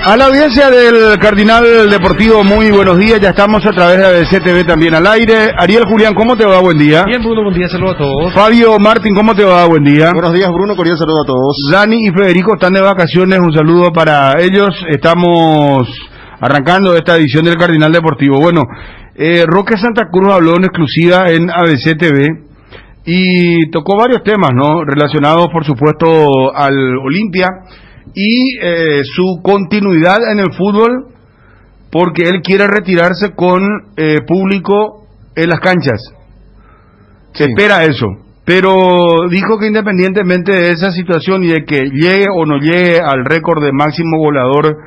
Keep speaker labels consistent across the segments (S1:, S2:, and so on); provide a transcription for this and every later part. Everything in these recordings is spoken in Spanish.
S1: A la audiencia del Cardinal Deportivo, muy buenos días. Ya estamos a través de ABC TV también al aire. Ariel Julián, ¿cómo te va? Buen día.
S2: Bien, Bruno, buen día, saludos a todos.
S1: Fabio Martín, ¿cómo te va? Buen día.
S3: Buenos días, Bruno, cordial saludo a todos.
S1: Dani y Federico están de vacaciones, un saludo para ellos. Estamos arrancando esta edición del Cardinal Deportivo. Bueno, Roque Santa Cruz habló en exclusiva en ABC TV y tocó varios temas, ¿no? Relacionados, por supuesto, al Olimpia y su continuidad en el fútbol, porque él quiere retirarse con público en las canchas. Se espera eso, pero dijo que independientemente de esa situación y de que llegue o no llegue al récord de máximo goleador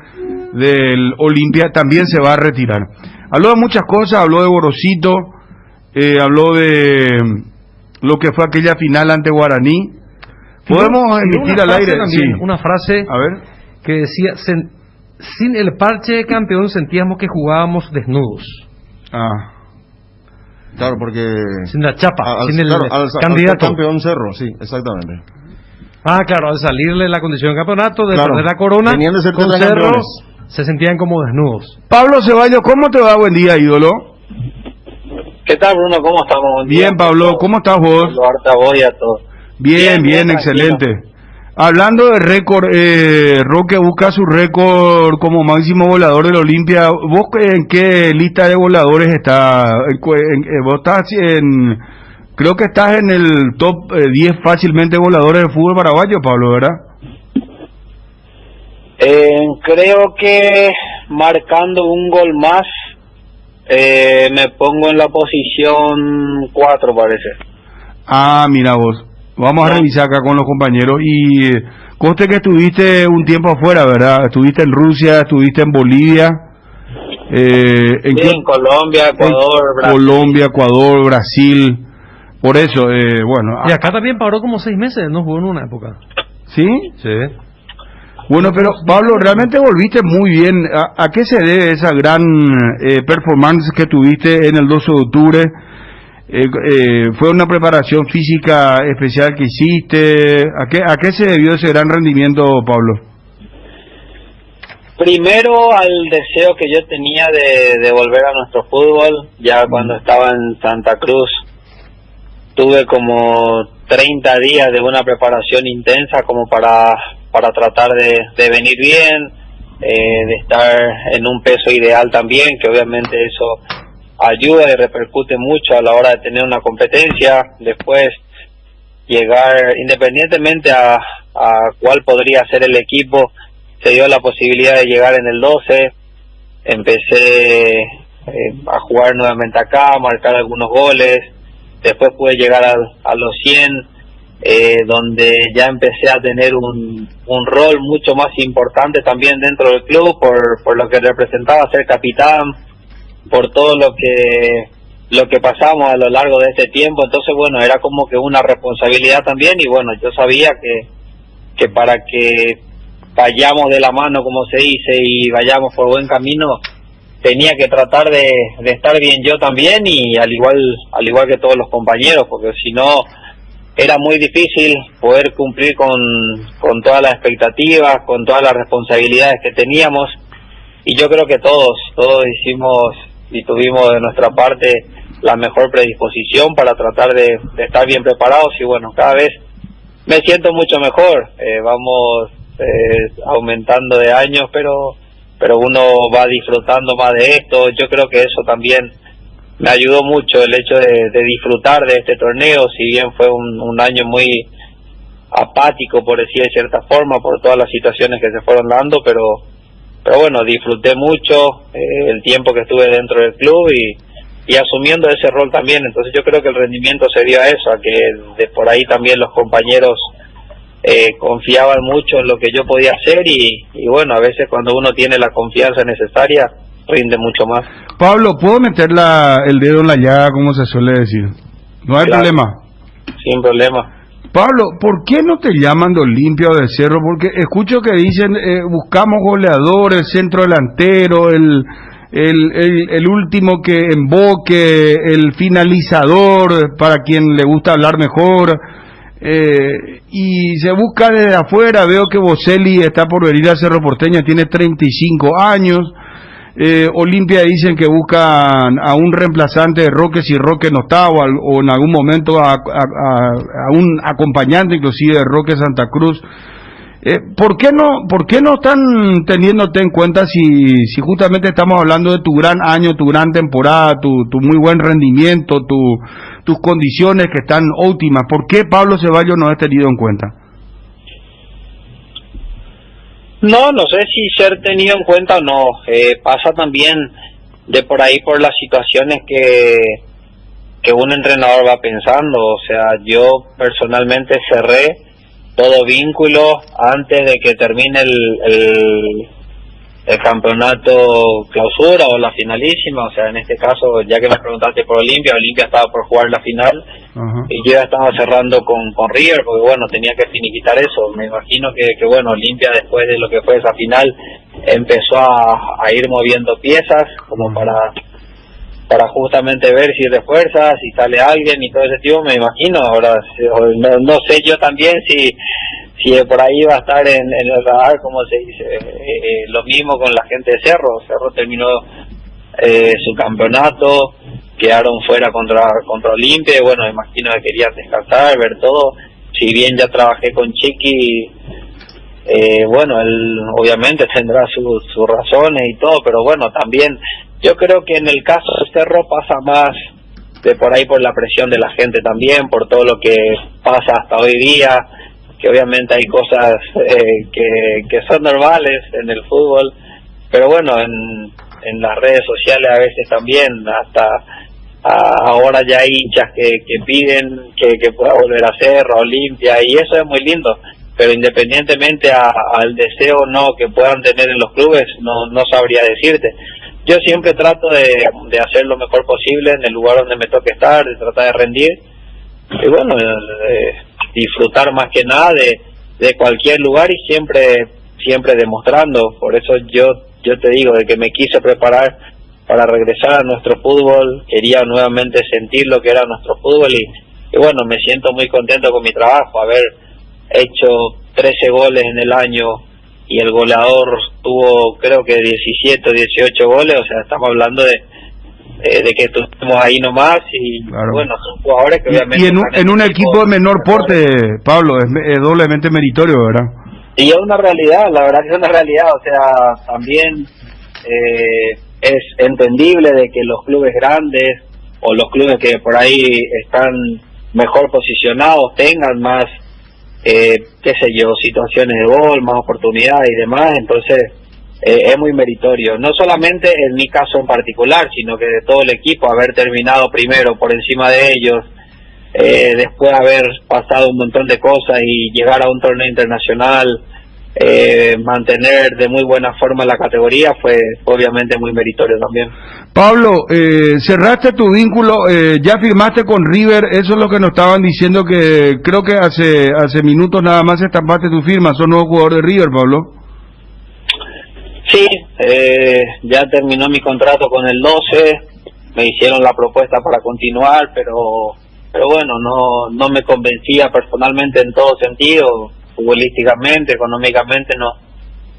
S1: del Olimpia, también se va a retirar. Habló de muchas cosas, habló de Gorosito, habló de lo que fue aquella final ante Guaraní. Podemos emitir al aire
S2: también, una frase
S1: a ver,
S2: que decía: sin el parche de campeón sentíamos que jugábamos desnudos.
S3: Claro, porque
S2: sin la chapa, sin el
S3: candidato al campeón Cerro, sí, exactamente.
S2: Claro, al salirle la condición de campeonato, de perder la corona
S3: de ser
S2: con Cerro, se sentían como desnudos.
S1: Pablo Ceballos, ¿cómo te va? Buen día, ídolo.
S4: ¿Qué tal, Bruno? ¿Cómo estamos?
S1: Bien, Pablo, ¿cómo estás vos?
S4: Saludarte a vos y a todos.
S1: Bien, excelente. Hablando de récord, Roque busca su récord como máximo goleador del Olimpia. ¿Vos en qué lista de goleadores estás? Vos estás creo que estás en el top 10 fácilmente goleadores del fútbol paraguayo, Pablo, ¿verdad?
S4: Creo que marcando un gol más, me pongo en la posición 4, parece.
S1: Mira vos. Vamos a revisar acá con los compañeros. Y conste que estuviste un tiempo afuera, ¿verdad? Estuviste en Rusia, estuviste en Bolivia.
S4: En Colombia, Ecuador, Brasil.
S1: Colombia, Ecuador, Brasil. Por eso, bueno.
S2: Y acá también paró como 6 meses, ¿no? Jugó en una época.
S1: ¿Sí?
S2: Sí.
S1: Bueno, pero Pablo, realmente volviste muy bien. ¿A qué se debe esa gran performance que tuviste en el 12 de octubre? ¿Fue una preparación física especial que hiciste? ¿A qué se debió ese gran rendimiento, Pablo?
S4: Primero al deseo que yo tenía de volver a nuestro fútbol. Ya cuando estaba en Santa Cruz tuve como 30 días de una preparación intensa como para tratar de venir bien, de estar en un peso ideal también, que obviamente eso ayuda y repercute mucho a la hora de tener una competencia. Después llegar, independientemente a cuál podría ser el equipo, se dio la posibilidad de llegar en el 12. Empecé a jugar nuevamente acá, marcar algunos goles. Después pude llegar a los 100, donde ya empecé a tener un rol mucho más importante también dentro del club, por lo que representaba ser capitán, por todo lo que pasamos a lo largo de este tiempo. Entonces, bueno, era como que una responsabilidad también, y bueno, yo sabía que para que vayamos de la mano, como se dice, y vayamos por buen camino, tenía que tratar de estar bien yo también, y al igual que todos los compañeros, porque si no era muy difícil poder cumplir con todas las expectativas, con todas las responsabilidades que teníamos. Y yo creo que todos hicimos y tuvimos de nuestra parte la mejor predisposición para tratar de estar bien preparados, y bueno, cada vez me siento mucho mejor. Vamos aumentando de años, pero uno va disfrutando más de esto. Yo creo que eso también me ayudó mucho, el hecho de disfrutar de este torneo, si bien fue un año muy apático, por decir de cierta forma, por todas las situaciones que se fueron dando, pero bueno, disfruté mucho el tiempo que estuve dentro del club y asumiendo ese rol también. Entonces yo creo que el rendimiento se dio a eso, a que de por ahí también los compañeros confiaban mucho en lo que yo podía hacer, y bueno, a veces cuando uno tiene la confianza necesaria, rinde mucho más.
S1: Pablo, ¿puedo meter el dedo en la llaga, como se suele decir? ¿No hay problema?
S4: Sin problema.
S1: Pablo, ¿por qué no te llaman de Olimpia o de Cerro? Porque escucho que dicen, buscamos goleador, el centro delantero, el último que emboque, el finalizador, para quien le gusta hablar mejor. y se busca desde afuera. Veo que Boselli está por venir a Cerro Porteño, tiene 35 años. Olimpia dicen que buscan a un reemplazante de Roque si Roque no está, o en algún momento a un acompañante inclusive de Roque Santa Cruz. ¿Por qué no están teniéndote en cuenta si justamente estamos hablando de tu gran año, tu gran temporada, tu muy buen rendimiento, tus condiciones que están óptimas? ¿Por qué Pablo Ceballos no es tenido en cuenta?
S4: No sé si ser tenido en cuenta o no. Pasa también de por ahí por las situaciones que un entrenador va pensando. O sea, yo personalmente cerré todo vínculo antes de que termine el campeonato clausura o la finalísima. O sea, en este caso, ya que me preguntaste por Olimpia estaba por jugar la final. Uh-huh. Y yo ya estaba cerrando con River, porque bueno, tenía que finiquitar eso. Me imagino que bueno, Olimpia después de lo que fue esa final empezó a ir moviendo piezas como para justamente ver si refuerza, si sale alguien y todo ese tipo, me imagino. Ahora no sé yo también si por ahí va a estar en el radar, como se dice. Lo mismo con la gente de Cerro terminó su campeonato, quedaron fuera contra Olimpia, y bueno, me imagino que querían descansar, ver todo. Si bien ya trabajé con Chiqui, bueno, él obviamente tendrá sus razones y todo, pero bueno, también yo creo que en el caso de Cerro pasa más de por ahí por la presión de la gente también, por todo lo que pasa hasta hoy día, que obviamente hay cosas que son normales en el fútbol, pero bueno, en las redes sociales a veces también, hasta ahora ya hay hinchas que piden que pueda volver a Cerro, a Olimpia, y eso es muy lindo. Pero independientemente al deseo no que puedan tener en los clubes, no sabría decirte. Yo siempre trato de hacer lo mejor posible en el lugar donde me toque estar, de tratar de rendir, y bueno, disfrutar más que nada de cualquier lugar, y siempre demostrando. Por eso yo te digo, de que me quise preparar para regresar a nuestro fútbol, quería nuevamente sentir lo que era nuestro fútbol, y bueno, me siento muy contento con mi trabajo, haber hecho 13 goles en el año, y el goleador tuvo creo que 17 o 18 goles. O sea, estamos hablando de que estuvimos ahí nomás, y claro, bueno, son jugadores que obviamente...
S1: Y en un equipo de menor porte, Pablo, es doblemente meritorio, ¿verdad?
S4: Y es una realidad, la verdad que es una realidad. O sea, también es entendible de que los clubes grandes o los clubes que por ahí están mejor posicionados tengan más qué sé yo, situaciones de gol, más oportunidades y demás. Entonces es muy meritorio, no solamente en mi caso en particular, sino que de todo el equipo, haber terminado primero por encima de ellos, después haber pasado un montón de cosas y llegar a un torneo internacional, mantener de muy buena forma la categoría, fue obviamente muy meritorio también.
S1: Pablo, cerraste tu vínculo, ya firmaste con River, eso es lo que nos estaban diciendo, que creo que hace minutos nada más estampaste tu firma. ¿Sos nuevo jugador de River, Pablo?
S4: Sí, ya terminó mi contrato con el 12, me hicieron la propuesta para continuar, pero bueno, no me convencía personalmente en todo sentido, futbolísticamente, económicamente,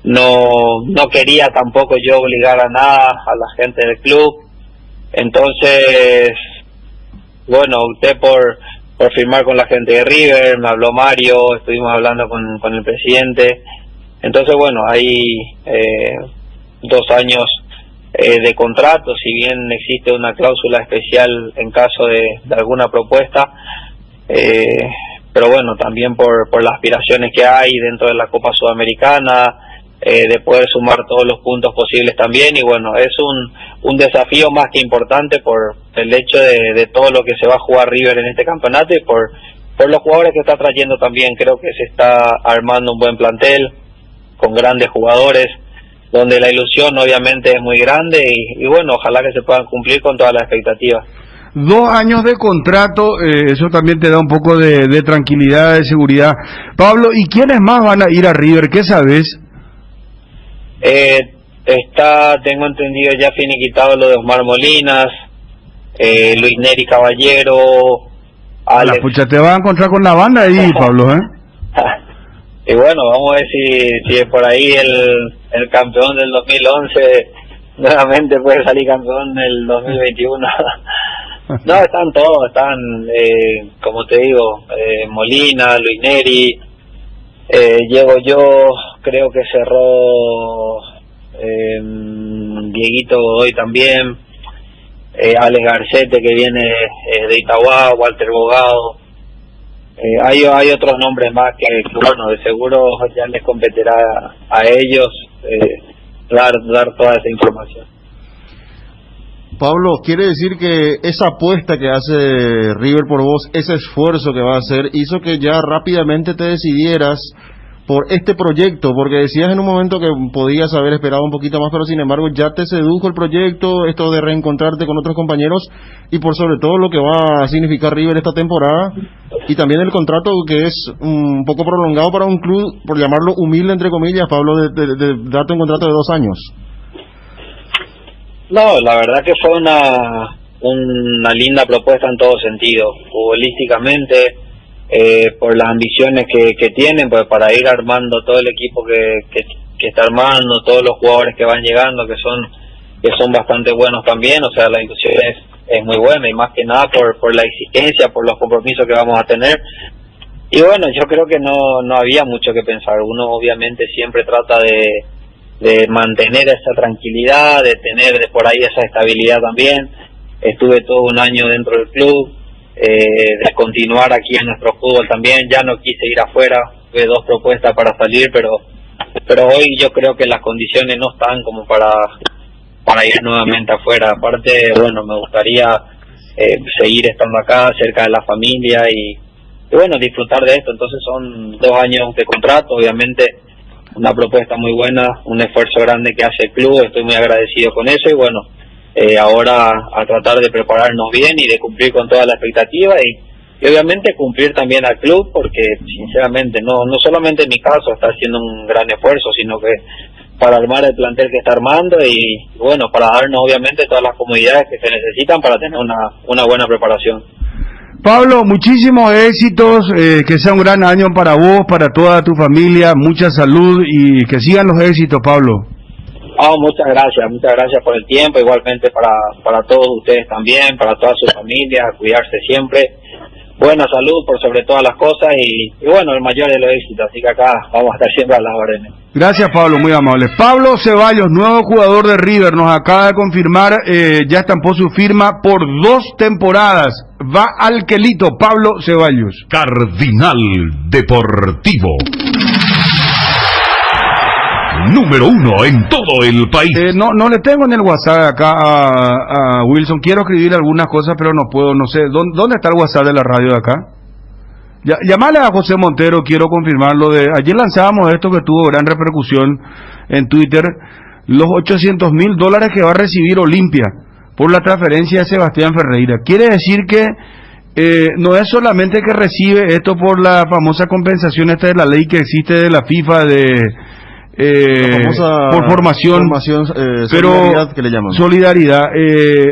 S4: no quería tampoco yo obligar a nada a la gente del club. Entonces, bueno, opté por firmar con la gente de River, me habló Mario, estuvimos hablando con el presidente. Entonces, bueno, hay 2 años de contrato, si bien existe una cláusula especial en caso de alguna propuesta, pero bueno, también por las aspiraciones que hay dentro de la Copa Sudamericana, de poder sumar todos los puntos posibles también. Y bueno, es un desafío más que importante por el hecho de todo lo que se va a jugar River en este campeonato, y por los jugadores que está trayendo también. Creo que se está armando un buen plantel con grandes jugadores, donde la ilusión obviamente es muy grande, y bueno, ojalá que se puedan cumplir con todas las expectativas.
S1: 2 años de contrato, eso también te da un poco de tranquilidad, de seguridad. Pablo, ¿y quiénes más van a ir a River? ¿Qué sabes?
S4: Tengo entendido ya finiquitado lo de Osmar Molinas, Luis Neri Caballero, Alex.
S1: Pucha, te vas a encontrar con la banda ahí, Pablo, ¿eh?
S4: Y bueno, vamos a ver si por ahí el campeón del 2011 nuevamente puede salir campeón del 2021. No, están todos, como te digo, Molina, Luis Neri, llego yo, creo que cerró Dieguito Godoy también, Alex Garcete que viene de Itagua, Walter Bogado, hay otros nombres más que bueno, de seguro ya les competirá a ellos dar toda esa información.
S3: Pablo, quiere decir que esa apuesta que hace River por vos, ese esfuerzo que va a hacer, hizo que ya rápidamente te decidieras por este proyecto, porque decías en un momento que podías haber esperado un poquito más, pero sin embargo ya te sedujo el proyecto, esto de reencontrarte con otros compañeros y por sobre todo lo que va a significar River esta temporada y también el contrato que es un poco prolongado para un club, por llamarlo humilde entre comillas, Pablo, de darte un contrato de 2 años.
S4: No, la verdad que fue una linda propuesta en todo sentido, futbolísticamente, por las ambiciones que tienen, pues para ir armando todo el equipo que está armando, todos los jugadores que van llegando, que son bastante buenos también, o sea, la ilusión es muy buena y más que nada por la exigencia, por los compromisos que vamos a tener. Y bueno, yo creo que no había mucho que pensar, uno obviamente siempre trata de mantener esa tranquilidad, de tener de por ahí esa estabilidad también. Estuve todo un año dentro del club, de continuar aquí en nuestro fútbol también, ya no quise ir afuera, tuve 2 propuestas para salir, pero hoy yo creo que las condiciones no están como para ir nuevamente afuera. Aparte, bueno, me gustaría seguir estando acá, cerca de la familia y bueno, disfrutar de esto. Entonces son 2 años de contrato, obviamente una propuesta muy buena, un esfuerzo grande que hace el club, estoy muy agradecido con eso y bueno, ahora a tratar de prepararnos bien y de cumplir con toda la expectativa y obviamente cumplir también al club, porque sinceramente no solamente en mi caso está haciendo un gran esfuerzo, sino que para armar el plantel que está armando y bueno, para darnos obviamente todas las comodidades que se necesitan para tener una buena preparación.
S1: Pablo, muchísimos éxitos, que sea un gran año para vos, para toda tu familia, mucha salud y que sigan los éxitos, Pablo.
S4: Muchas gracias por el tiempo, igualmente para todos ustedes también, para toda su familia, cuidarse siempre, buena salud por sobre todas las cosas y bueno, el mayor de los éxitos, así que acá vamos a estar siempre a las órdenes.
S1: Gracias, Pablo, muy amable. Pablo Ceballos, nuevo jugador de River, nos acaba de confirmar, ya estampó su firma por 2 temporadas, va al Quelito, Pablo Ceballos.
S5: Cardinal Deportivo. Número 1 en todo el país.
S1: No le tengo en el WhatsApp acá a Wilson. Quiero escribir algunas cosas, pero no puedo, no sé. ¿Dónde está el WhatsApp de la radio de acá? Llamale a José Montero, quiero confirmarlo. Ayer lanzábamos esto que tuvo gran repercusión en Twitter. Los $800,000 que va a recibir Olimpia por la transferencia de Sebastián Ferreira. Quiere decir que no es solamente que recibe esto por la famosa compensación esta de la ley que existe de la FIFA por formación, pero
S3: solidaridad que le llaman.
S1: Solidaridad.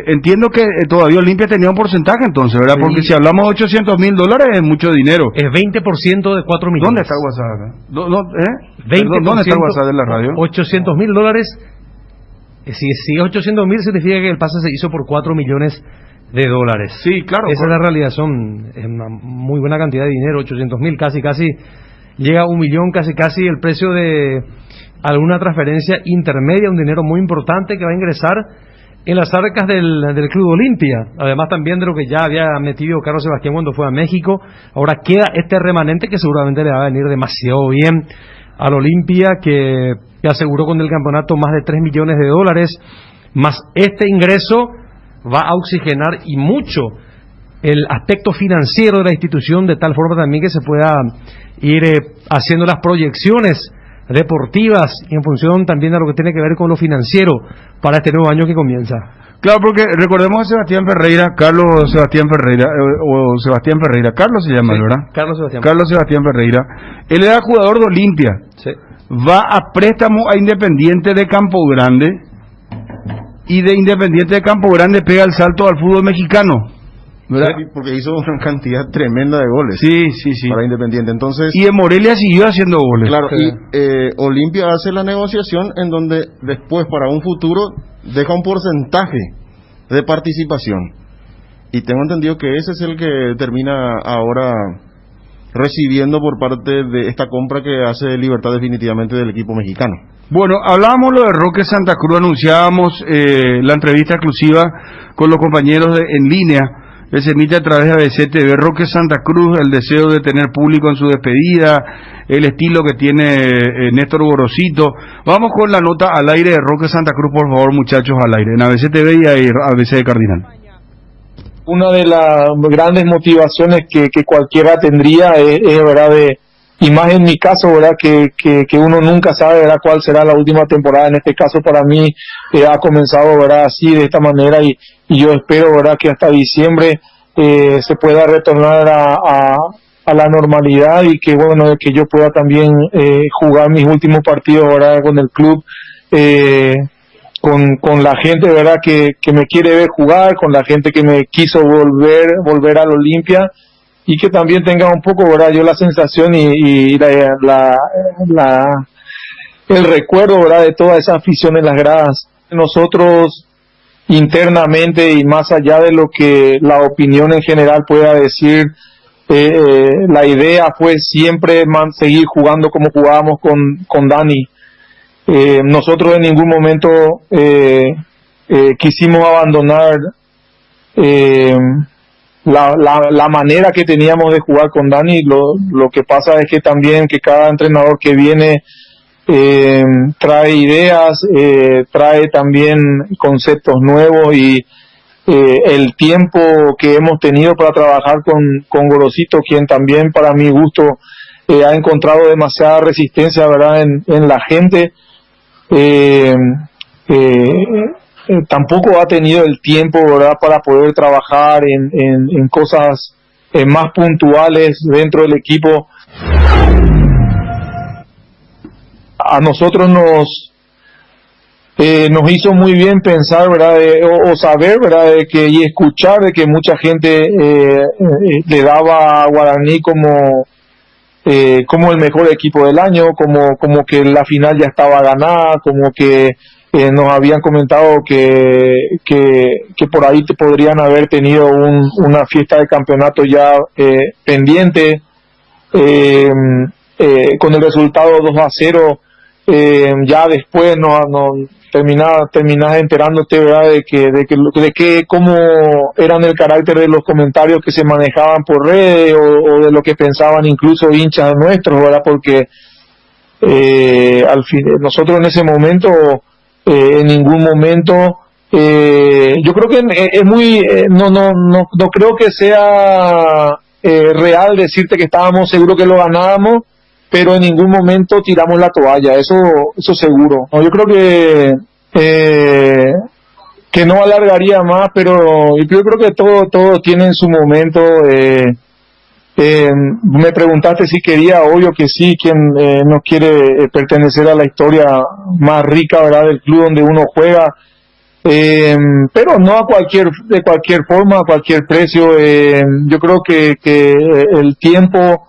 S1: Entiendo que todavía Olimpia tenía un porcentaje entonces, ¿verdad? Sí. Porque si hablamos de $800,000 es mucho dinero.
S2: Es 20% de 4 millones.
S1: ¿Dónde está el WhatsApp acá? ¿Dónde está el WhatsApp de la radio?
S2: $800,000. Si es 800,000 significa que el pase se hizo por 4 millones de dólares.
S1: Sí, claro.
S2: Esa es la realidad, es una muy buena cantidad de dinero, 800,000, casi llega a 1 millón, casi el precio de alguna transferencia intermedia, un dinero muy importante que va a ingresar en las arcas del Club Olimpia, además también de lo que ya había metido Carlos Sebastián cuando fue a México. Ahora queda este remanente que seguramente le va a venir demasiado bien al Olimpia, que aseguró con el campeonato más de 3 millones de dólares, más este ingreso va a oxigenar y mucho el aspecto financiero de la institución, de tal forma también que se pueda ir haciendo las proyecciones deportivas en función también de lo que tiene que ver con lo financiero para este nuevo año que comienza.
S1: Claro, porque recordemos a Sebastián Ferreira, Carlos Sebastián Ferreira, Carlos se llama, sí, ¿verdad? Carlos Sebastián Ferreira. Él era jugador de Olimpia, sí. Va a préstamo a Independiente de Campo Grande y de Independiente de Campo Grande pega el salto al fútbol mexicano. ¿verdad?
S3: Sí, porque hizo una cantidad tremenda de goles.
S1: Sí.
S3: Para Independiente. Entonces,
S1: Y en Morelia siguió haciendo goles.
S3: claro, y Olimpia hace la negociación en donde después, para un futuro, deja un porcentaje de participación. Y tengo entendido que ese es el que termina ahora recibiendo por parte de esta compra que hace Libertad definitivamente del equipo mexicano.
S1: Bueno, hablábamos lo de Roque Santa Cruz, anunciábamos la entrevista exclusiva con los compañeros en línea, que se emite a través de ABC TV. Roque Santa Cruz, el deseo de tener público en su despedida, el estilo que tiene Néstor Gorosito. Vamos con la nota al aire de Roque Santa Cruz, por favor, muchachos, al aire, en ABC TV y ABC de Cardinal.
S6: Una de las grandes motivaciones que cualquiera tendría es verdad, y más en mi caso, verdad, que uno nunca sabe, verdad, cuál será la última temporada. En este caso, para mí, ha comenzado, verdad, así, de esta manera, y yo espero, verdad, que hasta diciembre se pueda retornar a la normalidad, y que, bueno, que yo pueda también jugar mis últimos partidos, verdad, con el club, con la gente, verdad, que me quiere ver jugar, con la gente que me quiso volver al Olimpia, y que también tenga un poco, verdad, yo la sensación y el recuerdo, verdad, de toda esa afición en las gradas. Nosotros internamente, y más allá de lo que la opinión en general pueda decir, la idea fue siempre seguir jugando como jugábamos con Dani. Nosotros en ningún momento quisimos abandonar la manera que teníamos de jugar con Dani. Lo que pasa es que también que cada entrenador que viene trae ideas, trae también conceptos nuevos, y el tiempo que hemos tenido para trabajar con Gorosito, quien también para mi gusto ha encontrado demasiada resistencia, verdad, en la gente. Tampoco ha tenido el tiempo, verdad, para poder trabajar en cosas más puntuales dentro del equipo. A nosotros nos hizo muy bien pensar, verdad, o saber, verdad, y escuchar de que mucha gente le daba a Guaraní como el mejor equipo del año, como que la final ya estaba ganada, como que nos habían comentado que por ahí podrían haber tenido una fiesta de campeonato ya pendiente. Con el resultado 2-0, ya después terminás enterándote, ¿verdad?, de que cómo eran el carácter de los comentarios que se manejaban por redes, o de lo que pensaban incluso hinchas nuestros, ¿verdad? Porque al fin, nosotros en ese momento, en ningún momento, yo creo que es muy, no creo que sea real decirte que estábamos seguros que lo ganábamos, pero en ningún momento tiramos la toalla, eso seguro. No, yo creo que no alargaría más, pero yo creo que todo tiene en su momento. Me preguntaste si quería, obvio que sí, quien no quiere pertenecer a la historia más rica, ¿verdad?, del club donde uno juega, pero no de cualquier forma, a cualquier precio. Yo creo que el tiempo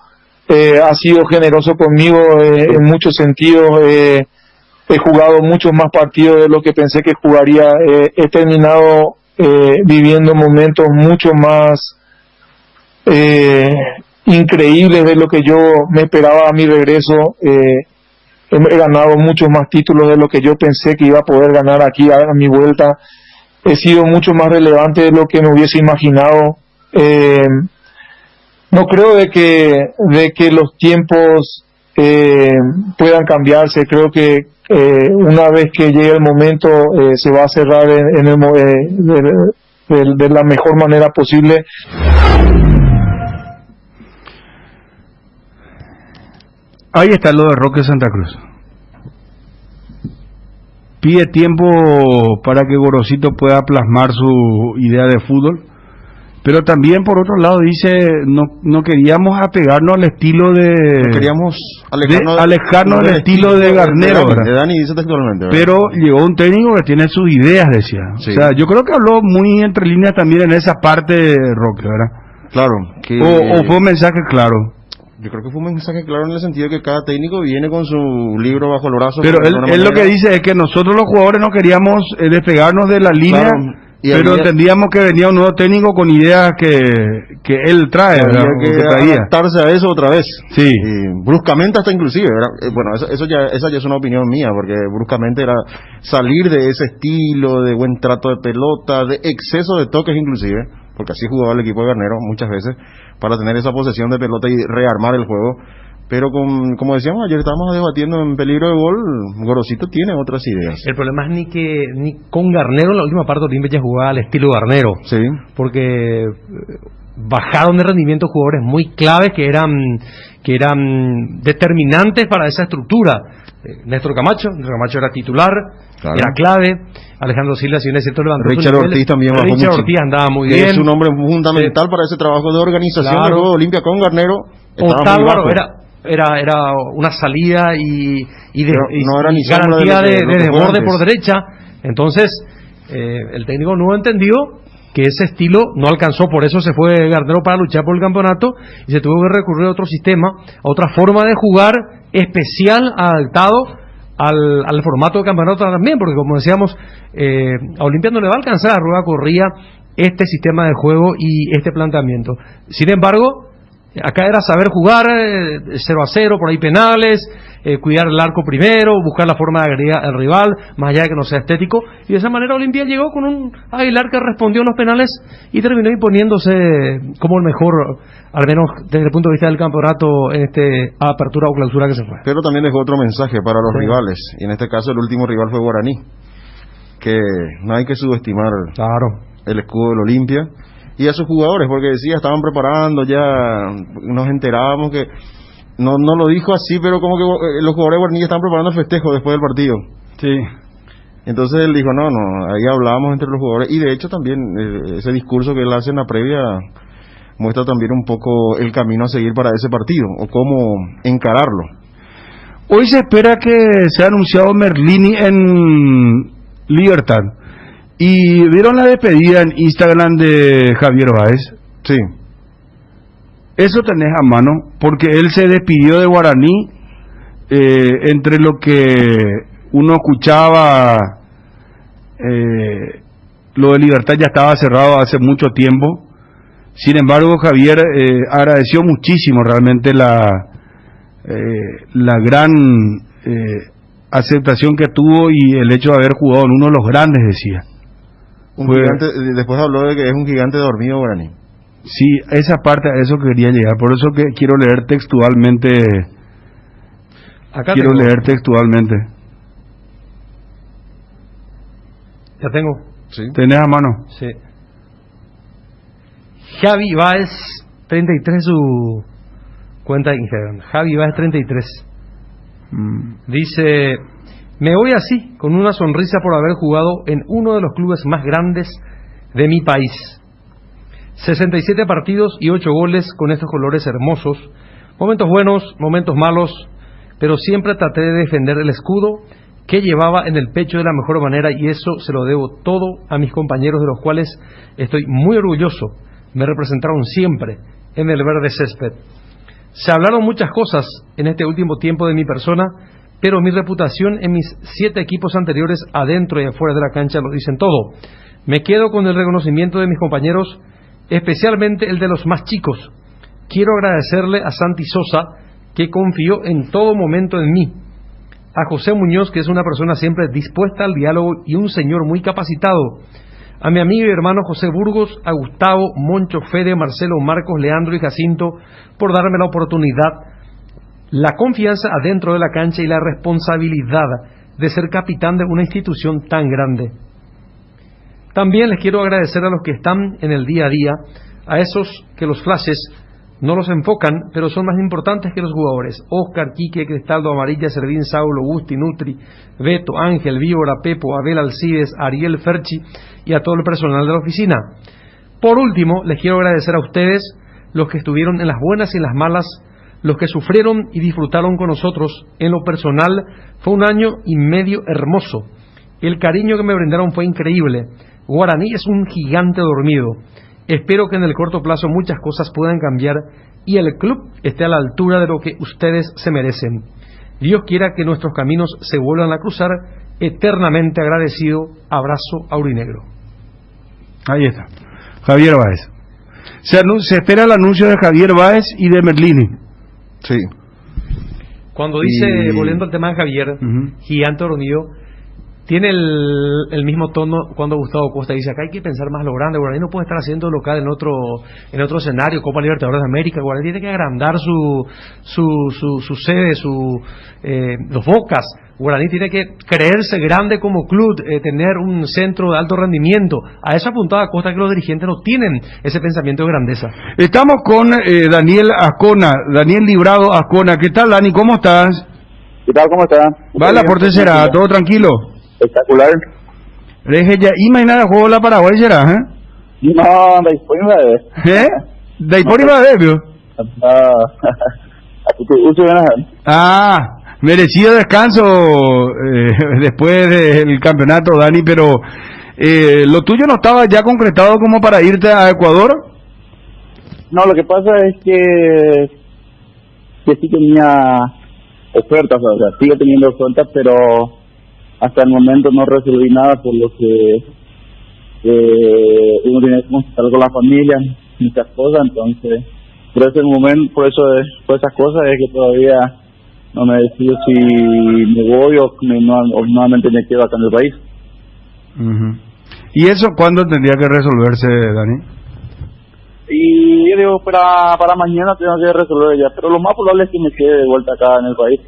S6: ha sido generoso conmigo en muchos sentidos. He jugado muchos más partidos de lo que pensé que jugaría. He terminado viviendo momentos mucho más increíbles de lo que yo me esperaba a mi regreso. He ganado muchos más títulos de lo que yo pensé que iba a poder ganar aquí a mi vuelta. He sido mucho más relevante de lo que me hubiese imaginado. No creo de que los tiempos puedan cambiarse. Creo que una vez que llegue el momento se va a cerrar de la mejor manera posible.
S1: Ahí está lo de Roque Santa Cruz. Pide tiempo para que Gorosito pueda plasmar su idea de fútbol, Pero también, por otro lado, dice, no queríamos apegarnos al estilo de...
S3: No queríamos
S1: alejarnos del estilo de Garnero, ¿verdad?
S3: De Dani dice textualmente, ¿verdad?
S1: Pero llegó un técnico que tiene sus ideas, decía.
S3: Sí.
S1: O sea, yo creo que habló muy entre líneas también en esa parte, Roque, ¿verdad?
S3: Claro.
S1: O fue un mensaje claro.
S3: Yo creo que fue un mensaje claro en el sentido de que cada técnico viene con su libro bajo el brazo.
S1: Pero él lo que dice es que nosotros los jugadores no queríamos despegarnos de la línea,
S3: claro,
S1: pero entendíamos que venía un nuevo técnico con ideas que él trae, ¿verdad?
S3: Había que adaptarse a eso otra vez.
S1: Sí.
S3: Y bruscamente hasta inclusive, ¿verdad? Bueno, esa ya es una opinión mía, porque bruscamente era salir de ese estilo de buen trato de pelota, de exceso de toques inclusive, porque así jugaba el equipo de Garnero muchas veces, para tener esa posesión de pelota y rearmar el juego. Pero como decíamos ayer, estábamos debatiendo en peligro de gol, Gorosito tiene otras ideas.
S2: El problema es ni con Garnero en la última parte Olimpia ya jugaba al estilo Garnero.
S3: Sí.
S2: Porque bajaron de rendimiento jugadores muy claves que eran determinantes para esa estructura. Néstor Camacho era titular, claro, era clave. Alejandro Silva, si bien es cierto, levantó
S3: Richard Ortiz también bajó
S2: Richard
S3: mucho.
S2: Ortiz andaba muy bien.
S3: Es un hombre fundamental para ese trabajo de organización del juego de Olimpia con Garnero.
S2: Otálvaro era una salida y
S3: no era ni
S2: garantía de desborde por derecha. Entonces, el técnico no entendió que ese estilo no alcanzó, por eso se fue Garnero para luchar por el campeonato y se tuvo que recurrir a otro sistema, a otra forma de jugar especial, adaptado al formato de campeonato también, porque como decíamos, a Olimpia no le va a alcanzar a Rueda Corría este sistema de juego y este planteamiento. Sin embargo, acá era saber jugar 0-0, por ahí penales, cuidar el arco primero, buscar la forma de agregar al rival, más allá de que no sea estético, y de esa manera Olimpia llegó con un Aguilar que respondió en los penales y terminó imponiéndose como el mejor, al menos desde el punto de vista del campeonato, en este apertura o clausura que se fue.
S3: Pero también dejó otro mensaje para los rivales, y en este caso el último rival fue Guaraní, que no hay que subestimar el escudo del Olimpia y a sus jugadores, porque decía, estaban preparando, ya nos enterábamos que no lo dijo así, pero como que los jugadores de Guaraní ya estaban preparando el festejo después del partido.
S1: Sí.
S3: Entonces él dijo, no, ahí hablábamos entre los jugadores, y de hecho también ese discurso que él hace en la previa muestra también un poco el camino a seguir para ese partido, o cómo encararlo.
S1: Hoy se espera que sea anunciado Merlini en Libertad. ¿Y vieron la despedida en Instagram de Javier Báez?
S3: Sí.
S1: Eso tenés a mano, porque él se despidió de Guaraní, entre lo que uno escuchaba, lo de Libertad ya estaba cerrado hace mucho tiempo. Sin embargo, Javier agradeció muchísimo realmente la gran aceptación que tuvo y el hecho de haber jugado en uno de los grandes, decía.
S3: Gigante, después habló de que es un gigante dormido Guaraní.
S1: Sí, esa parte, a eso quería llegar, por eso que quiero leer textualmente.
S2: Acá
S1: quiero leer textualmente.
S2: Ya tengo.
S3: ¿Sí?
S1: ¿Tenés a mano?
S2: Sí. Javi Báez 33 su cuenta de Instagram. Javi Báez 33. Dice: me voy así, con una sonrisa por haber jugado en uno de los clubes más grandes de mi país. 67 partidos y 8 goles con estos colores hermosos. Momentos buenos, momentos malos, pero siempre traté de defender el escudo que llevaba en el pecho de la mejor manera, y eso se lo debo todo a mis compañeros, de los cuales estoy muy orgulloso. Me representaron siempre en el verde césped. Se hablaron muchas cosas en este último tiempo de mi persona, pero mi reputación en mis 7 equipos anteriores, adentro y afuera de la cancha, lo dicen todo. Me quedo con el reconocimiento de mis compañeros, especialmente el de los más chicos. Quiero agradecerle a Santi Sosa, que confió en todo momento en mí, a José Muñoz, que es una persona siempre dispuesta al diálogo y un señor muy capacitado, a mi amigo y hermano José Burgos, a Gustavo, Moncho, Fede, Marcelo, Marcos, Leandro y Jacinto, por darme la oportunidad, la confianza adentro de la cancha y la responsabilidad de ser capitán de una institución tan grande. También les quiero agradecer a los que están en el día a día, a esos que los flashes no los enfocan, pero son más importantes que los jugadores: Oscar, Quique, Cristaldo, Amarilla, Servín, Saulo, Gusti, Nutri, Beto, Ángel, Víbora, Pepo, Abel, Alcides, Ariel, Ferchi y a todo el personal de la oficina. Por último, les quiero agradecer a ustedes, los que estuvieron en las buenas y en las malas, los que sufrieron y disfrutaron con nosotros. En lo personal, fue un año y medio hermoso. El cariño que me brindaron fue increíble. Guaraní es un gigante dormido. Espero que en el corto plazo muchas cosas puedan cambiar y el club esté a la altura de lo que ustedes se merecen. Dios quiera que nuestros caminos se vuelvan a cruzar. Eternamente agradecido. Abrazo aurinegro.
S1: Ahí está. Javier Báez. Se espera el anuncio de Javier Báez y de Merlini.
S3: Sí.
S2: Cuando dice, volviendo al tema de Javier, gigante dormido, tiene el mismo tono cuando Gustavo Costa dice: acá hay que pensar más lo grande. Guaraní no puede estar haciendo local en otro escenario, Copa Libertadores de América. Guaraní tiene que agrandar su sede, los Bocas. Guaraní tiene que creerse grande como club, tener un centro de alto rendimiento. A eso apuntaba Costa, que los dirigentes no tienen ese pensamiento de grandeza.
S1: Estamos con Daniel Ascona, Daniel Librado Ascona. ¿Qué tal, Dani? ¿Cómo estás?
S7: ¿Qué tal? ¿Cómo estás?
S1: ¿Va la portera? ¿Todo tranquilo?
S7: Espectacular.
S1: Reje ya, imagina el juego de la Paraguay será,
S7: No, después me va a ver.
S1: Después me va a ver, ¿vio? Merecido descanso después del campeonato, Dani, pero ¿lo tuyo no estaba ya concretado como para irte a Ecuador?
S7: No, lo que pasa es que sí tenía ofertas, o sea, sigo teniendo ofertas, pero hasta el momento no resolví nada, por lo que uno tiene que consultar con la familia, muchas cosas. Entonces por ese momento, por esas cosas es que todavía no me decido si me voy o nuevamente me quedo acá en el país.
S1: ¿Y eso cuándo tendría que resolverse, Dani?
S7: Y yo digo, para mañana tengo que resolver ya, pero lo más probable es que me quede de vuelta acá en el país.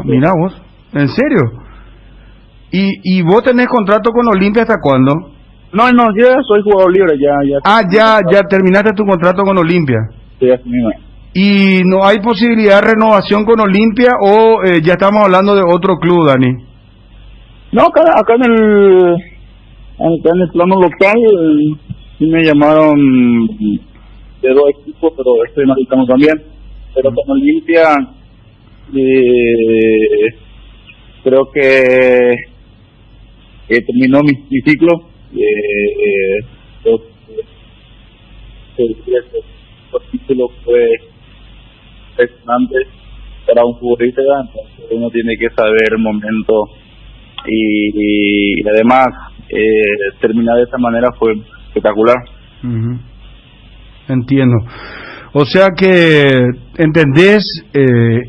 S1: Mira vos, ¿en serio? ¿Y vos tenés contrato con Olimpia hasta cuándo?
S7: No, yo ya soy jugador libre,
S1: ya terminaste tu contrato con Olimpia.
S7: Sí, así mismo.
S1: ¿Y no hay posibilidad de renovación con Olimpia o ya estamos hablando de otro club, Dani?
S7: No, acá en el plano local sí me llamaron de 2 equipos, pero estoy analizando también. Pero con Olimpia creo que terminó mi ciclo. El título fue impresionante para un futbolista, entonces uno tiene que saber el momento y además terminar de esta manera fue espectacular.
S1: Entiendo. O sea que entendés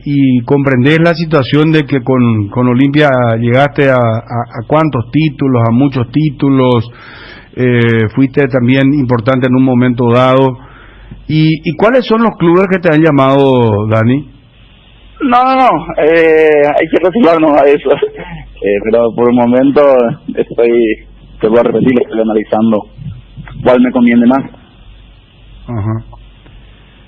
S1: y comprendés la situación de que con Olimpia llegaste a cuántos títulos, a muchos títulos, fuiste también importante en un momento dado. ¿Y cuáles son los clubes que te han llamado, Dani?
S7: No, hay que reservarnos a eso. Pero por el momento te voy a repetir, estoy analizando cuál me conviene más.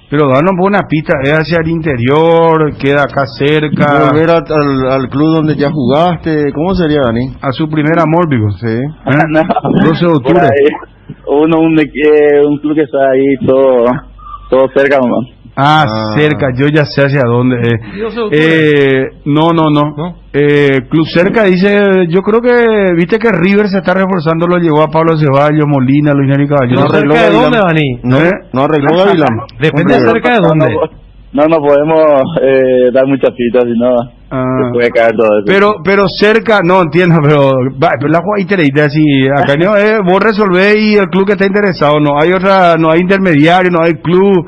S1: Pero danos una pista, ¿es hacia el interior, queda acá cerca?
S3: Volver al club donde ya jugaste, ¿cómo sería, Dani?
S1: A su primer amor, digo.
S3: Sí.
S1: 12 de octubre.
S7: Un club que está ahí todo cerca, nomás.
S1: Cerca, yo ya sé hacia dónde. No. Club cerca dice, yo creo que, viste que River se está reforzando, lo llevó a Pablo Ceballos, Molina, Luis Neri Caballero.
S2: ¿No cerca de dónde, Dani?
S3: No arregló Gavilán.
S2: Depende de cerca de dónde.
S7: No podemos dar muchas pistas, si no se puede caer todo eso.
S1: Pero cerca, no entiendo, pero la jugadita le dice así, acá no vos resolvés y el club que está interesado, no hay intermediario, no hay club.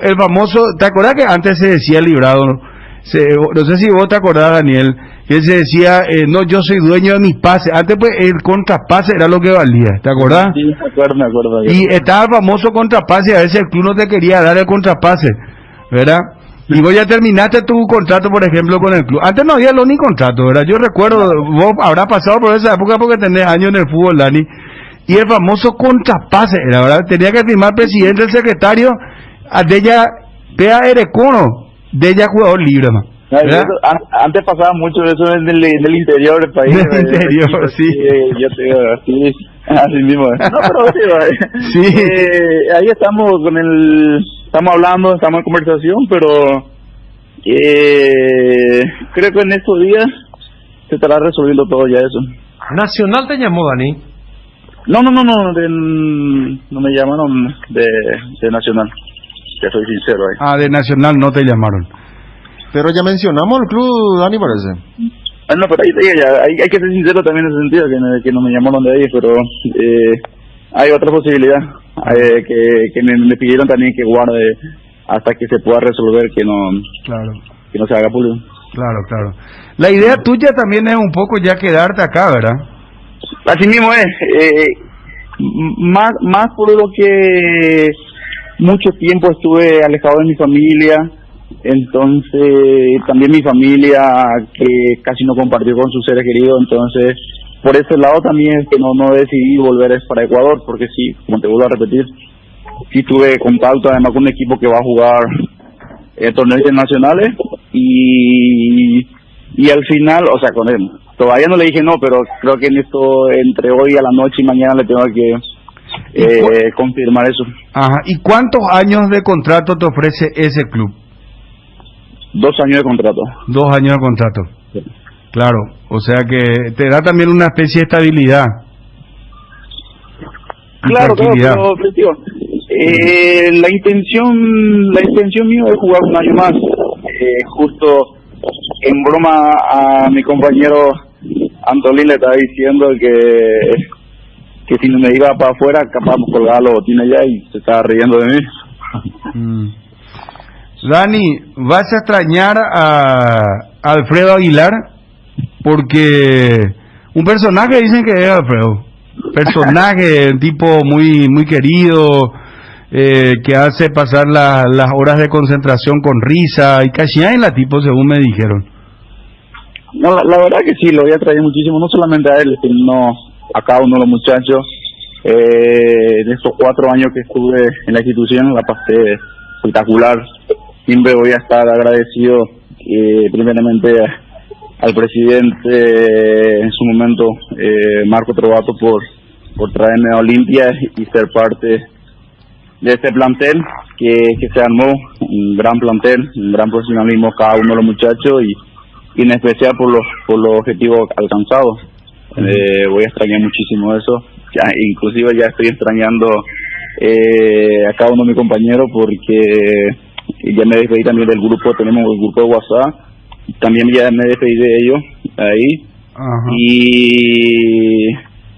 S1: El famoso, ¿te acordás que antes se decía Librado? No sé si vos te acordás, Daniel, que se decía, no, yo soy dueño de mis pases. Antes pues el contrapase era lo que valía, ¿te acordás?
S7: Sí, me acuerdo.
S1: Y estaba el famoso contrapase, a veces el club no te quería dar el contrapase, ¿verdad? Y vos ya terminaste tu contrato, por ejemplo, con el club. Antes no había ni contrato, ¿verdad? Yo recuerdo, vos habrás pasado por esa época porque tenés años en el fútbol, Dani. Y el famoso contrapase, era, ¿verdad? Tenía que firmar el presidente, el secretario, de ella, vea Erecono, de ella jugador libre, man.
S7: No, antes pasaba mucho eso en el interior del país.
S1: En el interior, sí.
S7: Yo te digo, así mismo. No, pero
S1: sí.
S7: Ahí estamos estamos hablando, estamos en conversación, pero creo que en estos días se estará resolviendo todo ya eso.
S2: ¿Nacional te llamó, Dani?
S7: No, no me llamaron de Nacional, que soy sincero ahí.
S1: Ah, de Nacional no te llamaron.
S3: Pero ya mencionamos el club, Dani, parece.
S7: No, pero ahí hay que ser sincero también en ese sentido, que no me llamaron de ahí, pero hay otra posibilidad, que me pidieron también que guarde hasta que se pueda resolver, que no se haga público.
S1: Claro. La idea tuya también es un poco ya quedarte acá, ¿verdad?
S7: Así mismo es, más por lo que mucho tiempo estuve alejado de mi familia, entonces también mi familia que casi no compartió con sus seres queridos, entonces por ese lado también es que no decidí volver para Ecuador, porque sí, como te vuelvo a repetir, sí tuve contacto además con un equipo que va a jugar torneos internacionales y al final, o sea, con él, todavía no le dije no, pero creo que en esto, entre hoy a la noche y mañana le tengo que confirmar eso.
S1: Ajá. ¿Y cuántos años de contrato te ofrece ese club?
S7: 2 años de contrato.
S1: 2 años de contrato.
S7: Sí.
S1: Claro, o sea que te da también una especie de estabilidad.
S7: Claro, pero tío, la intención mía es jugar un año más. Justo en broma a mi compañero Antolín le estaba diciendo que si no me iba para afuera, capaz de colgar los botines ya, y se estaba riendo de mí.
S1: Dani, ¿vas a extrañar a Alfredo Aguilar? Porque un personaje dicen que es Alfredo. Personaje, tipo muy querido, que hace pasar las horas de concentración con risa y casi hay la tipo, según me dijeron.
S7: No, la verdad que sí, lo voy a traer muchísimo, no solamente a él, sino a cada uno de los muchachos. En estos 4 años que estuve en la institución la pasé espectacular. Siempre voy a estar agradecido primeramente al presidente en su momento, Marco Trovato, por traerme a Olimpia y ser parte de este plantel que se armó, un gran plantel, un gran profesionalismo cada uno de los muchachos y en especial por los objetivos alcanzados. Voy a extrañar muchísimo eso, inclusive ya estoy extrañando a cada uno de mis compañeros porque ya me despedí también del grupo, tenemos el grupo de WhatsApp, también ya me despedí de ellos ahí. Ajá. Y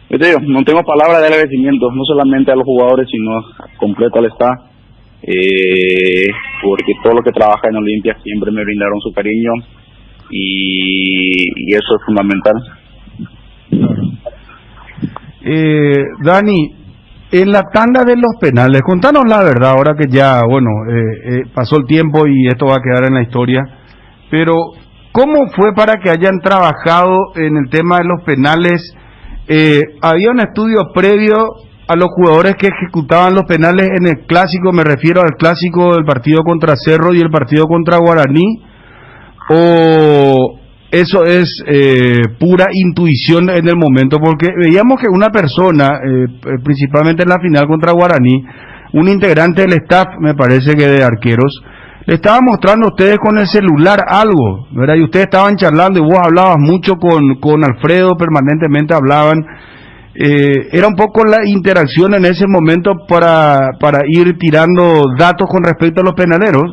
S7: yo te digo, no tengo palabras de agradecimiento, no solamente a los jugadores, sino completo al staff, porque todos los que trabajan en Olimpia siempre me brindaron su cariño y eso es fundamental.
S1: Dani, en la tanda de los penales, contanos la verdad, ahora que ya, pasó el tiempo y esto va a quedar en la historia, pero ¿cómo fue para que hayan trabajado en el tema de los penales? ¿Había un estudio previo a los jugadores que ejecutaban los penales en el clásico? Me refiero al clásico del partido contra Cerro y el partido contra Guaraní, ¿o eso es pura intuición en el momento? Porque veíamos que una persona, principalmente en la final contra Guaraní, un integrante del staff, me parece que de arqueros, le estaba mostrando a ustedes con el celular algo, ¿verdad? Y ustedes estaban charlando y vos hablabas mucho con Alfredo, permanentemente hablaban. Era un poco la interacción en ese momento para ir tirando datos con respecto a los penaleros.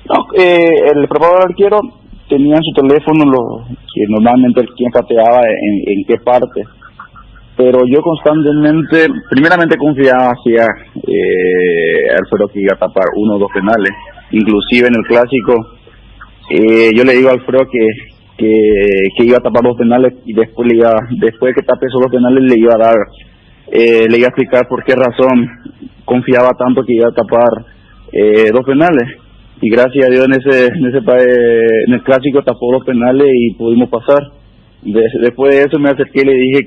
S7: No, el preparador arquero tenía en su teléfono que normalmente quien pateaba en qué parte, pero yo constantemente, primeramente confiaba hacia Alfredo que iba a tapar 1 o 2 penales, inclusive en el clásico yo le digo a Alfredo que iba a tapar 2 penales y después que tape esos 2 penales le iba a explicar por qué razón confiaba tanto que iba a tapar 2 penales. Y gracias a Dios en el clásico tapó 2 penales y pudimos pasar. Después de eso me acerqué y le dije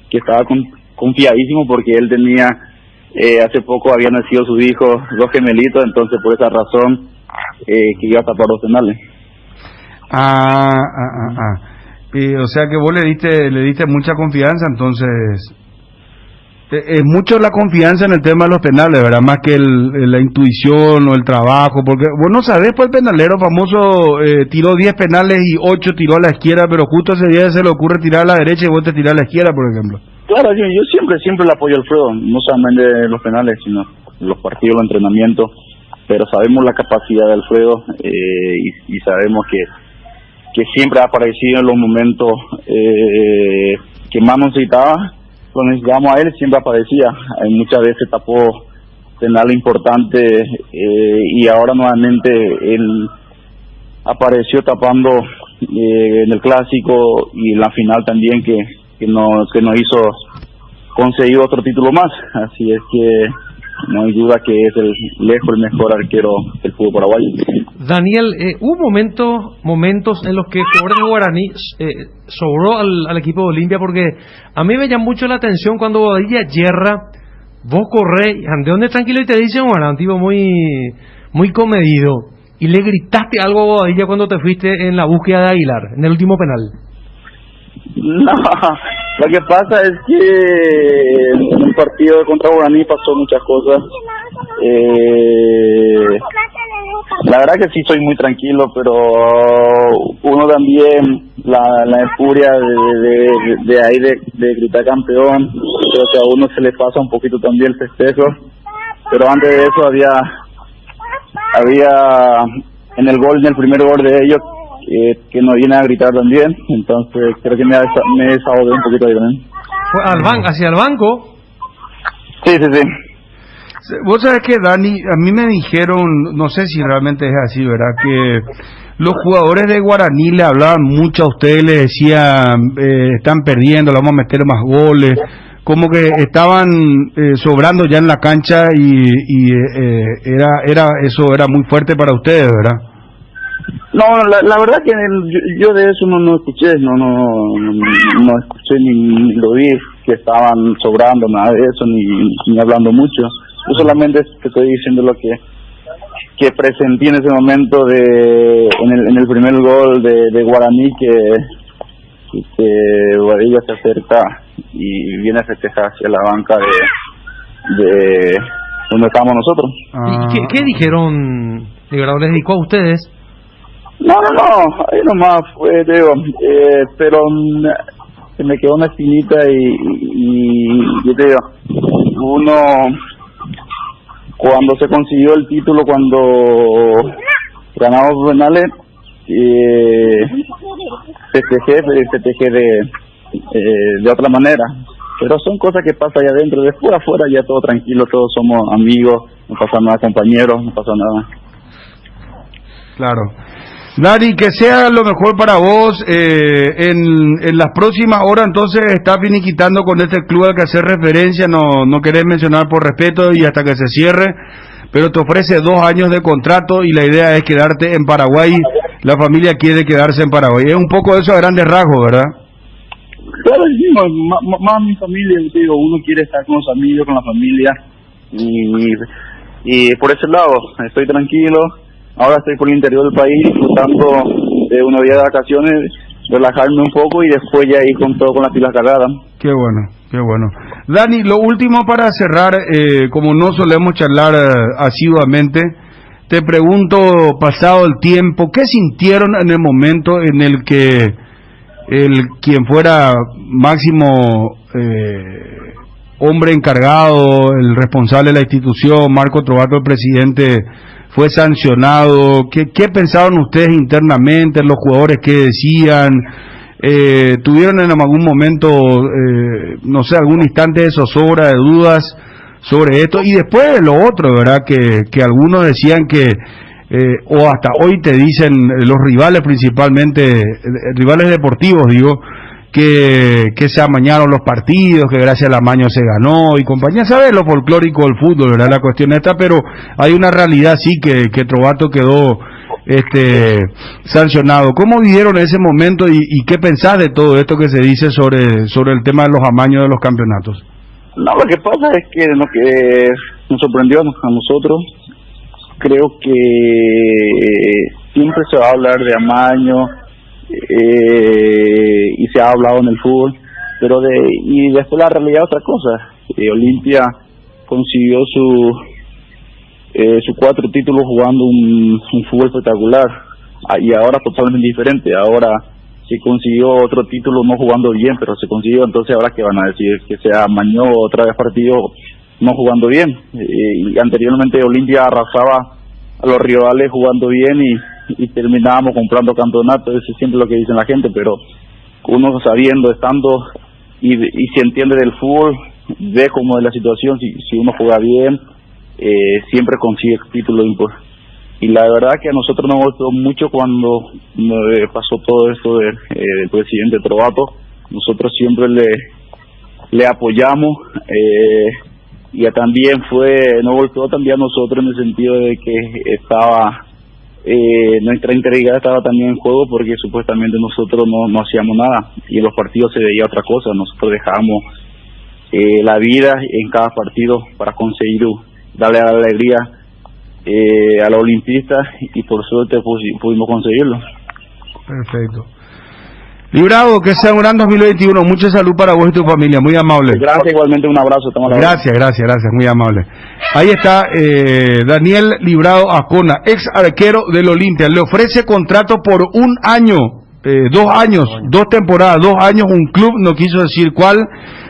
S7: que estaba confiadísimo porque él tenía, hace poco habían nacido sus hijos, 2 gemelitos, entonces por esa razón que iba a tapar 2 penales.
S1: O sea que vos le diste mucha confianza, entonces es mucho la confianza en el tema de los penales, ¿verdad? Más que la intuición o el trabajo, porque vos no sabés, pues el penalero famoso tiró 10 penales y 8 tiró a la izquierda, pero justo ese día se le ocurre tirar a la derecha y vos te tirás a la izquierda, por ejemplo.
S7: Claro, yo siempre le apoyo a Alfredo, no solamente en los penales, sino en los partidos, los entrenamientos, pero sabemos la capacidad de Alfredo y sabemos que siempre ha aparecido en los momentos que más nos necesitaba. Cuando necesitábamos a él siempre aparecía, muchas veces tapó penal importante y ahora nuevamente él apareció tapando en el clásico y en la final también que nos hizo conseguir otro título más, así es que no hay duda que es lejos el mejor arquero del fútbol paraguayo.
S2: Daniel, hubo momentos en los que jugadores de Guaraní sobró al equipo de Olimpia, porque a mí me llama mucho la atención cuando Bobadilla yerra, vos corrés, andeonde tranquilo y te dicen, bueno, un tipo muy comedido, y le gritaste algo a Bobadilla cuando te fuiste en la búsqueda de Aguilar, en el último penal.
S7: No, lo que pasa es que en el partido contra Guaraní pasó muchas cosas. La verdad que sí soy muy tranquilo, pero uno también, la furia de gritar campeón, creo que a uno se le pasa un poquito también el festejo, pero antes de eso había en el primer gol de ellos, que nos viene a gritar también, entonces creo que me desahogué un poquito ahí también.
S2: ¿Fue hacia el banco?
S7: Sí.
S1: Vos sabés que, Dani, a mí me dijeron, no sé si realmente es así, ¿verdad? Que los jugadores de Guaraní le hablaban mucho a ustedes, le decían, están perdiendo, le vamos a meter más goles, como que estaban sobrando ya en la cancha y eso era muy fuerte para ustedes, ¿verdad?
S7: No, la verdad que yo de eso no escuché, no escuché ni lo vi, que estaban sobrando, nada de eso, ni hablando mucho. Yo solamente te estoy diciendo lo que presentí en ese momento en el primer gol de Guaraní, que Guadilla se acerca y viene a festejar hacia la banca de donde estamos nosotros.
S2: ¿Y qué dijeron? ¿Les dedicó a ustedes?
S7: No, ahí nomás fue, digo, pero se me quedó una espinita y yo te digo, uno cuando se consiguió el título, cuando ganamos penales, festejé de otra manera, pero son cosas que pasan allá adentro. Después afuera ya todo tranquilo, todos somos amigos, no pasa nada, compañeros, no pasa nada.
S1: Claro. Dari, que sea lo mejor para vos. En las próximas horas entonces estás finiquitando con este club al que hacer referencia, no querés mencionar por respeto y hasta que se cierre, pero te ofrece 2 años de contrato y la idea es quedarte en Paraguay. La familia quiere quedarse en Paraguay. Es un poco de eso a grandes rasgos, ¿verdad?
S7: Claro, sí, más mi familia, digo, uno quiere estar con los amigos, con la familia, y por ese lado estoy tranquilo. Ahora estoy por el interior del país disfrutando de unos días de vacaciones, relajarme un poco y después ya ir con todo con las pilas cargadas.
S1: Qué bueno. Dani, lo último para cerrar, como no solemos charlar asiduamente, te pregunto, pasado el tiempo, ¿qué sintieron en el momento en el que quien fuera máximo hombre encargado, el responsable de la institución, Marco Trovato, el presidente, fue sancionado? ¿Qué pensaban ustedes internamente, los jugadores qué decían? ¿Tuvieron en algún momento, no sé, algún instante de zozobra, de dudas sobre esto? Y después lo otro, ¿verdad? Que algunos decían que, o hasta hoy te dicen los rivales principalmente, rivales deportivos, digo, que se amañaron los partidos, que gracias al amaño se ganó y compañía. Sabes lo folclórico del fútbol, ¿verdad? La cuestión esta, pero hay una realidad sí que Trovato quedó sancionado. ¿Cómo vivieron ese momento y qué pensás de todo esto que se dice sobre el tema de los amaños de los campeonatos?
S7: No, lo que pasa es que lo que nos sorprendió a nosotros creo que siempre se va a hablar de amaño, y se ha hablado en el fútbol, pero y después la realidad es otra cosa. Olimpia consiguió sus 4 títulos jugando un fútbol espectacular, y ahora totalmente diferente. Ahora se consiguió otro título no jugando bien, pero se consiguió. Entonces ahora que van a decir que se amañó otra vez partido no jugando bien, y anteriormente Olimpia arrasaba a los rivales jugando bien y terminábamos comprando campeonatos. Eso es siempre lo que dicen la gente, pero uno sabiendo, estando y si entiende del fútbol, ve cómo es la situación. Si uno juega bien, siempre consigue títulos. Y la verdad que a nosotros nos gustó mucho cuando pasó todo esto del presidente Trovato. Nosotros siempre le apoyamos, y también nos golpeó también a nosotros en el sentido de que estaba nuestra integridad estaba también en juego, porque supuestamente nosotros no hacíamos nada y en los partidos se veía otra cosa. Nosotros dejábamos la vida en cada partido para conseguir darle alegría a los olimpistas, y por suerte pudimos conseguirlo.
S1: Perfecto. Librado, que sea un gran 2021. Mucha salud para vos y tu familia. Muy amable.
S7: Gracias, igualmente un abrazo.
S1: Gracias. Muy amable. Ahí está Daniel Librado Acona, ex arquero del Olimpia. Le ofrece contrato por 1 año, 2 años, 2 temporadas, 2 años. Un club, no quiso decir cuál.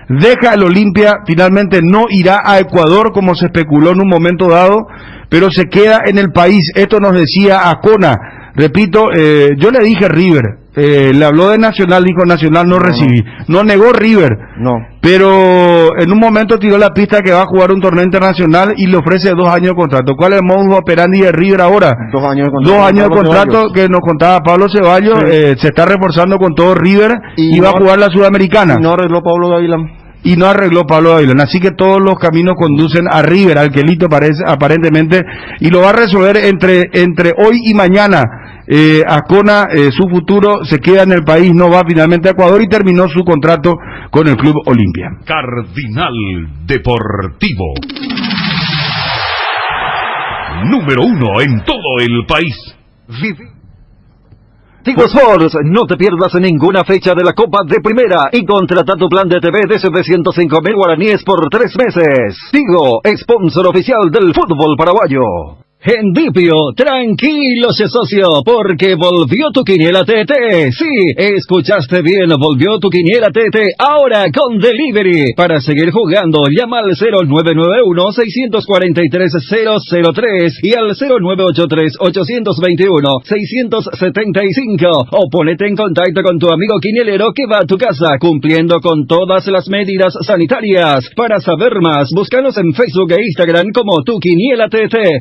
S1: Deja el Olimpia, finalmente no irá a Ecuador como se especuló en un momento dado, pero se queda en el país. Esto nos decía Acona. Repito, yo le dije River, le habló de Nacional, dijo Nacional no recibí, no negó River, pero en un momento tiró la pista que va a jugar un torneo internacional y le ofrece 2 años de contrato. ¿Cuál es el modus operandi de River ahora?
S3: 2 años de contrato.
S1: 2 años de contrato que nos contaba Pablo Ceballos. Sí. Se está reforzando con todo River y va a jugar la Sudamericana.
S3: Y no arregló Pablo Gavilán.
S1: Así que todos los caminos conducen a River, al Quelito aparentemente, y lo va a resolver entre hoy y mañana. Acona, su futuro se queda en el país, no va finalmente a Ecuador y terminó su contrato con el Club Olimpia.
S5: Cardinal Deportivo, número 1 en todo el país.
S8: Tigo Sports, no te pierdas ninguna fecha de la Copa de Primera y contrata tu plan de TV de 705.000 guaraníes por 3 meses. Tigo, sponsor oficial del fútbol paraguayo. Endipio, tranquilo, socio, porque volvió tu quiniela TT. Sí, escuchaste bien, volvió tu quiniela TT, ahora con delivery. Para seguir jugando, llama al 0991-643-003 y al 0983-821-675 o ponete en contacto con tu amigo quinielero que va a tu casa, cumpliendo con todas las medidas sanitarias. Para saber más, búscanos en Facebook e Instagram como tu quiniela TT.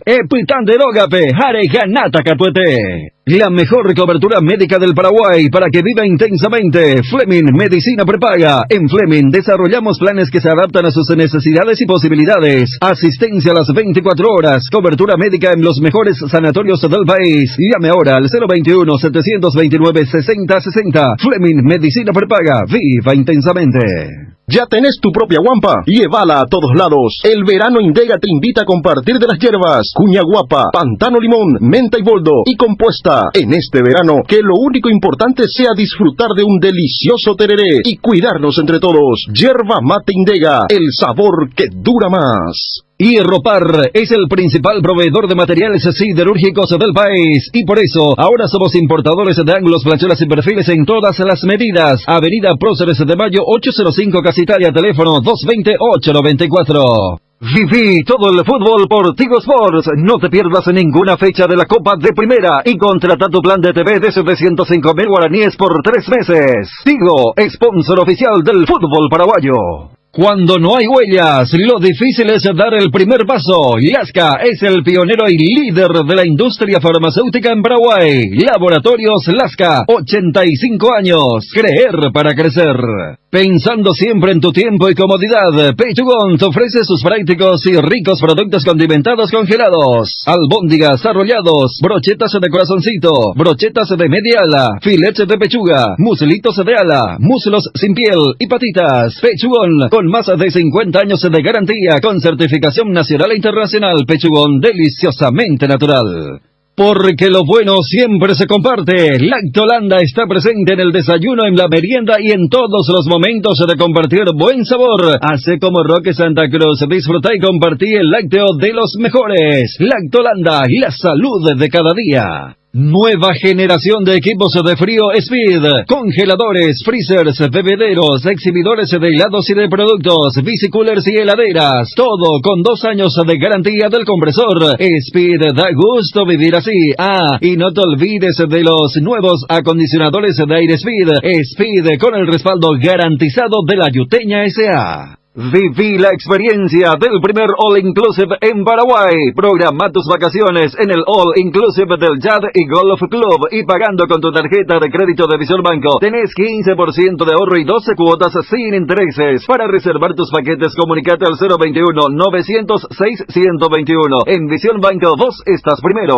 S8: Derógape, Jare Ganata Capuete. La mejor cobertura médica del Paraguay para que viva intensamente. Fleming Medicina Prepaga. En Fleming desarrollamos planes que se adaptan a sus necesidades y posibilidades. Asistencia a las 24 horas. Cobertura médica en los mejores sanatorios del país. Llame ahora al 021-729-6060. Fleming Medicina Prepaga. Viva intensamente.
S3: ¿Ya tenés tu propia guampa? Llévala a todos lados. El verano Indega te invita a compartir de las hierbas cuña guapa, pantano limón, menta y boldo y compuesta. En este verano, que lo único importante sea disfrutar de un delicioso tereré y cuidarnos entre todos. Hierba mate Indega, el sabor que dura más.
S8: Hierropar es el principal proveedor de materiales siderúrgicos del país y por eso ahora somos importadores de ángulos, planchuelas y perfiles en todas las medidas. Avenida Próceres de Mayo 805 Casitalia, teléfono 220-894. Viví todo el fútbol por Tigo Sports. No te pierdas ninguna fecha de la Copa de Primera y contrata tu plan de TV de 705.000 guaraníes por 3 meses. Tigo, sponsor oficial del fútbol paraguayo. Cuando no hay huellas, lo difícil es dar el primer paso. Lasca es el pionero y líder de la industria farmacéutica en Paraguay. Laboratorios Lasca, 85 años. Creer para crecer. Pensando siempre en tu tiempo y comodidad, Pechugón te ofrece sus prácticos y ricos productos condimentados congelados. Albóndigas, arrollados, brochetas de corazoncito, brochetas de media ala, filetes de pechuga, muslitos de ala, muslos sin piel y patitas. Pechugón, con con más de 50 años de garantía, con certificación nacional e internacional. Pechugón deliciosamente natural. Porque lo bueno siempre se comparte. Lactolanda está presente en el desayuno, en la merienda y en todos los momentos de compartir buen sabor. Hace como Roque Santa Cruz, disfruta y compartí el lácteo de los mejores. Lactolanda, la salud de cada día. Nueva generación de equipos de frío Speed, congeladores, freezers, bebederos, exhibidores de helados y de productos, bicicoolers y heladeras, todo con 2 años de garantía del compresor. Speed, da gusto vivir así. Ah, y no te olvides de los nuevos acondicionadores de aire Speed, Speed con el respaldo garantizado de la Yuteña S.A. Viví la experiencia del primer All Inclusive en Paraguay. Programa tus vacaciones en el All Inclusive del Yad y Golf Club y pagando con tu tarjeta de crédito de Visión Banco tenés 15% de ahorro y 12 cuotas sin intereses. Para reservar tus paquetes comunicate al 021-906-121. En Visión Banco vos estás primero.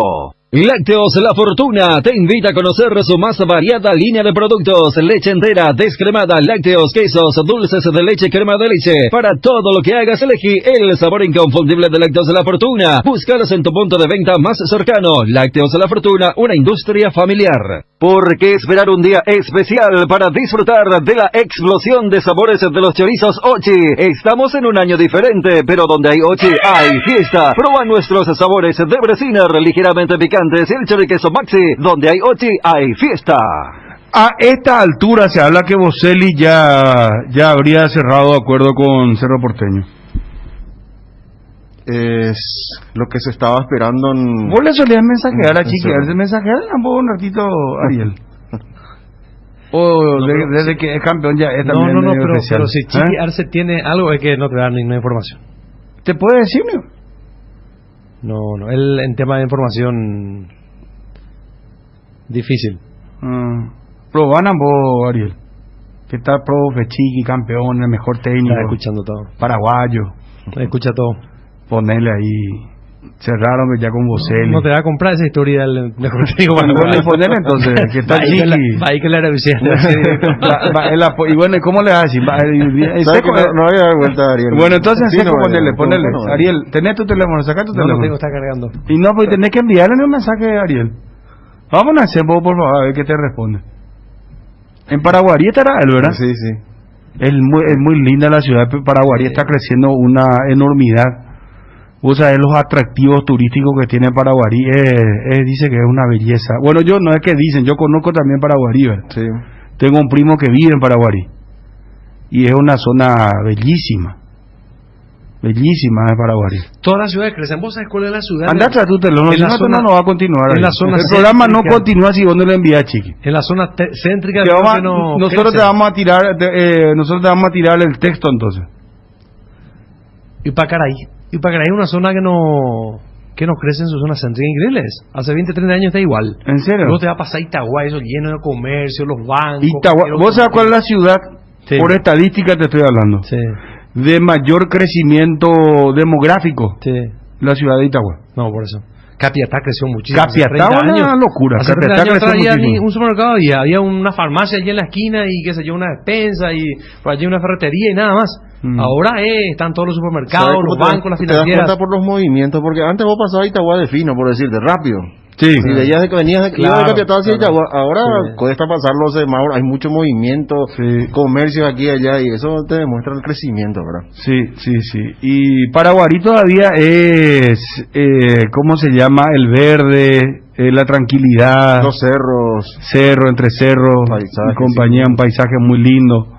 S8: Lácteos La Fortuna te invita a conocer su más variada línea de productos: leche entera, descremada, lácteos, quesos, dulces de leche, crema de leche. Para todo lo que hagas, elegí el sabor inconfundible de Lácteos La Fortuna. Búscalos en tu punto de venta más cercano. Lácteos La Fortuna, una industria familiar. ¿Por qué esperar un día especial para disfrutar de la explosión de sabores de los chorizos Ochi? Estamos en un año diferente, pero donde hay Ochi hay fiesta. Proba nuestros sabores de Bresiner, ligeramente picantes, y el choriqueso Maxi. Donde hay Ochi hay fiesta.
S1: A esta altura se habla que Boselli ya habría cerrado acuerdo con Cerro Porteño.
S3: Es lo que se estaba esperando en...
S1: ¿Vos le solías mensajear a Chiqui? A ver, mensajear un ratito, Ariel. O desde que es campeón ya es también medio especial.
S2: Pero si Chiqui Arce tiene algo es que no te da ninguna información.
S1: ¿Te puede decir, mío?
S2: No, él en tema de información difícil.
S1: Pero van vos, Ariel. ¿Qué tal, profe? Chiqui, campeón, el mejor técnico.
S2: Está escuchando todo.
S1: Paraguayo.
S2: Escucha todo.
S1: Ponele ahí. Cerraron ya con Boselli.
S2: No te va a comprar esa historia del mejor técnico
S1: paraguayo. Ponele entonces, que está Chiqui.
S2: Va ahí que la revisión.
S1: Y bueno, ¿y cómo le vas a decir?
S3: No voy a dar vuelta, Ariel.
S1: Bueno, entonces sí, ponele. Ariel, tenés tu teléfono, saca tu teléfono.
S2: No tengo, está cargando.
S1: Y no, pues tenés que enviarle un mensaje a Ariel. Vamos a hacer vos, por favor, a ver qué te responde. En Paraguarí estará él, ¿verdad?
S3: Sí.
S1: Es muy linda la ciudad de Paraguarí, está creciendo una enormidad. Vos sabés los atractivos turísticos que tiene Paraguarí, dice que es una belleza. Bueno, yo no es que dicen, yo conozco también Paraguarí, ¿verdad?
S3: Sí.
S1: Tengo un primo que vive en Paraguarí y es una zona bellísima. Bellísima de Paraguarí.
S2: Todas las ciudades crecen. ¿Vos sabés cuál es la ciudad?
S1: Andá tras tu teléfono, si no va a continuar.
S2: En la zona
S1: el programa no continúa si vos no le envías, Chiqui.
S2: En la zona céntrica
S1: nosotros te vamos a tirar el texto entonces.
S2: Y Pacaraí es una zona que no crece en su zona céntrica, increíbles. Hace 20, 30 años está igual.
S1: ¿En serio?
S2: Luego te va a pasar Itagua, eso lleno de comercio, los bancos.
S1: ¿Vos sabés cuál es la ciudad? Sí. Por estadística te estoy hablando.
S2: Sí.
S1: De mayor crecimiento demográfico.
S2: Sí.
S1: La ciudad de Itagua.
S2: No, por eso. Capiatá creció muchísimo.
S1: Capiatá es una locura.
S2: Hace 30 años traía un supermercado y había una farmacia allí en la esquina y qué sé yo, una despensa y por allí una ferretería y nada más. Ahora están todos los supermercados, los bancos, las financieras.
S3: Te das cuenta por los movimientos, porque antes vos pasabas a Itagua de fino, por decirte, rápido.
S1: Sí.
S3: Si veías que venías de Capiatá hacia Itagua, ahora cuesta pasar los semáforos, hay mucho movimiento, comercio aquí y allá, y eso te demuestra el crecimiento, ¿verdad?
S1: Sí. Y Paraguarí todavía es, ¿cómo se llama? El verde, la tranquilidad.
S3: Los cerros.
S1: Cerro, entre cerros,
S3: paisaje,
S1: compañía, un paisaje muy lindo.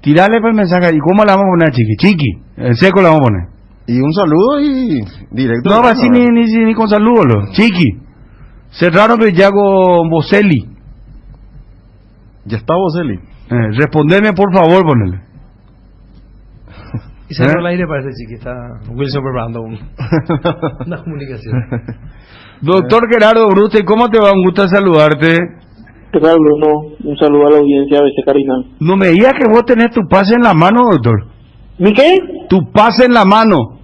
S1: Tirale por el mensaje, ¿y cómo la vamos a poner, Chiqui? En seco la vamos a poner.
S3: Y un saludo y directo.
S1: No, así ni con saludos, Chiqui. Cerraron ya con Boselli.
S3: Ya está Boselli.
S1: Respondeme por favor, ponele.
S2: Y cerró el aire, parece Chiqui. Está Wilson preparando una comunicación.
S1: Doctor Gerardo Brute, ¿cómo te va? Un gusto saludarte.
S9: ¿Qué tal, Bruno? Un saludo a la audiencia de Carinal.
S1: No me digas que vos tenés tu pase en la mano, doctor.
S9: ¿Mi qué?
S1: Tu pase en la mano.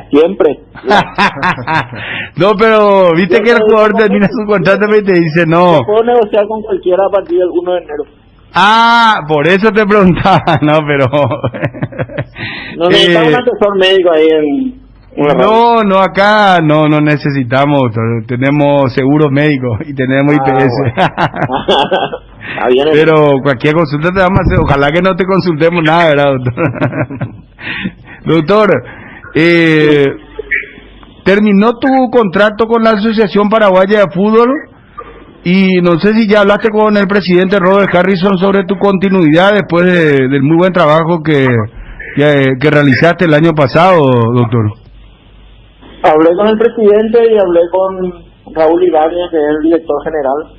S9: Siempre.
S1: No, pero viste que el jugador termina su contrato y te dice no.
S9: Puedo negociar con cualquiera a partir del 1 de enero.
S1: Ah, por eso te preguntaba, no, pero
S9: No necesitamos un asesor médico ahí en la radio.
S1: No, acá no necesitamos, doctor. Tenemos seguros médicos y tenemos IPS.
S9: Bueno.
S1: Pero cualquier consulta te vamos a hacer. Ojalá que no te consultemos nada, ¿verdad, doctor? Doctor, terminó tu contrato con la Asociación Paraguaya de Fútbol y no sé si ya hablaste con el presidente Robert Harrison sobre tu continuidad después del muy buen trabajo que realizaste el año pasado, doctor.
S9: Hablé con el presidente y hablé con Raúl Ibarra, que es el director general.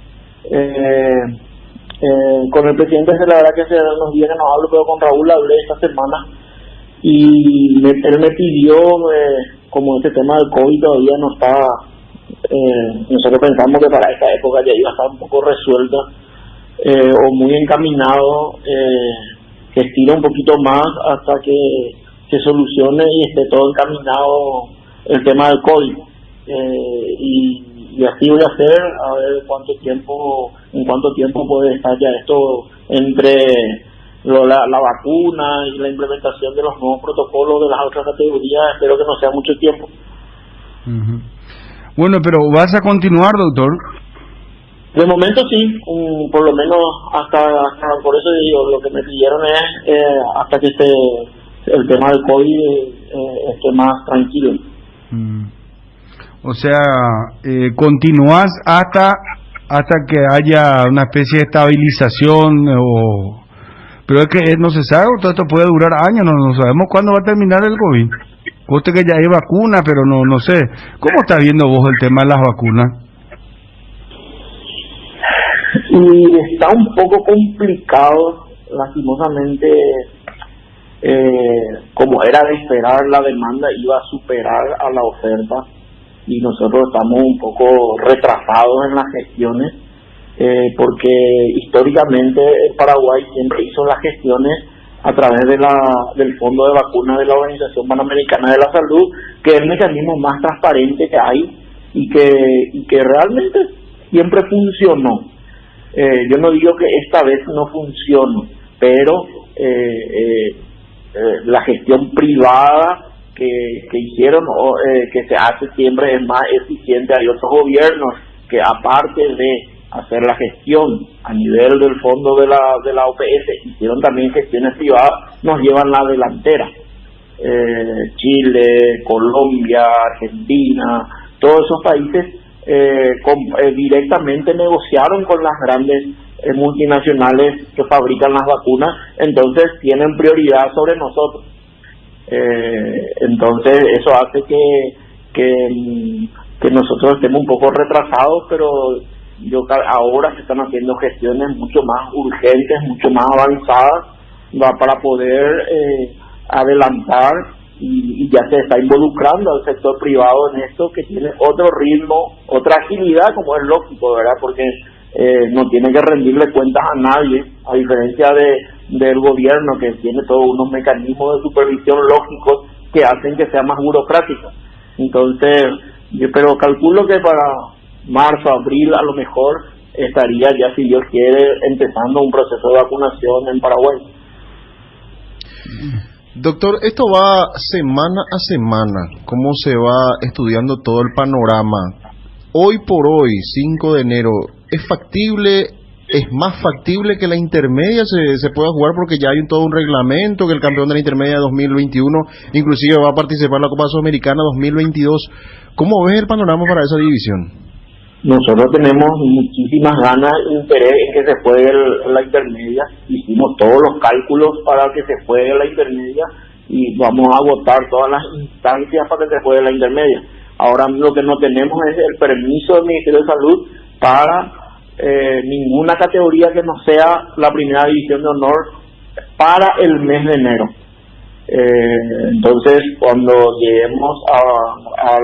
S9: Con el presidente, la verdad que hace unos días que no hablo, pero con Raúl hablé esta semana y él me pidió, como este tema del COVID todavía no está, nosotros pensamos que para esta época ya iba a estar un poco resuelto o muy encaminado, que estire un poquito más hasta que solucione y esté todo encaminado el tema del COVID, y así voy a hacer, a ver en cuánto tiempo puede estar ya esto entre la vacuna y la implementación de los nuevos protocolos de las otras categorías. Espero que no sea mucho tiempo.
S1: Uh-huh. Bueno, pero ¿vas a continuar, doctor?
S9: De momento sí, por lo menos hasta por eso digo, lo que me pidieron es hasta que el tema del COVID esté más tranquilo.
S1: O sea, continúas hasta que haya una especie de estabilización, pero es que no se sabe, todo esto puede durar años, no sabemos cuándo va a terminar el COVID. Usted que ya hay vacuna, pero no sé. ¿Cómo está viendo vos el tema de las vacunas?
S9: Y está un poco complicado, lastimosamente. Como era de esperar, la demanda iba a superar a la oferta y nosotros estamos un poco retrasados en las gestiones, porque históricamente Paraguay siempre hizo las gestiones a través del Fondo de Vacunas de la Organización Panamericana de la Salud, que es el mecanismo más transparente que hay y que realmente siempre funcionó. Yo no digo que esta vez no funcione, pero la gestión privada que hicieron, que se hace siempre es más eficiente. Hay otros gobiernos que, aparte de hacer la gestión a nivel del fondo de la OPS, hicieron también gestiones privadas, nos llevan la delantera. Chile, Colombia, Argentina, todos esos países directamente negociaron con las grandes multinacionales que fabrican las vacunas, entonces tienen prioridad sobre nosotros. Entonces eso hace que nosotros estemos un poco retrasados, pero ahora se están haciendo gestiones mucho más urgentes, mucho más avanzadas, para poder adelantar, y ya se está involucrando al sector privado en esto, que tiene otro ritmo, otra agilidad, como es lógico, ¿verdad? Porque no tiene que rendirle cuentas a nadie, a diferencia del gobierno, que tiene todos unos mecanismos de supervisión lógicos que hacen que sea más burocrático. Entonces, pero calculo que para marzo, abril, a lo mejor estaría ya, si Dios quiere, empezando un proceso de vacunación en Paraguay.
S3: Doctor, esto va semana a semana, ¿cómo se va estudiando todo el panorama? Hoy por hoy, 5 de enero, ¿es factible, es más factible que la intermedia se pueda jugar, porque ya hay todo un reglamento que el campeón de la intermedia 2021 inclusive va a participar en la Copa Sudamericana 2022? ¿Cómo ves el panorama para esa división?
S9: Nosotros tenemos muchísimas ganas e interés en que se juegue la intermedia. Hicimos todos los cálculos para que se juegue la intermedia y vamos a agotar todas las instancias para que se juegue la intermedia. Ahora lo que no tenemos es el permiso del Ministerio de Salud para ninguna categoría que no sea la primera división de honor para el mes de enero. Entonces, cuando lleguemos a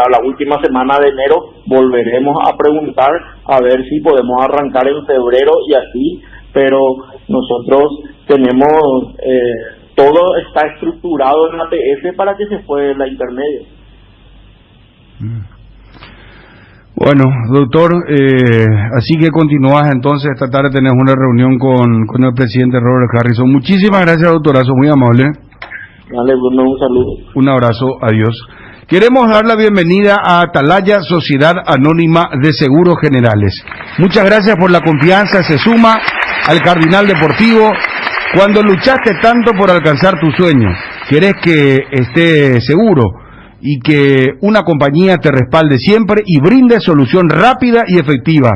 S9: la última semana de enero, volveremos a preguntar a ver si podemos arrancar en febrero y así, pero nosotros tenemos todo está estructurado en la ATF para que se juegue la intermedia.
S1: Bueno, doctor, así que continúas entonces. Esta tarde tenés una reunión con el presidente Robert Harrison. Muchísimas gracias, doctorazo, muy amable.
S9: Dale, Bruno, un saludo.
S1: Un abrazo, adiós. Queremos dar la bienvenida a Atalaya, Sociedad Anónima de Seguros Generales. Muchas gracias por la confianza, se suma al Cardinal Deportivo. Cuando luchaste tanto por alcanzar tu sueño, querés que esté seguro y que una compañía te respalde siempre y brinde solución rápida y efectiva.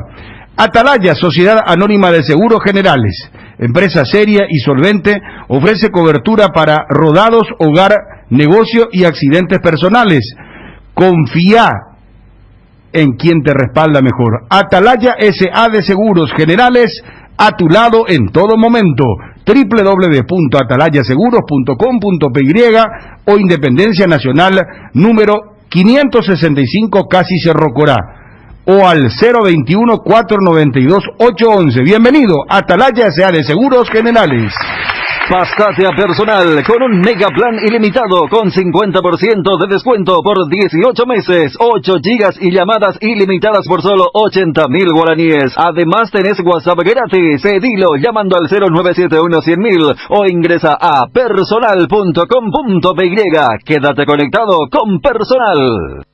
S1: Atalaya, Sociedad Anónima de Seguros Generales, empresa seria y solvente, ofrece cobertura para rodados, hogar, negocio y accidentes personales. Confía en quien te respalda mejor. Atalaya S.A. de Seguros Generales, a tu lado en todo momento. www.atalayaseguros.com.py o Independencia Nacional número 565, casi Cerro Corá, o al 021-492-811. Bienvenido a Atalaya S.A. de Seguros Generales.
S8: Pasate a Personal con un mega plan ilimitado con 50% de descuento por 18 meses, 8 gigas y llamadas ilimitadas por solo 80.000 guaraníes. Además tenés WhatsApp gratis. Pedilo llamando al 0971-100.000 o ingresa a personal.com.py. Quédate conectado con Personal.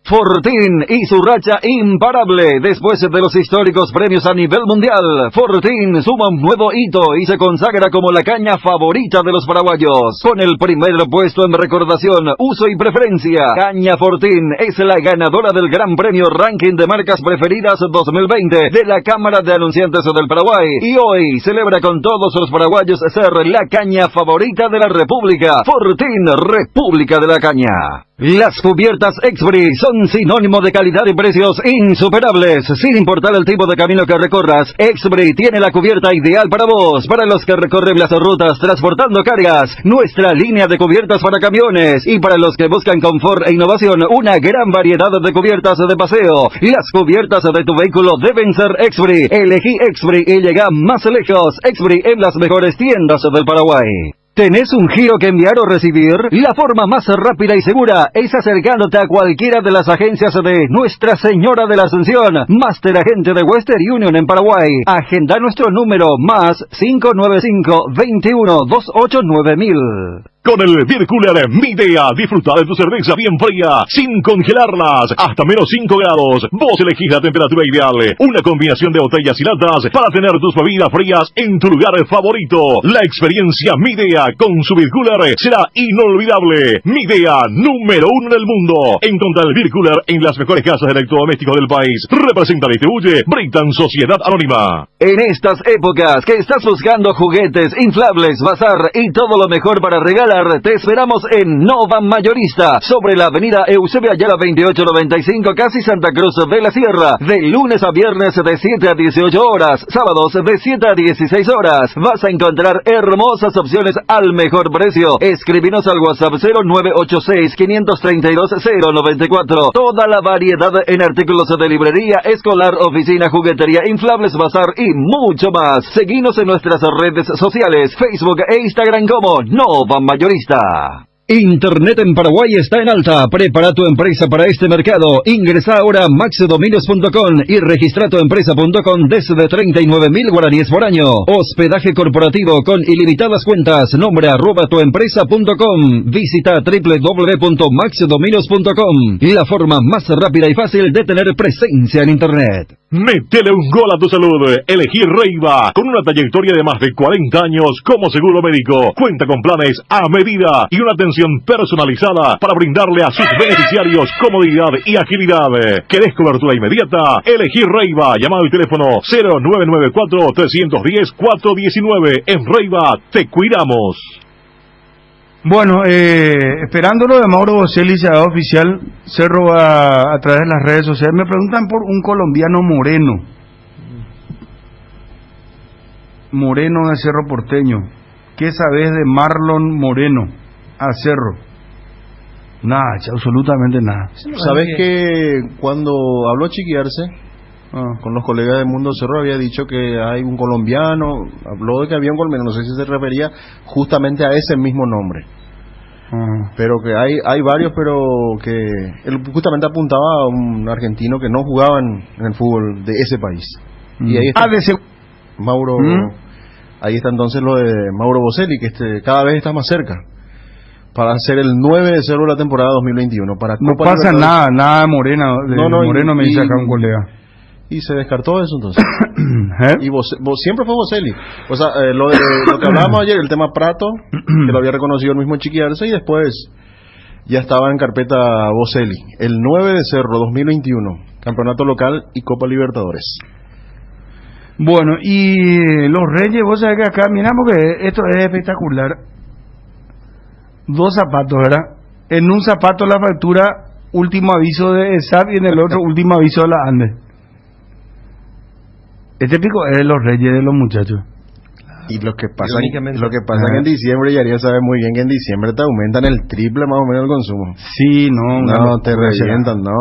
S8: Fortín y su racha imparable después de los históricos premios a nivel mundial. Fortín suma un nuevo hito y se consagra como la caña favorita de los paraguayos. Con el primer puesto en recordación, uso y preferencia, Caña Fortín es la ganadora del Gran Premio Ranking de Marcas Preferidas 2020 de la Cámara de Anunciantes del Paraguay y hoy celebra con todos los paraguayos ser la caña favorita de la República. Fortín, República de la Caña. Las cubiertas Exbri son sinónimo de calidad y precios insuperables. Sin importar el tipo de camino que recorras, Exbri tiene la cubierta ideal para vos, para los que recorren las rutas transportando cargas, nuestra línea de cubiertas para camiones, y para los que buscan confort e innovación, una gran variedad de cubiertas de paseo. Las cubiertas de tu vehículo deben ser Exbri. Elegí Exbri y llega más lejos. Exbri en las mejores tiendas del Paraguay. ¿Tenés un giro que enviar o recibir? La forma más rápida y segura es acercándote a cualquiera de las agencias de Nuestra Señora de la Asunción, Master Agente de Western Union en Paraguay. Agenda nuestro número más 595-21-289000.
S5: Con el Beer Cooler Midea, disfruta de tu cerveza bien fría, sin congelarlas, hasta menos 5 grados. Vos elegís la temperatura ideal. Una combinación de botellas y latas para tener tus bebidas frías en tu lugar favorito. La experiencia Midea con su Beer Cooler será inolvidable. Midea, número 1 en el mundo. Encontra el Beer Cooler en las mejores casas de electrodomésticos del país. Representa y distribuye Britan Sociedad Anónima.
S8: En estas épocas que estás buscando juguetes, inflables, bazar y todo lo mejor para regalar, te esperamos en Nova Mayorista, sobre la avenida Eusebio Ayala 2895, casi Santa Cruz de la Sierra, de lunes a viernes de 7 a 18 horas, sábados de 7 a 16 horas. Vas a encontrar hermosas opciones al mejor precio. Escríbenos al WhatsApp 0986-532-094. Toda la variedad en artículos de librería, escolar, oficina, juguetería, inflables, bazar y mucho más. Seguinos en nuestras redes sociales, Facebook e Instagram como Nova Mayorista. Internet en Paraguay está en alta. Prepara tu empresa para este mercado. Ingresa ahora a maxdominios.com y registra tu empresa.com desde 39.000 guaraníes por año. Hospedaje corporativo con ilimitadas cuentas. Nombre @tuempresa.com. Visita www.maxdominios.com. La forma más rápida y fácil de tener presencia en Internet.
S5: Métele un gol a tu salud. Elegí Reiva, con una trayectoria de más de 40 años como seguro médico. Cuenta con planes a medida y una atención personalizada para brindarle a sus beneficiarios comodidad y agilidad. ¿Querés cobertura inmediata? Elegí Reiva. Llama al teléfono 0994-310-419. En Reiva te cuidamos.
S1: Bueno, esperando lo de Mauro Bocelli, se ha oficial, Cerro a través de las redes sociales. Me preguntan por un colombiano Moreno de Cerro Porteño. ¿Qué sabes de Marlon Moreno a Cerro? Nada, absolutamente nada.
S3: ¿Sabes que cuando habló Chiquiarse con los colegas de Mundo Cerro había dicho que hay un colombiano, habló de que había un colombiano, no sé si se refería justamente a ese mismo nombre, pero que hay varios, pero que él justamente apuntaba a un argentino que no jugaba en el fútbol de ese país. Y ahí está Mauro Ahí está entonces lo de Mauro Boselli, que cada vez está más cerca para hacer el 9-0 de la temporada 2021. Para
S1: no
S3: Copa
S1: pasa
S3: Libertadores.
S1: nada Moreno me dice acá un colega.
S3: Y se descartó eso entonces. Y siempre fue Boselli. O sea, lo que hablábamos ayer, el tema Prato, que lo había reconocido el mismo Chiqui Arce, y después ya estaba en carpeta Boselli. El 9-0 2021, campeonato local y Copa Libertadores.
S1: Bueno, y los Reyes, vos sabés que acá, miramos que esto es espectacular. 2 zapatos, ¿verdad? En un zapato la factura, último aviso de ESAP, y en el otro último aviso de la ANDE. Este pico es de los Reyes de los muchachos.
S3: Y lo que pasa que en diciembre, Yaría sabe muy bien que en diciembre te aumentan el triple más o menos el consumo.
S1: Sí, no
S3: te revientan,
S1: no,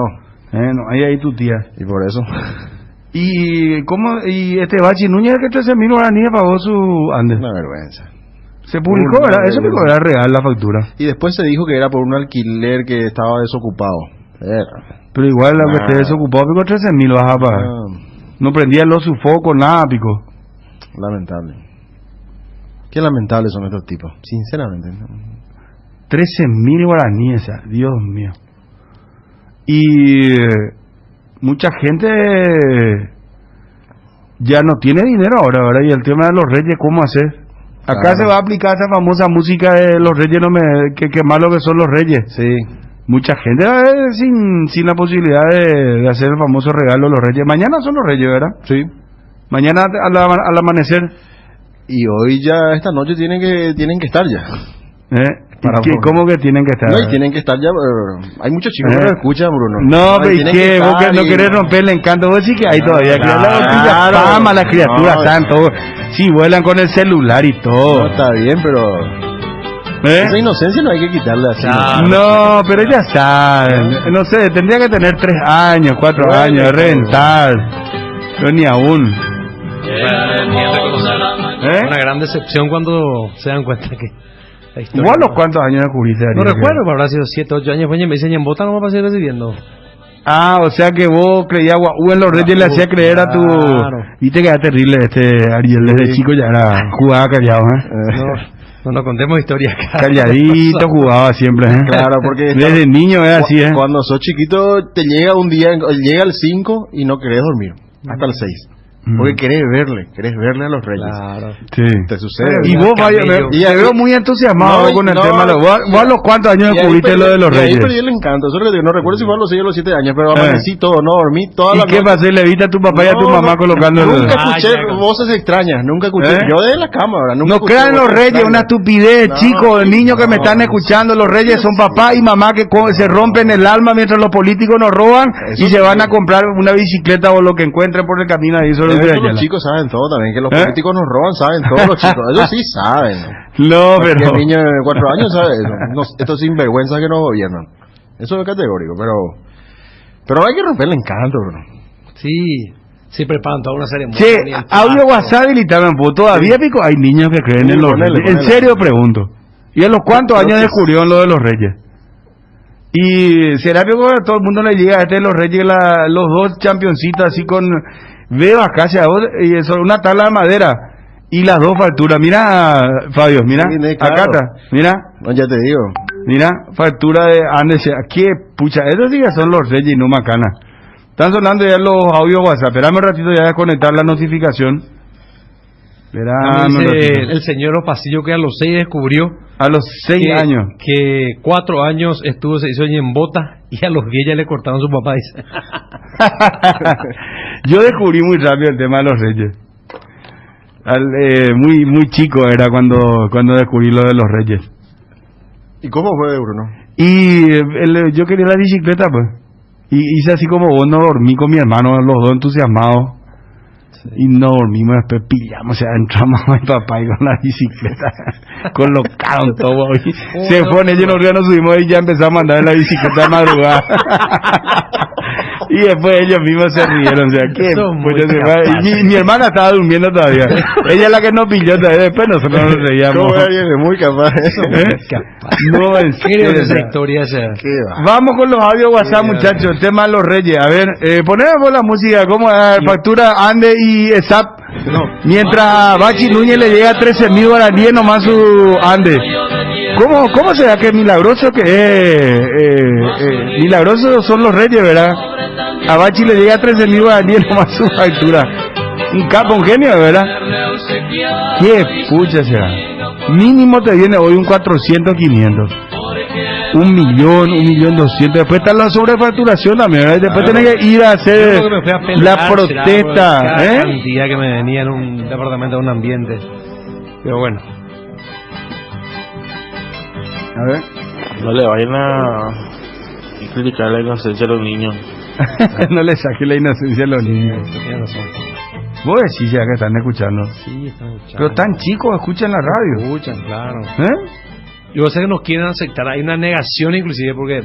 S1: ahí tu tía.
S3: Y por eso.
S1: Y este Bachi Núñez, que 13.000 guaraníes pagó su Andes.
S3: Una vergüenza.
S1: Se publicó, ¿verdad? Eso pico era real la factura.
S3: Y después se dijo que era por un alquiler que estaba desocupado.
S1: Pero igual la que esté desocupado, pico 13.000 vas a pagar. No prendía los sufocos, nada, pico.
S3: Lamentable. Qué lamentables son estos tipos, sinceramente.
S1: 13.000 guaraníes, Dios mío. Y mucha gente ya no tiene dinero ahora, ¿verdad? Y el tema de los Reyes, ¿cómo hacer? Acá se va a aplicar esa famosa música de los Reyes, que malo que son los Reyes.
S3: Sí.
S1: Mucha gente sin la posibilidad de hacer el famoso regalo de los Reyes. Mañana son los Reyes, ¿verdad?
S3: Sí.
S1: Mañana al amanecer.
S3: Y hoy ya, esta noche tienen que estar ya.
S1: ¿Cómo que tienen que estar?
S3: No, y tienen que estar ya. Hay muchos chicos que lo escuchan, Bruno.
S1: No, pero ¿y qué? Vos que no querés romper el encanto. Vos sí que hay todavía. Claro, las criaturas están todos. Sí, vuelan con el celular y todo.
S3: No, está bien, pero esa inocencia no hay que quitarle así.
S1: No, pero ya saben. No sé, tendría que tener 3 años, 4 años, de reventar. Pero ni aún.
S2: Una gran decepción cuando se dan cuenta que
S1: ¿Vos a los cuántos años descubriste?
S2: No recuerdo, pero habrá sido 7, 8 años. Pues me dicen, en bota no me va a seguir recibiendo.
S1: O sea que vos creías en los Reyes le hacía creer a tu... Viste que era terrible Ariel, desde chico ya era jugaba callado,
S2: No contemos historias acá.
S1: Calladito jugaba siempre,
S3: Claro, porque
S1: desde niño es así,
S3: Cuando sos chiquito te llega un día, llega el 5 y no querés dormir, hasta el 6. Porque querés verle a los Reyes. Claro.
S1: Sí.
S3: Te sucede.
S1: Y vos te veo muy entusiasmado con el tema. ¿Vos a los cuántos años descubriste lo de los Reyes?
S3: Ahí perdí el encanto. Eso es lo que digo. No recuerdo si fue a los 6 o los 7 años, pero amanecí todo, no dormí toda la noche.
S1: ¿Y qué pasó? ¿Le viste a tu papá y a tu mamá colocando
S3: Nunca escuché voces extrañas, nunca escuché. Yo desde la cama, ¿verdad?
S1: No crean los Reyes, una estupidez, chicos, niños que me están escuchando. Los Reyes son papá y mamá que se rompen el alma mientras los políticos nos roban y se van a comprar una bicicleta o lo que encuentren por el camino ahí.
S3: Los chicos saben todo también, que los políticos nos roban, saben todos los chicos, ellos sí saben.
S1: No, pero
S3: el niño de 4 años sabe eso. Estos sinvergüenzas que nos gobiernan, eso es categórico, pero no hay que romper el encanto, bro.
S2: Sí, preparan toda una serie.
S1: Audio WhatsApp habilitaron, todavía pico hay niños que creen en los Reyes. En serio pregunto. ¿Y a los cuántos años descubrió lo de los Reyes? Y será que a todo el mundo le llega de los Reyes los 2 championcitos así con... Veo acá, y eso, una tabla de madera y las 2 facturas. Mira, Fabio, mira, claro. Acá está, mira.
S3: No, ya te digo.
S1: Mira, factura de Andes. ¿Qué pucha? Esos días son los Reyes y no Macana. Están sonando ya los audios WhatsApp. Esperame un ratito ya a desconectar la notificación.
S2: El señor Opasillo que a los 6 descubrió.
S1: A los 6 años.
S2: Que 4 años estuvo 6 años en bota y a los 10 ya le cortaron su papá, dice.
S1: Yo descubrí muy rápido el tema de los Reyes. Muy chico era cuando descubrí lo de los Reyes.
S3: ¿Y cómo fue, Bruno?
S1: Y yo quería la bicicleta, pues. Y hice así como vos, no dormí con mi hermano, los 2 entusiasmados. Y no dormimos, después pillamos, entramos a mi papá y con la bicicleta colocaron todo. Se pone, ellos nos subimos y ya empezamos a andar en la bicicleta de madrugada. Y después ellos mismos se rieron, mi hermana estaba durmiendo todavía. Ella es la que nos pilló todavía, después nosotros nos reíamos.
S3: Muy capaz eso.
S1: No, en serio,
S2: esa historia
S1: Vamos con los audios WhatsApp, muchachos, el tema de los Reyes. A ver, ponemos la música, ¿cómo factura Ande y ESAP?
S2: No.
S1: Mientras Bachi Núñez le llega a 13.000 guaraníes nomás su Ande. ¿Cómo será que milagroso que milagrosos son los reyes, verdad? A Bachi le llega a 13.000 guaraníes nomás su factura. Un capo, un genio, ¿verdad? ¿Qué pucha será? Mínimo te viene hoy un 400, 500. 1.200.000. Después está la sobrefacturación también, ¿verdad? Después tenés que ir a hacer la protesta.
S2: La cantidad que me venía en un departamento, de un ambiente. Pero bueno.
S1: A ver.
S10: No le vayan a criticar la inocencia a los niños.
S1: No le saque la inocencia a los niños. Vos decís ya que están escuchando.
S2: Sí, están escuchando.
S1: Pero tan chicos escuchan la radio.
S2: Escuchan, claro. Yo sé que nos quieren aceptar. Hay una negación inclusive porque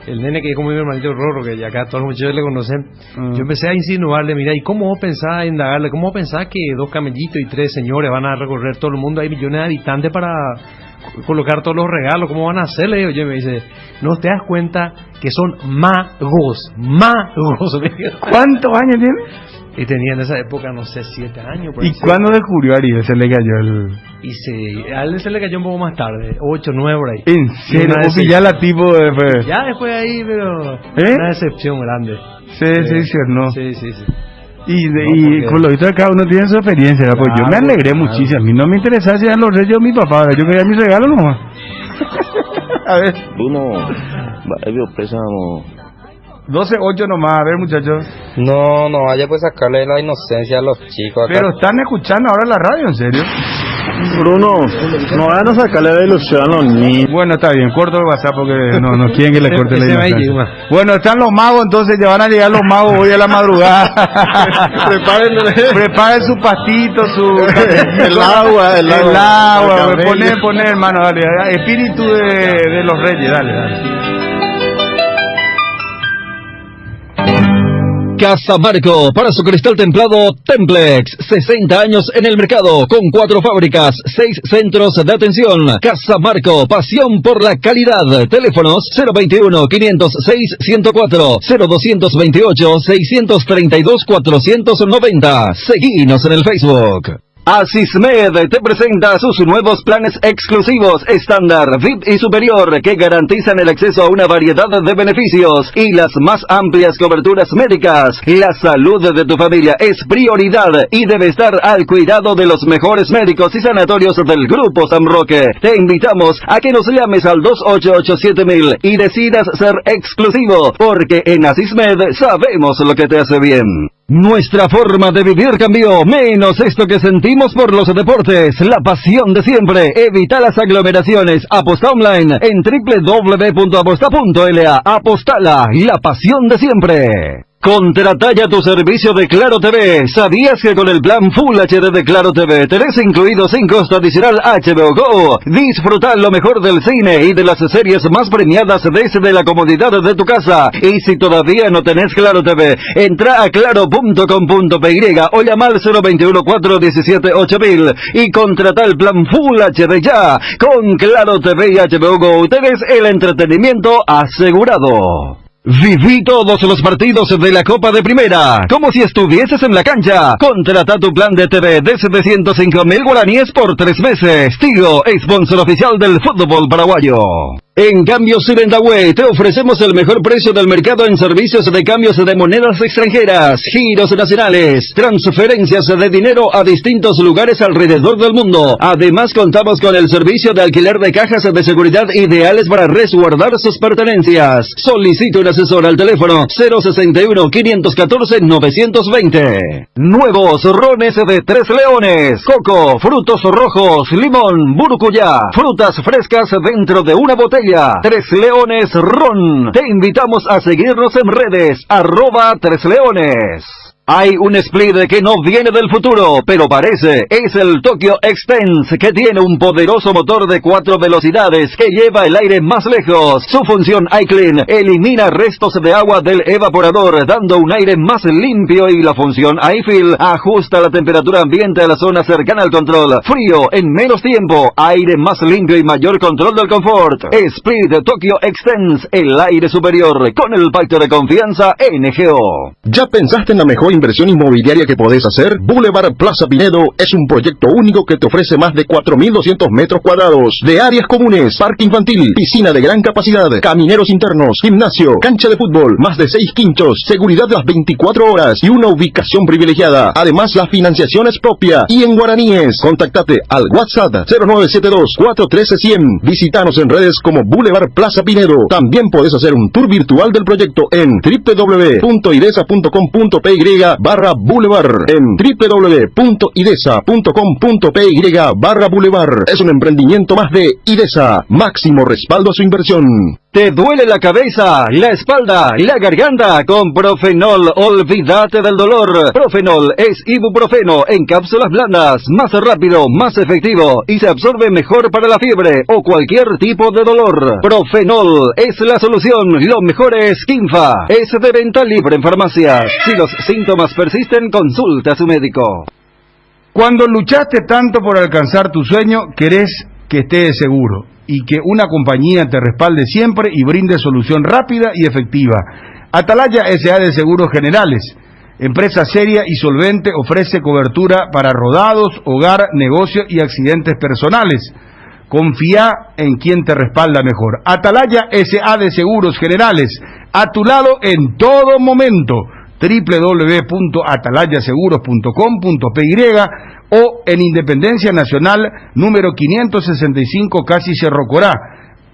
S2: el nene que es como mi hermanito Rorro, que ya acá todos los muchachos le conocen, yo empecé a insinuarle, mira, ¿y cómo vos pensás, a indagarle, cómo vos pensás que 2 camellitos y 3 señores van a recorrer todo el mundo? Hay millones de habitantes para colocar todos los regalos, ¿cómo van a hacerle? Oye, me dice, ¿no te das cuenta que son magos?
S1: ¿Cuántos años tiene?
S2: Y tenía en esa época, no sé, 7 años.
S1: ¿Y cuándo descubrió Ariel? Se le cayó el...
S2: A él se le cayó un poco más tarde, 8, 9 por ahí.
S1: ¿En serio? ¿O ya la tipo de...
S2: Ya después ahí, pero... Una decepción grande.
S1: Sí, ¿no?
S2: Sí.
S1: Y con lo visto de cada uno tiene su experiencia, ¿verdad? Pues yo me alegré muchísimo. A mí no me interesaba si eran los reyes o mi papá, ¿verdad? Yo quería mis regalos nomás. A ver.
S10: Uno, ellos préstamo.
S1: 12-8 nomás, a ver, muchachos.
S11: No vaya pues a sacarle la inocencia a los chicos acá.
S1: Pero están escuchando ahora la radio, ¿en serio?
S3: Bruno, no vayan a sacarle la ilusión a los niños.
S1: Bueno, está bien, corto el WhatsApp porque no quieren que le corte la ilusión. Bueno, están los magos, entonces ya van a llegar los magos hoy a la madrugada. Preparen su pastito,
S3: el agua.
S1: Poner, hermano, dale. Espíritu de los reyes, dale.
S8: Casamarco, para su cristal templado Templex, 60 años en el mercado, con 4 fábricas, 6 centros de atención. Casamarco, pasión por la calidad. Teléfonos 021-506-104, 0228-632-490. Seguinos en el Facebook. Asismed te presenta sus nuevos planes exclusivos, estándar, VIP y superior, que garantizan el acceso a una variedad de beneficios y las más amplias coberturas médicas. La salud de tu familia es prioridad y debe estar al cuidado de los mejores médicos y sanatorios del Grupo San Roque. Te invitamos a que nos llames al 2887.000 y decidas ser exclusivo, porque en Asismed sabemos lo que te hace bien. Nuestra forma de vivir cambió, menos esto que sentimos por los deportes, la pasión de siempre. Evita las aglomeraciones. Aposta online en www.aposta.la. Apostala, la pasión de siempre. Contrata ya tu servicio de Claro TV. ¿Sabías que con el plan Full HD de Claro TV tenés incluido sin costo adicional HBO Go? Disfruta lo mejor del cine y de las series más premiadas desde la comodidad de tu casa. Y si todavía no tenés Claro TV, entra a claro.com.py o llama al 021-417-8000 y contrata el plan Full HD ya. Con Claro TV y HBO Go tenés el entretenimiento asegurado. Viví todos los partidos de la Copa de Primera, como si estuvieses en la cancha. Contrata tu plan de TV desde 105.000 guaraníes por 3 meses. Tigo, sponsor oficial del fútbol paraguayo. En Cambio Sirendahue te ofrecemos el mejor precio del mercado en servicios de cambios de monedas extranjeras, giros nacionales, transferencias de dinero a distintos lugares alrededor del mundo. Además contamos con el servicio de alquiler de cajas de seguridad ideales para resguardar sus pertenencias. Solicita un asesor al teléfono 061-514-920. Nuevos rones de 3 Leones, coco, frutos rojos, limón, burucuyá, frutas frescas dentro de una botella. 3 Leones Ron. Te invitamos a seguirnos en redes, @3leones. Hay un split que no viene del futuro, pero parece. Es el Tokyo Extense, que tiene un poderoso motor de 4 velocidades que lleva el aire más lejos. Su función iClean elimina restos de agua del evaporador, dando un aire más limpio, y la función iFill ajusta la temperatura ambiente a la zona cercana al control. Frío en menos tiempo, aire más limpio y mayor control del confort. Split Tokyo Extense, el aire superior, con el pacto de confianza NGO.
S3: ¿Ya pensaste en la mejor inversión inmobiliaria que podés hacer? Boulevard Plaza Pinedo es un proyecto único que te ofrece más de 4.200 metros cuadrados de áreas comunes, parque infantil, piscina de gran capacidad, camineros internos, gimnasio, cancha de fútbol, más de 6 quinchos, seguridad las 24 horas y una ubicación privilegiada. Además, la financiación es propia y en guaraníes. Contactate al WhatsApp 0972-413-100. Visítanos en redes como Boulevard Plaza Pinedo. También podés hacer un tour virtual del proyecto en www.idesa.com.py/Boulevard. En www.idesa.com.py/Boulevard. Es un emprendimiento más de IDESA. Máximo respaldo a su inversión.
S8: ¿Te duele la cabeza, la espalda, la garganta? Con Profenol, olvídate del dolor. Profenol es ibuprofeno en cápsulas blandas, más rápido, más efectivo y se absorbe mejor para la fiebre o cualquier tipo de dolor. Profenol es la solución, lo mejor es Kinfa. Es de venta libre en farmacias. Si los síntomas persisten, consulte a su médico.
S1: Cuando luchaste tanto por alcanzar tu sueño, querés que estés seguro y que una compañía te respalde siempre y brinde solución rápida y efectiva. Atalaya S.A. de Seguros Generales, empresa seria y solvente, ofrece cobertura para rodados, hogar, negocio y accidentes personales. Confía en quien te respalda mejor. Atalaya S.A. de Seguros Generales, a tu lado en todo momento. www.atalayaseguros.com.py o en Independencia Nacional número 565 casi Cerro Corá,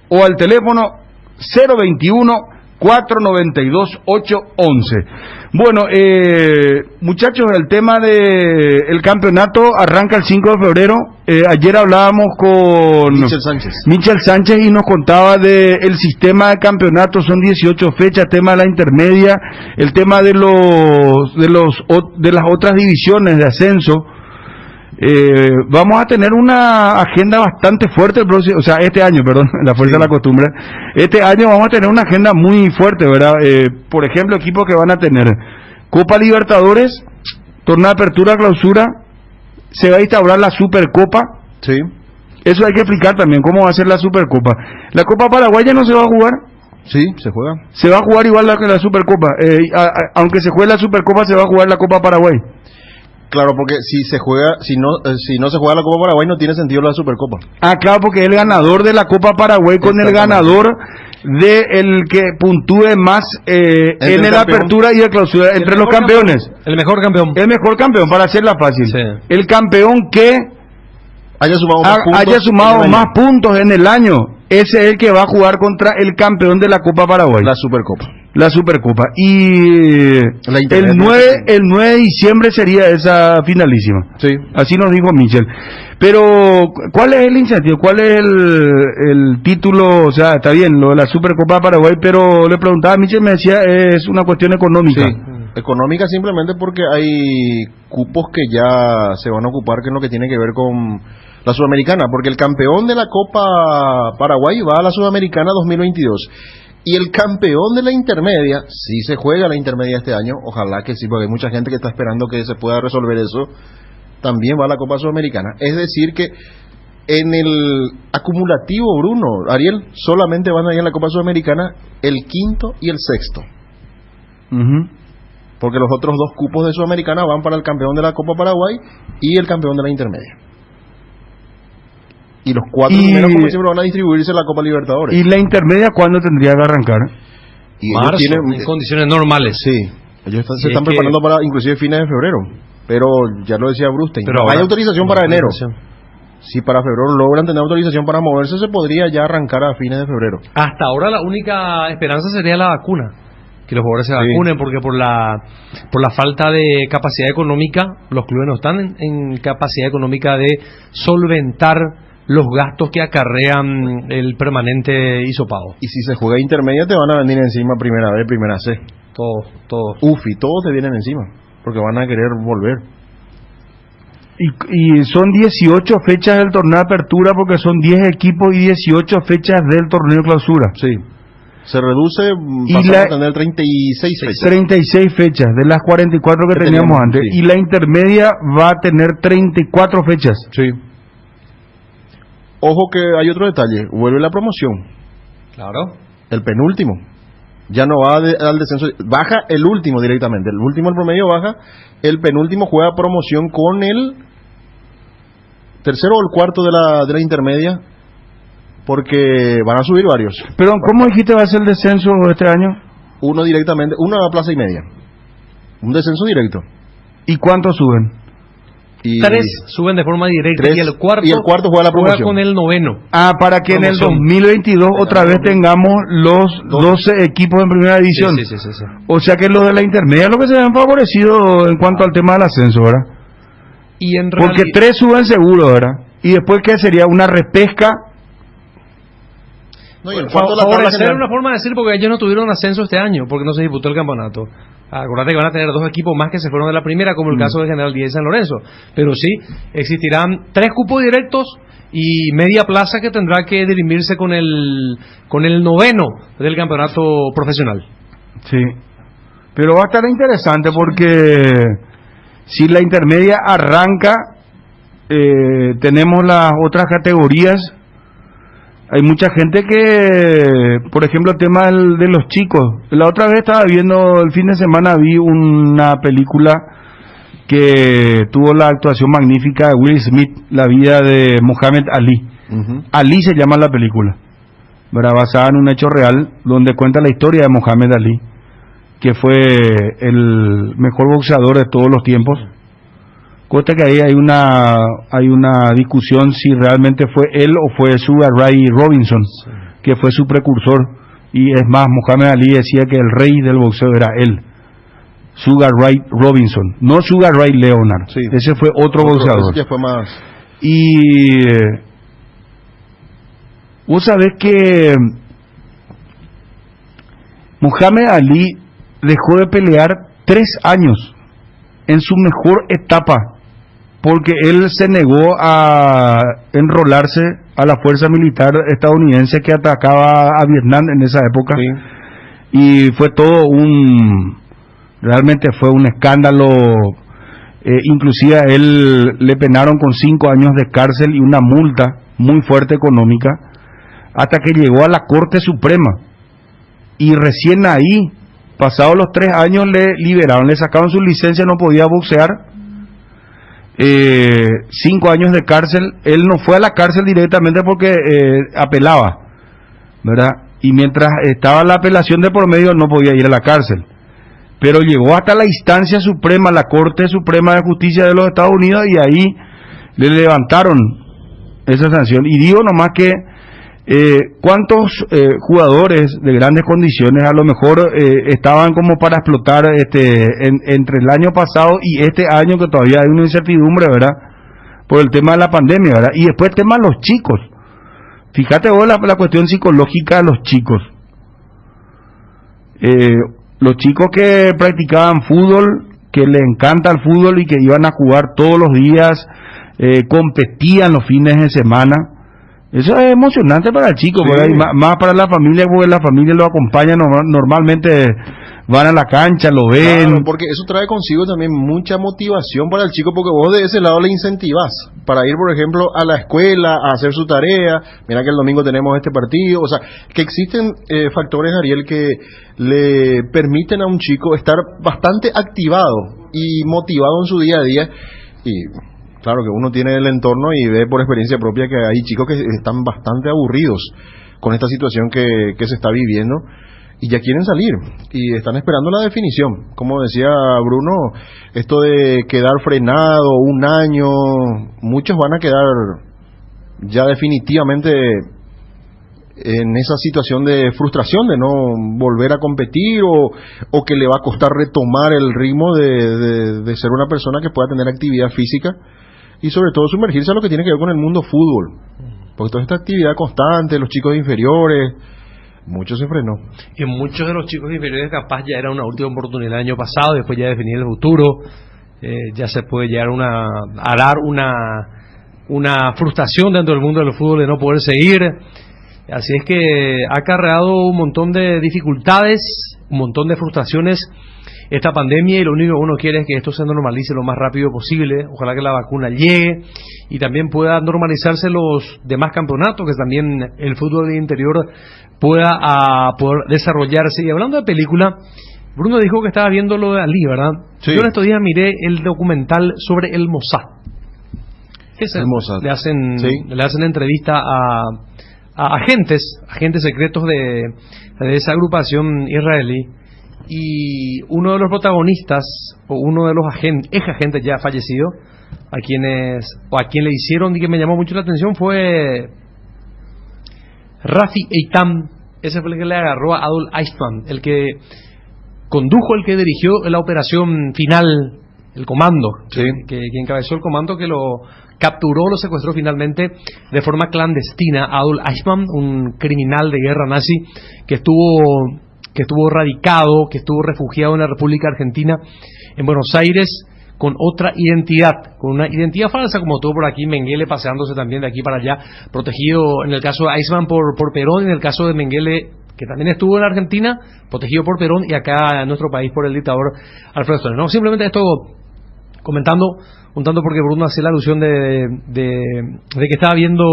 S1: o al teléfono 021-492-811. Bueno, muchachos, el tema del campeonato arranca el 5 de febrero. Ayer hablábamos con Michel Sánchez y nos contaba del sistema de campeonato. Son 18 fechas, tema de la intermedia, el tema de las otras divisiones de ascenso. Vamos a tener una agenda bastante fuerte el próximo, o sea, este año, perdón, la fuerza de la costumbre. Este año vamos a tener una agenda muy fuerte, ¿verdad? Por ejemplo, equipos que van a tener Copa Libertadores, torneo de apertura, clausura, se va a instaurar la Supercopa.
S3: Sí.
S1: Eso hay que explicar también, cómo va a ser la Supercopa. La Copa Paraguaya no se va a jugar.
S3: Sí, se juega.
S1: Se va a jugar igual que la Supercopa. Aunque se juegue la Supercopa, se va a jugar la Copa Paraguay.
S3: Claro, porque si se juega, si no se juega la Copa Paraguay, no tiene sentido la Supercopa.
S1: Ah, claro, porque el ganador de la Copa Paraguay con el ganador de el que puntúe más en la apertura y la clausura, entre los campeones.
S2: El mejor campeón.
S1: El mejor campeón, para hacerla fácil.
S2: Sí.
S1: El campeón que haya sumado más puntos en el año, ese es el que va a jugar contra el campeón de la Copa Paraguay.
S3: La Supercopa.
S1: La Supercopa. Y el 9 de diciembre sería esa finalísima.
S3: Sí.
S1: Así nos dijo Michel. Pero, ¿cuál es el incentivo? ¿Cuál es el título? O sea, está bien, lo de la Supercopa Paraguay, pero le preguntaba a Michel, me decía, es una cuestión económica.
S3: Sí. Económica simplemente porque hay cupos que ya se van a ocupar, que es lo que tiene que ver con la Sudamericana, porque el campeón de la Copa Paraguay va a la Sudamericana 2022. Y el campeón de la intermedia, si se juega la intermedia este año, ojalá que sí, porque hay mucha gente que está esperando que se pueda resolver eso, también va a la Copa Sudamericana. Es decir que en el acumulativo, Bruno, Ariel, solamente van a ir a la Copa Sudamericana el quinto y el sexto. Porque los otros dos cupos de Sudamericana van para el campeón de la Copa Paraguay y el campeón de la intermedia. Y los cuatro primeros, como siempre, van a distribuirse en la Copa Libertadores.
S1: ¿Y la intermedia cuándo tendría que arrancar?
S2: Y marzo, en condiciones normales.
S3: Sí, ellos se están preparando para inclusive fines de febrero. Pero ya lo decía Brustein, pero hay autorización para enero. Si para febrero logran tener autorización para moverse, se podría ya arrancar a fines de febrero.
S2: Hasta ahora la única esperanza sería la vacuna. Que los jugadores se vacunen, porque por la falta de capacidad económica, los clubes no están en capacidad económica de solventar los gastos que acarrean el permanente hisopado.
S3: Y si se juega intermedia, te van a venir encima primera B, primera C.
S2: Todos.
S3: UFI, todos te vienen encima, porque van a querer volver.
S1: Y son 18 fechas del torneo de apertura, porque son 10 equipos y 18 fechas del torneo de clausura.
S3: Sí. Se reduce, pasamos a tener 36 fechas. 36
S1: fechas, de las 44 que teníamos antes. Sí. Y la intermedia va a tener 34 fechas.
S3: Sí. Ojo que hay otro detalle, vuelve la promoción.
S2: Claro.
S3: El penúltimo. Ya no va al descenso, baja el último directamente. El último, el promedio baja, el penúltimo juega promoción con el tercero o el cuarto de la intermedia, porque van a subir varios.
S1: Pero, ¿cómo dijiste va a ser el descenso este año?
S3: Uno directamente, una plaza y media. Un descenso directo.
S1: ¿Y cuántos suben?
S2: Y 3 suben de forma directa
S3: 3,
S2: y el cuarto
S3: juega la promoción.
S2: Juega con el noveno.
S1: Para que en el 2022 otra vez tengamos los 12 equipos en primera división.
S2: Sí.
S1: O sea que los de la intermedia lo que se ven favorecidos en cuanto al tema del ascenso, ¿verdad?
S2: Y en
S1: porque 3 suben seguro, ¿verdad? Y después, ¿qué sería? ¿Una repesca?
S3: No, y el
S2: favorecer una forma de decir, porque ellos no tuvieron ascenso este año, porque no se disputó el campeonato. Acordate que van a tener 2 equipos más que se fueron de la primera, como el caso del General Díaz de San Lorenzo. Pero sí, existirán 3 cupos directos y media plaza que tendrá que dirimirse con el noveno del campeonato profesional.
S1: Sí, pero va a estar interesante porque si la intermedia arranca, tenemos las otras categorías. Hay mucha gente que, por ejemplo, el tema de los chicos. La otra vez estaba viendo, el fin de semana vi una película que tuvo la actuación magnífica de Will Smith, la vida de Muhammad Ali. Ali se llama la película, ¿verdad? Basada en un hecho real, donde cuenta la historia de Muhammad Ali, que fue el mejor boxeador de todos los tiempos. Cuenta que ahí hay una discusión si realmente fue él o fue Sugar Ray Robinson, que fue su precursor. Y es más, Muhammad Ali decía que el rey del boxeo era él, Sugar Ray Robinson, no Sugar Ray Leonard. Sí. Ese fue otro boxeador.
S3: Ese fue más.
S1: Y vos sabés que Muhammad Ali dejó de pelear 3 años en su mejor etapa, porque él se negó a enrolarse a la fuerza militar estadounidense que atacaba a Vietnam en esa época. Sí. Y fue todo realmente fue un escándalo. Inclusive a él le penaron con 5 años de cárcel y una multa muy fuerte económica, hasta que llegó a la Corte Suprema, y recién ahí, pasados los 3 años, le liberaron, le sacaron su licencia, no podía boxear. 5 años de cárcel. Él no fue a la cárcel directamente porque apelaba, ¿verdad? Y mientras estaba la apelación de por medio no podía ir a la cárcel, pero llegó hasta la instancia suprema, la Corte Suprema de Justicia de los Estados Unidos, y ahí le levantaron esa sanción. Y digo nomás que cuántos jugadores de grandes condiciones a lo mejor estaban como para explotar entre el año pasado y este año, que todavía hay una incertidumbre, ¿verdad? Por el tema de la pandemia, ¿verdad? Y después el tema de los chicos. Fíjate vos la cuestión psicológica de los chicos. Los chicos que practicaban fútbol, que les encanta el fútbol y que iban a jugar todos los días, competían los fines de semana. Eso es emocionante para el chico, sí. Y más para la familia, porque la familia lo acompaña, normalmente van a la cancha, lo ven.
S3: Claro, porque eso trae consigo también mucha motivación para el chico, porque vos de ese lado le incentivás para ir, por ejemplo, a la escuela, a hacer su tarea. Mira que el domingo tenemos este partido. O sea, que existen factores, Ariel, que le permiten a un chico estar bastante activado y motivado en su día a día. Y claro que uno tiene el entorno y ve por experiencia propia que hay chicos que están bastante aburridos con esta situación que se está viviendo y ya quieren salir y están esperando la definición. Como decía Bruno, esto de quedar frenado 1 año, muchos van a quedar ya definitivamente en esa situación de frustración de no volver a competir o que le va a costar retomar el ritmo de ser una persona que pueda tener actividad física. Y sobre todo sumergirse a lo que tiene que ver con el mundo fútbol. Porque toda esta actividad constante, los chicos inferiores, mucho se frenó.
S2: Y muchos de los chicos inferiores capaz ya era una última oportunidad el año pasado, después ya definir el futuro, ya se puede llegar a dar una frustración dentro del mundo del fútbol de no poder seguir. Así es que ha acarreado un montón de dificultades, un montón de frustraciones esta pandemia, y lo único que uno quiere es que esto se normalice lo más rápido posible. Ojalá que la vacuna llegue y también pueda normalizarse los demás campeonatos, que también el fútbol de interior pueda poder desarrollarse. Y hablando de película, Bruno dijo que estaba viendo lo de Ali, ¿verdad?
S3: Sí.
S2: Yo en estos días miré el documental sobre el Mossad.
S3: El Mossad.
S2: Le hacen entrevista a agentes secretos de esa agrupación israelí, y uno de los protagonistas, o uno de los ex agentes ya fallecido, a quien le hicieron y que me llamó mucho la atención, fue Rafi Eitam. Ese fue el que le agarró a Adolf Eichmann, el que condujo, el que dirigió la operación final, el comando,
S3: sí,
S2: que encabezó el comando que lo capturó, lo secuestró finalmente de forma clandestina. Adolf Eichmann, un criminal de guerra nazi que estuvo radicado, que estuvo refugiado en la República Argentina, en Buenos Aires, con otra identidad, con una identidad falsa, como tuvo por aquí Mengele paseándose también de aquí para allá, protegido en el caso de Eichmann por Perón, en el caso de Mengele, que también estuvo en la Argentina, protegido por Perón, y acá en nuestro país por el dictador Alfredo Stoner. No, simplemente esto comentando, un tanto porque Bruno hacía la alusión de que estaba viendo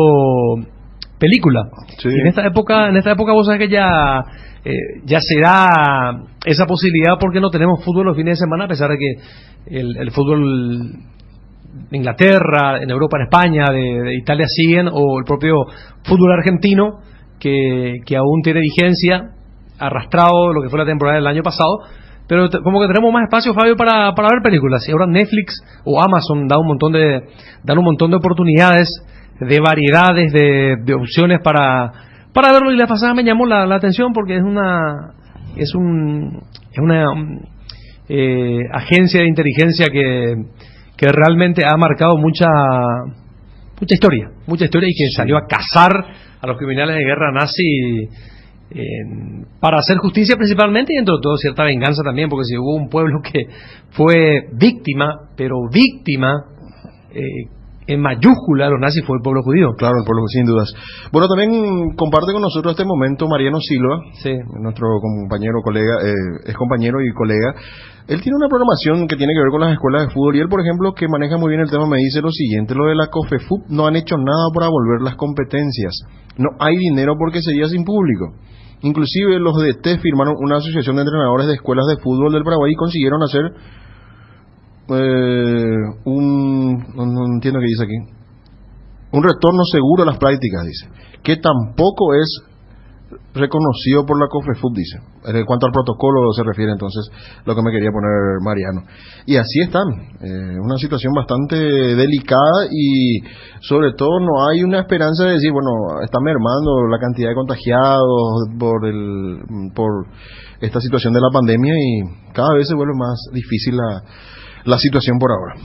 S2: película. Sí. Y en esta época vos sabés que ya se da esa posibilidad, porque no tenemos fútbol los fines de semana, a pesar de que el fútbol de Inglaterra, en Europa, en España, de Italia siguen, o el propio fútbol argentino, que aún tiene vigencia, arrastrado lo que fue la temporada del año pasado, pero como que tenemos más espacio, Fabio, para ver películas. Y ahora Netflix o Amazon dan un montón de oportunidades, de variedades, de opciones para verlo. Y la pasada me llamó la atención, porque es una agencia de inteligencia que realmente ha marcado mucha historia, y que salió a cazar a los criminales de guerra nazi, para hacer justicia principalmente, y dentro de todo cierta venganza también, porque si hubo un pueblo que fue víctima, pero víctima en mayúscula de los nazis, fue el pueblo judío.
S3: Claro, el pueblo, sin dudas. Bueno, también comparte con nosotros este momento Mariano Silva, sí, nuestro compañero, colega, es compañero y colega. Él tiene una programación que tiene que ver con las escuelas de fútbol, y él, por ejemplo, que maneja muy bien el tema, me dice lo siguiente: lo de la COFEFUT no han hecho nada para volver las competencias, no hay dinero porque sería sin público. Inclusive los DT firmaron una asociación de entrenadores de escuelas de fútbol del Paraguay y consiguieron hacer no entiendo qué dice aquí, un retorno seguro a las prácticas, dice, que tampoco es reconocido por la COFEFUT, dice. En cuanto al protocolo se refiere, entonces, lo que me quería poner Mariano. Y así están, una situación bastante delicada, y sobre todo no hay una esperanza de decir, bueno, está mermando la cantidad de contagiados por esta situación de la pandemia, y cada vez se vuelve más difícil la situación por ahora.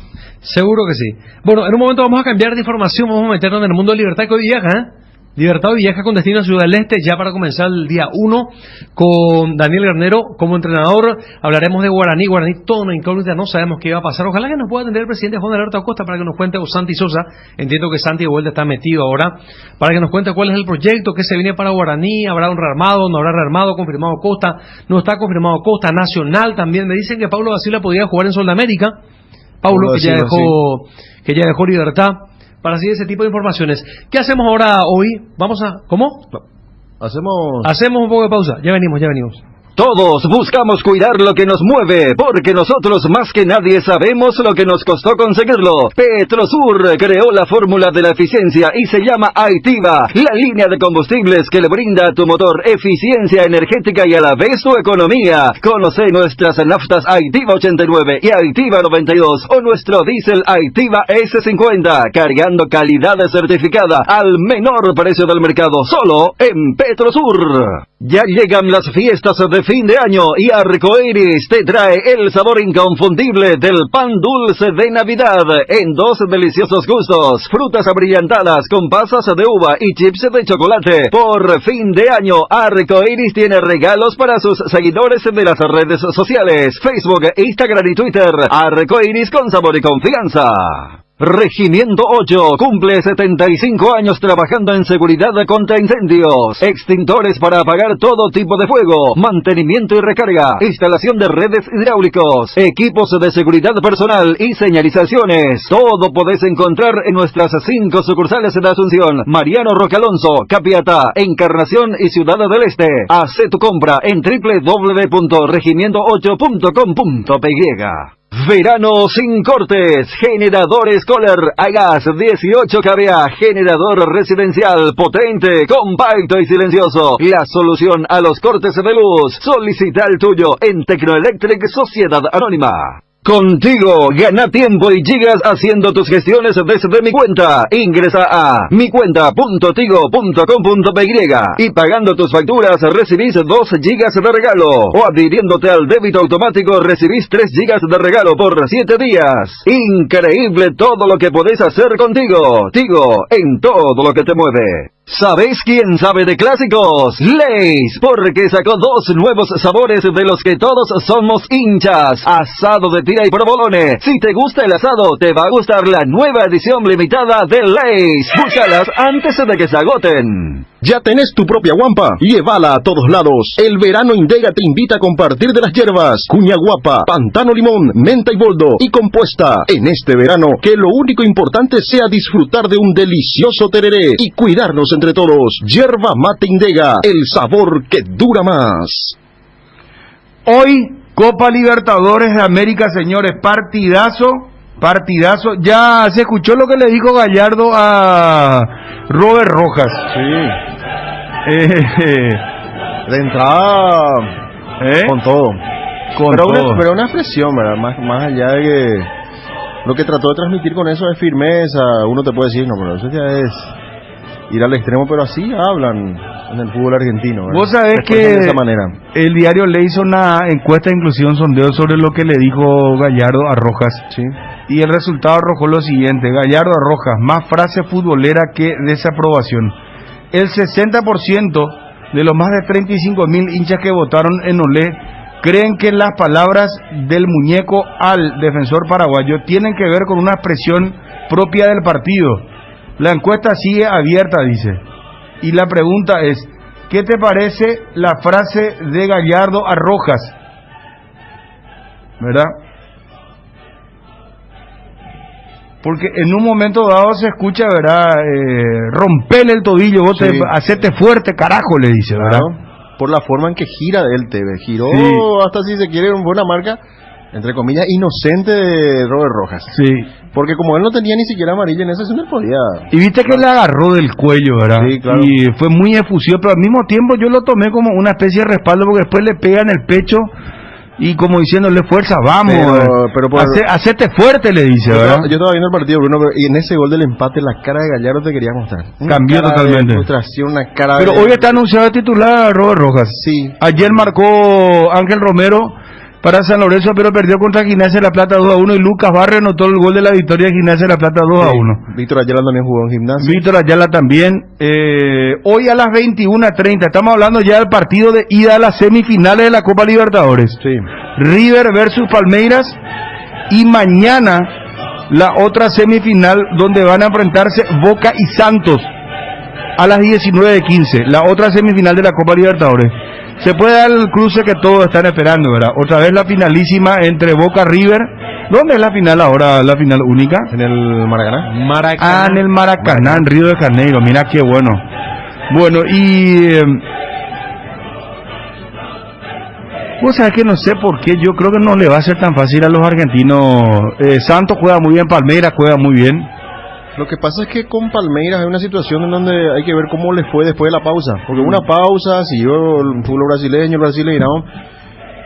S2: Seguro que sí. Bueno, en un momento vamos a cambiar de información, vamos a meternos en el mundo de Libertad, que hoy viaja, Libertad hoy viaja con destino a Ciudad del Este, ya para comenzar el día 1, con Daniel Garnero como entrenador. Hablaremos de Guaraní, toda una incógnita, no sabemos qué va a pasar. Ojalá que nos pueda atender el presidente Juan Alberto Acosta para que nos cuente, o Santi Sosa, entiendo que Santi de vuelta está metido ahora, para que nos cuente cuál es el proyecto, qué se viene para Guaraní. ¿Habrá un rearmado? ¿No habrá rearmado? ¿Confirmado Costa? ¿No está confirmado Costa? Nacional también. Me dicen que Paulo da Silva podría jugar en Sudamérica. Paulo, que ya dejó Libertad, para seguir ese tipo de informaciones. ¿Qué hacemos ahora hoy? Vamos a... ¿Cómo? Hacemos un poco de pausa. Ya venimos.
S8: Todos buscamos cuidar lo que nos mueve, porque nosotros más que nadie sabemos lo que nos costó conseguirlo. Petrosur creó la fórmula de la eficiencia y se llama Aitiva, la línea de combustibles que le brinda a tu motor eficiencia energética y a la vez tu economía. Conoce nuestras naftas Aitiva 89 y Aitiva 92 o nuestro diésel Aitiva S50, cargando calidad certificada al menor precio del mercado, solo en Petrosur. Ya llegan las fiestas de fin de año y Arcoiris te trae el sabor inconfundible del pan dulce de Navidad en 2 deliciosos gustos: frutas abrillantadas con pasas de uva y chips de chocolate. Por fin de año, Arcoiris tiene regalos para sus seguidores de las redes sociales: Facebook, Instagram y Twitter. Arcoiris con sabor y confianza. Regimiento 8 cumple 75 años trabajando en seguridad contra incendios, extintores para apagar todo tipo de fuego, mantenimiento y recarga, instalación de redes hidráulicos, equipos de seguridad personal y señalizaciones. Todo podés encontrar en nuestras 5 sucursales de Asunción, Mariano Roque Alonso, Capiatá, Encarnación y Ciudad del Este. Haz tu compra en www.regimiento8.com.py. Verano sin cortes, Generadores Kohler, Agas 18 kVA, generador residencial potente, compacto y silencioso. La solución a los cortes de luz. Solicita el tuyo en Tecnoelectric Sociedad Anónima. Contigo, gana tiempo y gigas haciendo tus gestiones desde mi cuenta. Ingresa a micuenta.tigo.com.py y pagando tus facturas recibís 2 gigas de regalo. O adhiriéndote al débito automático recibís 3 gigas de regalo por 7 días. Increíble todo lo que podés hacer contigo. Tigo, en todo lo que te mueve. ¿Sabés quién sabe de clásicos? Lay's, porque sacó 2 nuevos sabores de los que todos somos hinchas. Asado de tira y provolone. Si te gusta el asado, te va a gustar la nueva edición limitada de Lay's. Búscalas antes de que se agoten.
S12: ¿Ya tenés tu propia guampa? Llévala a todos lados. El verano Indega te invita a compartir de las hierbas Cuña Guapa, Pantano Limón, Menta y Boldo y Compuesta. En este verano, que lo único importante sea disfrutar de un delicioso tereré y cuidarnos entre todos. Hierba Mate Indega, el sabor que dura más.
S1: Hoy, Copa Libertadores de América, señores, partidazo. Ya se escuchó lo que le dijo Gallardo a Robert Rojas.
S3: Sí. De entrada, con todo. Pero una expresión, ¿verdad? Más allá de que lo que trató de transmitir con eso es firmeza. Uno te puede decir, no, pero eso ya es ir al extremo, pero así hablan en el fútbol argentino, ¿verdad?
S1: Vos sabés que
S3: de esa manera.
S1: El diario le hizo una encuesta, inclusive un sondeo sobre lo que le dijo Gallardo a Rojas.
S3: Sí.
S1: Y el resultado arrojó lo siguiente: Gallardo a Rojas, más frase futbolera que desaprobación. El 60% de los más de 35.000 hinchas que votaron en Olé creen que las palabras del muñeco al defensor paraguayo tienen que ver con una expresión propia del partido. La encuesta sigue abierta, dice. Y la pregunta es, ¿qué te parece la frase de Gallardo a Rojas? ¿Verdad? Porque en un momento dado se escucha, ¿verdad? Rompele el tobillo, vos sí. Hacete fuerte, carajo, le dice, ¿verdad?
S3: Claro, por la forma en que gira él, giró sí. Hasta si se quiere una buena marca, entre comillas, inocente de Robert Rojas.
S1: Sí.
S3: Porque como él no tenía ni siquiera amarilla en esa acción, él podía...
S1: Y viste que le agarró del cuello, ¿verdad?
S3: Sí, claro.
S1: Y fue muy efusivo, pero al mismo tiempo yo lo tomé como una especie de respaldo, porque después le pega en el pecho y como diciéndole fuerza, vamos,
S3: pero
S1: hacete fuerte, le dice, ¿verdad?
S3: Yo estaba viendo el partido, Bruno, y en ese gol del empate la cara de Gallardo te quería mostrar.
S1: Cambió totalmente.
S3: Una cara
S1: pero hoy está anunciado el titular Robert Rojas.
S3: Sí.
S1: Ayer marcó Ángel Romero para San Lorenzo, pero perdió contra Gimnasia de la Plata 2-1, y Lucas Barrio anotó el gol de la victoria de Gimnasia de la Plata 2-1.
S3: Víctor Ayala también jugó en Gimnasia.
S1: Víctor Ayala también. Hoy a las 21:30 estamos hablando ya del partido de ida a las semifinales de la Copa Libertadores.
S3: Sí.
S1: River versus Palmeiras, y mañana la otra semifinal donde van a enfrentarse Boca y Santos a las 19:15, la otra semifinal de la Copa Libertadores. Se puede dar el cruce que todos están esperando, ¿verdad? Otra vez la finalísima entre Boca River. ¿Dónde es la final ahora, la final única?
S3: En el Maracaná.
S1: Ah, en el Maracaná, en Río de Janeiro. Mira qué bueno. Bueno, y... vos sabés que no sé por qué, yo creo que no le va a ser tan fácil a los argentinos. Santos juega muy bien, Palmeiras juega muy bien.
S3: Lo que pasa es que con Palmeiras hay una situación en donde hay que ver cómo les fue después de la pausa. Porque una pausa, siguió el fútbol brasileño, el brasileirão,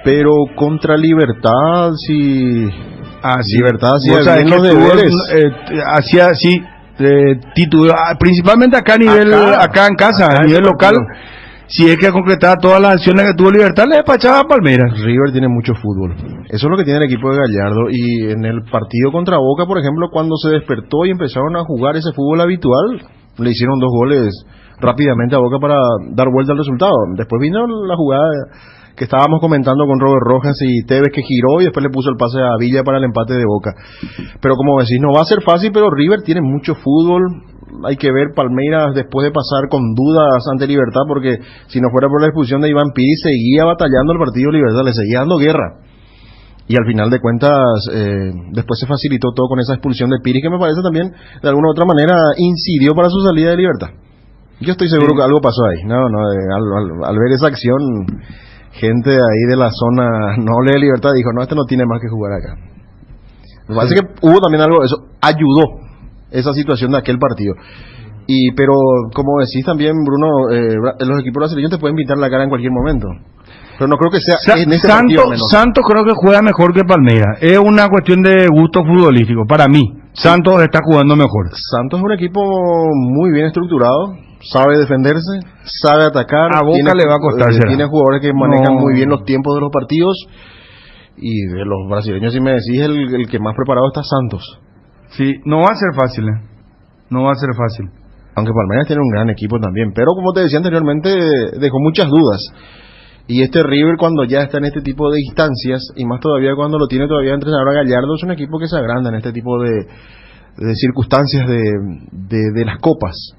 S3: pero contra Libertad, sí. Libertad, sí, bien los deberes.
S1: Hacía, sí, principalmente acá a nivel, acá en casa, a nivel local. Si es que concretaba todas las acciones que tuvo Libertad, le despachaba a Palmeiras.
S3: River tiene mucho fútbol. Eso es lo que tiene el equipo de Gallardo. Y en el partido contra Boca, por ejemplo, cuando se despertó y empezaron a jugar ese fútbol habitual, le hicieron 2 goles rápidamente a Boca para dar vuelta al resultado. Después vino la jugada que estábamos comentando con Robert Rojas y Tevez, que giró y después le puso el pase a Villa para el empate de Boca. Pero como decís, no va a ser fácil, pero River tiene mucho fútbol. Hay que ver Palmeiras después de pasar con dudas ante Libertad, porque si no fuera por la expulsión de Iván Piri, seguía batallando el partido Libertad, le seguía dando guerra. Y al final de cuentas, después se facilitó todo con esa expulsión de Piri, que me parece también, de alguna u otra manera, incidió para su salida de Libertad. Yo estoy seguro que algo pasó ahí. Al ver esa acción, gente ahí de la zona noble de Libertad dijo, no, este no tiene más que jugar acá. Me parece que hubo también algo, eso ayudó esa situación de aquel partido. Pero como decís también, Bruno, los equipos brasileños te pueden pintar la cara en cualquier momento. Pero no creo que sea en este partido al menos.
S1: Santos creo que juega mejor que Palmeiras. Es una cuestión de gusto futbolístico. Para mí, Santos está jugando mejor.
S3: Santos es un equipo muy bien estructurado, sabe defenderse, sabe atacar.
S1: A Boca le va a costar.
S3: Tiene jugadores que manejan muy bien los tiempos de los partidos. Y de los brasileños, si me decís, el que más preparado está Santos.
S1: Sí, no va a ser fácil, no va a ser fácil.
S3: Aunque Palmeiras tiene un gran equipo también, pero como te decía anteriormente, dejó muchas dudas. Y este River, cuando ya está en este tipo de instancias, y más todavía cuando lo tiene todavía entrenador a Gallardo, es un equipo que se agranda en este tipo de circunstancias de las copas.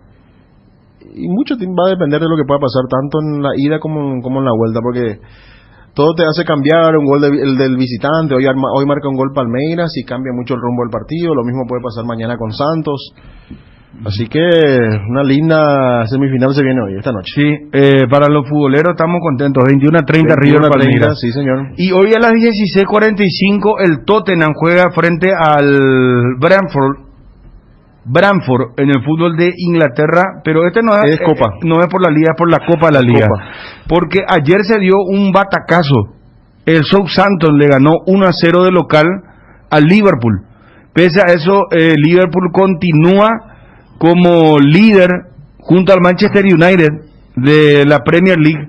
S3: Y mucho va a depender de lo que pueda pasar tanto en la ida como en la vuelta, porque todo te hace cambiar. Un gol el del visitante, hoy marca un gol Palmeiras y cambia mucho el rumbo del partido. Lo mismo puede pasar mañana con Santos. Así que una linda semifinal se viene hoy, esta noche.
S1: Sí, para los futboleros estamos contentos. 21-30 River Palmeiras.
S3: Sí, señor.
S1: Y hoy a las 16:45 el Tottenham juega frente al Brentford en el fútbol de Inglaterra, pero este no es Copa, no es por la Liga, es por la Copa de la Liga. Porque ayer se dio un batacazo. El Southampton le ganó 1-0 de local al Liverpool. Pese a eso, Liverpool continúa como líder junto al Manchester United de la Premier League.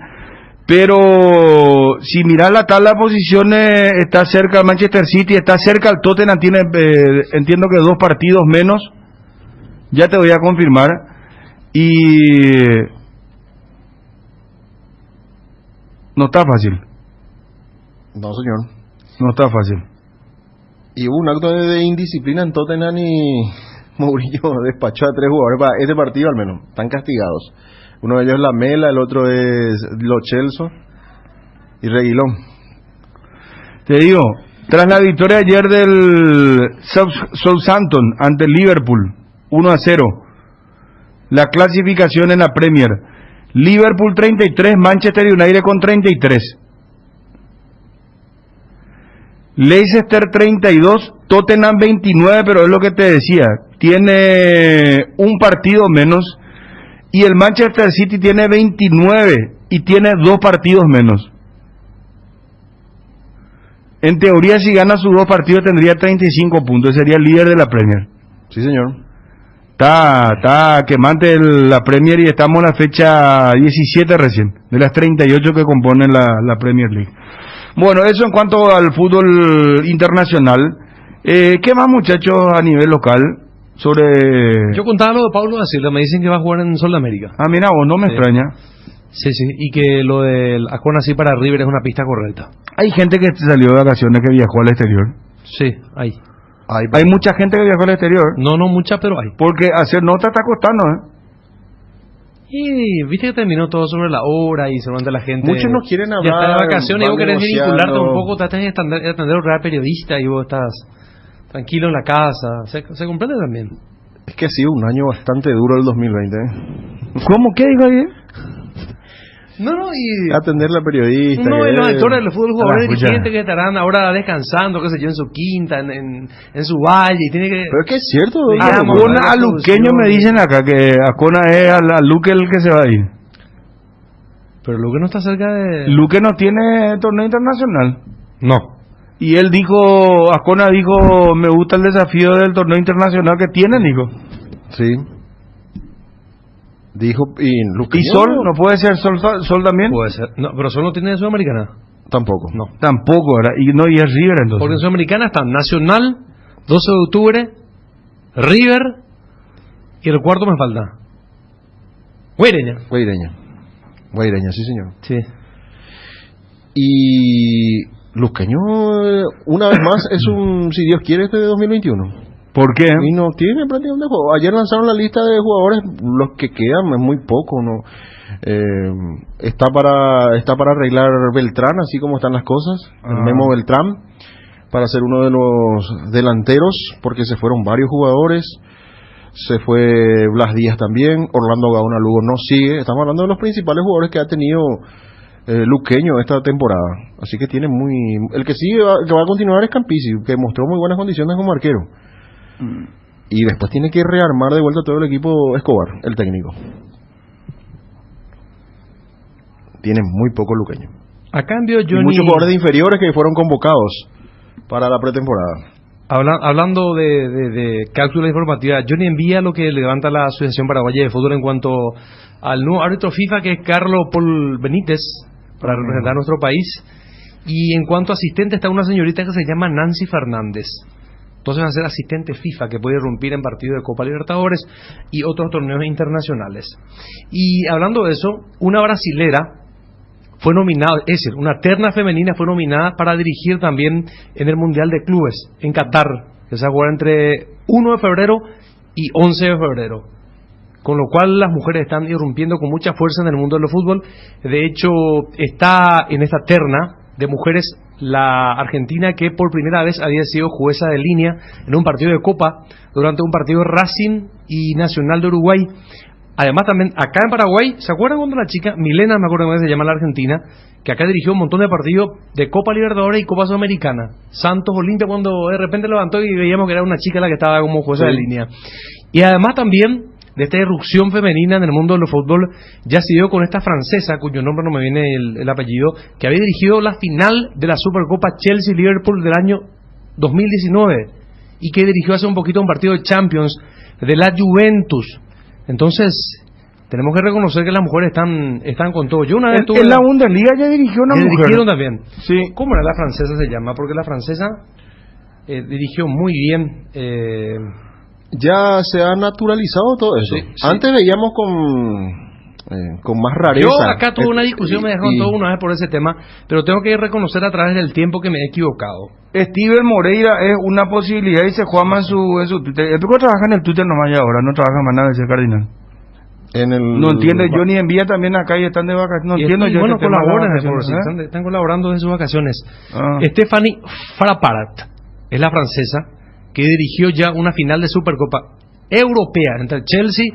S1: Pero si miras la tabla de posiciones, está cerca el Manchester City, está cerca el Tottenham, tiene entiendo que 2 partidos menos. Ya te voy a confirmar. Y no está fácil.
S3: No, señor.
S1: No está fácil.
S3: Y hubo un acto de indisciplina en Tottenham y Mourinho despachó a 3 jugadores para este partido al menos. Están castigados. Uno de ellos es Lamela, el otro es Lo Celso y Reguilón.
S1: Te digo, tras la victoria ayer del Southampton ante el Liverpool 1-0, la clasificación en la Premier: Liverpool 33, Manchester United con 33, Leicester 32, Tottenham 29, pero es lo que te decía, tiene un partido menos, y el Manchester City tiene 29 y tiene 2 partidos menos. En teoría, si gana sus 2 partidos tendría 35 puntos, sería el líder de la Premier.
S3: Sí, señor.
S1: Está quemante la Premier y estamos en la fecha 17 recién, de las 38 que componen la Premier League. Bueno, eso en cuanto al fútbol internacional. ¿Qué más, muchachos, a nivel local?
S2: Yo contaba lo de Pablo da Silva, me dicen que va a jugar en Sol de América.
S1: Ah, mira, vos no me extraña.
S2: Sí, y que lo del Acona así para River es una pista correcta.
S1: Hay gente que salió de vacaciones, que viajó al exterior.
S2: Sí, hay.
S1: Hay mucha gente que viajó al exterior.
S2: No mucha, pero hay.
S1: Porque hacer nota está costando,
S2: Y viste que terminó todo sobre la hora y seguramente la gente...
S3: Muchos no quieren hablar.
S2: Ya está de vacaciones y vos querés vincularte un poco, tratás de atender un real periodista y vos estás tranquilo en la casa. ¿Se comprende también?
S3: Es que ha sido un año bastante duro el 2020.
S1: ¿Cómo? ¿Qué dijo ahí?
S2: Y
S3: atender la periodista.
S2: No, y los actores del fútbol, jugadores dirigentes que estarán ahora descansando, qué sé yo, en su quinta, en su valle, y tiene que...
S3: Pero es que es cierto.
S1: Acona a Luqueño me dicen acá, que Acona es a Luque el que se va a ir.
S2: Pero Luque no está cerca de...
S1: Luque no tiene torneo internacional.
S2: No.
S1: Y él dijo, Acona dijo, me gusta el desafío del torneo internacional que tiene, Nico.
S3: Sí. Dijo,
S1: ¿Y Sol? ¿No puede ser Sol también?
S2: Puede ser. No, pero Sol no tiene de Sudamericana.
S3: Tampoco.
S1: No. Tampoco, ¿verdad? Y es River entonces.
S2: Porque en Sudamericana están Nacional, 12 de octubre, River, y el cuarto me falta. Guaireña,
S3: sí señor.
S2: Sí.
S3: Y Luqueño, una vez más, es un, si Dios quiere, de 2021.
S1: ¿Por qué?
S3: Y no tiene prácticamente juego. Ayer lanzaron la lista de jugadores, los que quedan, es muy poco, ¿no? Está para arreglar Beltrán, así como están las cosas, el Memo Beltrán, para ser uno de los delanteros, porque se fueron varios jugadores. Se fue Blas Díaz también, Orlando Gaona Lugo no sigue. Estamos hablando de los principales jugadores que ha tenido Luqueño esta temporada. Así que tiene el que sigue, que va a continuar es Campisi, que mostró muy buenas condiciones como arquero. Y después tiene que rearmar de vuelta todo el equipo Escobar, el técnico. Tiene muy poco Luqueño.
S2: A cambio, Johnny...
S3: Y muchos jugadores de inferiores que fueron convocados para la pretemporada.
S2: Hablando de cápsula informativa, Johnny envía lo que levanta la Asociación Paraguaya de Fútbol en cuanto al nuevo árbitro FIFA, que es Carlos Paul Benítez, para representar a nuestro país. Y en cuanto a asistente, está una señorita que se llama Nancy Fernández. Entonces va a ser asistente FIFA, que puede irrumpir en partidos de Copa Libertadores y otros torneos internacionales. Y hablando de eso, una brasilera fue nominada, es decir, una terna femenina fue nominada para dirigir también en el Mundial de Clubes en Qatar, que se va a jugar entre 1 de febrero y 11 de febrero. Con lo cual las mujeres están irrumpiendo con mucha fuerza en el mundo del fútbol. De hecho, está en esta terna de mujeres la argentina, que por primera vez había sido jueza de línea en un partido de Copa durante un partido Racing y Nacional de Uruguay. Además también acá en Paraguay, ¿se acuerdan cuando la chica Milena, me acuerdo cómo se llama la argentina, que acá dirigió un montón de partidos de Copa Libertadores y Copa Sudamericana? Santos Olimpia, cuando de repente levantó y veíamos que era una chica la que estaba como jueza de línea. Y además también de esta irrupción femenina en el mundo del fútbol, ya se dio con esta francesa, cuyo nombre no me viene el apellido, que había dirigido la final de la Supercopa Chelsea-Liverpool del año 2019 y que dirigió hace un poquito un partido de Champions de la Juventus. Entonces, tenemos que reconocer que las mujeres están con todo. Yo una vez
S1: en la Bundesliga ya dirigió una mujer.
S2: Dirigieron también.
S1: Sí.
S2: ¿Cómo era la francesa se llama? Porque la francesa dirigió muy bien.
S3: Ya se ha naturalizado todo eso. Sí, sí. Antes veíamos con más rareza.
S2: Yo acá tuve una discusión, me dejaron todo una vez por ese tema, pero tengo que reconocer a través del tiempo que me he equivocado.
S1: Steven Moreira es una posibilidad y se juega más en su Twitter. El Pico trabaja en el Twitter nomás y ahora no trabaja más nada de ese Cardinal. No entiendo, Johnny envía también acá y están de vacaciones. No entiendo yo.
S2: Bueno, colaboran, están colaborando en sus vacaciones. Stephanie Frappart es la francesa que dirigió ya una final de Supercopa Europea entre Chelsea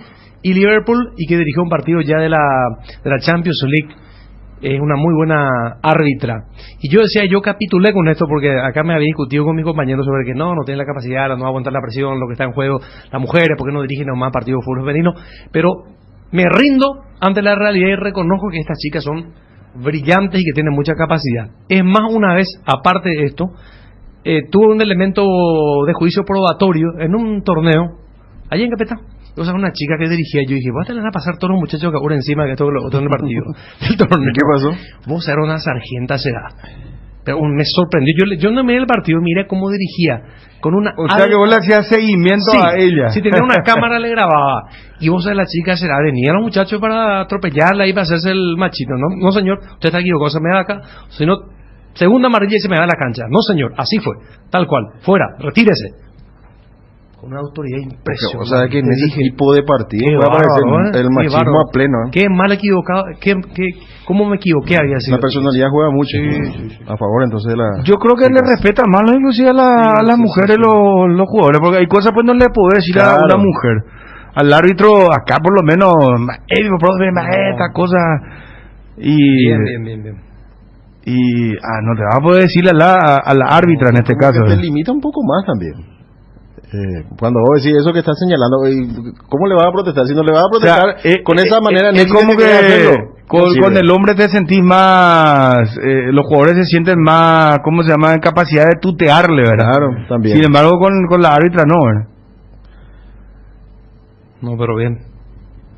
S2: y Liverpool y que dirigió un partido ya de la Champions League. Es una muy buena árbitra. Y yo decía, yo capitulé con esto porque acá me había discutido con mis compañeros sobre que no tienen la capacidad, no va a aguantar la presión, lo que está en juego, las mujeres, porque no dirigen nomás partidos de fútbol femenino. Pero me rindo ante la realidad y reconozco que estas chicas son brillantes y que tienen mucha capacidad. Es más, una vez, aparte de esto, tuve un elemento de juicio probatorio en un torneo allí en Capetá. O sea, una chica que dirigía, yo dije, vos te van a pasar todos los muchachos que ahora encima que esto en el partido del torneo.
S3: ¿Qué pasó?
S2: Vos eras una sargenta será. Pero me sorprendió. Yo no miré el partido, miré cómo dirigía. Con una
S1: o sea que vos le hacías seguimiento a ella.
S2: Si tenía una cámara le grababa. Y vos sabés, la chica será, venían los muchachos para atropellarla y para hacerse el machito. No señor, usted está equivocado, se me da acá. Si no, segunda amarilla y se me da la cancha. No señor, así fue, tal cual. Fuera, retírese. Una autoridad impresionante.
S3: O sea que en ese tipo de partido va a aparecer el machismo a pleno.
S2: Qué mal equivocado, cómo me equivoqué había sido.
S3: La personalidad juega mucho a favor entonces de la...
S1: Yo creo que le respeta más inclusive a las mujeres los jugadores, porque hay cosas pues no le puedo decir a una mujer. Al árbitro acá por lo menos, esta cosa y...
S2: Bien.
S1: Y no te vas a poder decirle a la árbitra en este caso.
S3: Te limita un poco más también. Cuando vos decís eso que estás señalando, ¿cómo le vas a protestar? Si no le vas a protestar con esa manera,
S1: es como que con el hombre te sentís más, los jugadores se sienten más, ¿cómo se llama?, en capacidad de tutearle, ¿verdad?
S3: Claro, también.
S1: Sin embargo, con la árbitra no, ¿verdad?
S2: No, pero bien.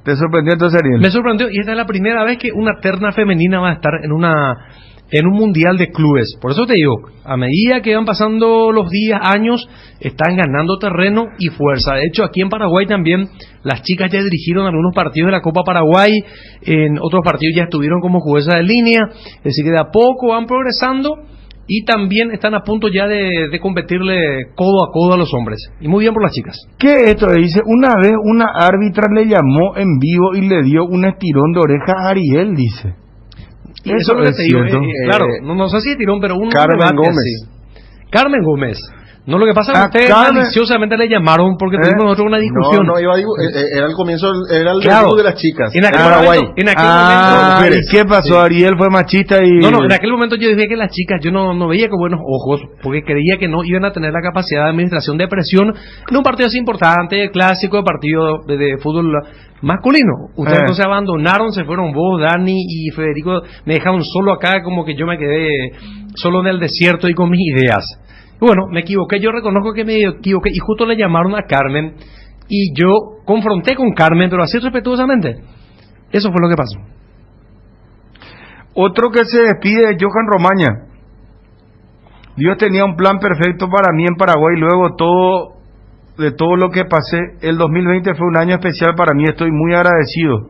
S1: ¿Te sorprendió entonces, Ariel?
S2: Me sorprendió, y esta es la primera vez que una terna femenina va a estar en en un mundial de clubes. Por eso te digo, a medida que van pasando los días, años, están ganando terreno y fuerza. De hecho, aquí en Paraguay también las chicas ya dirigieron algunos partidos de la Copa Paraguay, en otros partidos ya estuvieron como juezas de línea, es decir que de a poco van progresando y también están a punto ya de competirle codo a codo a los hombres. Y muy bien por las chicas.
S1: ¿Qué es esto? Dice, una vez una árbitra le llamó en vivo y le dio un estirón de oreja a Ariel, dice.
S2: Y eso es lo que te digo, claro, no sé si es tirón, pero un
S3: Carmen Gómez.
S2: Así. Carmen Gómez. No, lo que pasa es que ustedes maliciosamente le llamaron porque tuvimos nosotros una discusión.
S3: Era el comienzo, era el
S2: claro,
S3: debut de las chicas
S2: en aquel
S3: Paraguay.
S2: Momento, en aquel momento.
S1: ¿Y qué pasó? Ariel fue machista y...
S2: No, en aquel momento yo dije que las chicas, yo no veía con buenos ojos, porque creía que no iban a tener la capacidad de administración de presión en un partido así importante, clásico, partido de fútbol masculino. Ustedes entonces abandonaron, se fueron vos, Dani y Federico, me dejaron solo acá, como que yo me quedé solo en el desierto y con mis ideas. Y bueno, me equivoqué, yo reconozco que me equivoqué y justo le llamaron a Carmen y yo confronté con Carmen, pero así respetuosamente. Eso fue lo que pasó.
S1: Otro que se despide es Johan Romaña. Dios tenía un plan perfecto para mí en Paraguay, luego de todo lo que pasé, el 2020 fue un año especial para mí, estoy muy agradecido.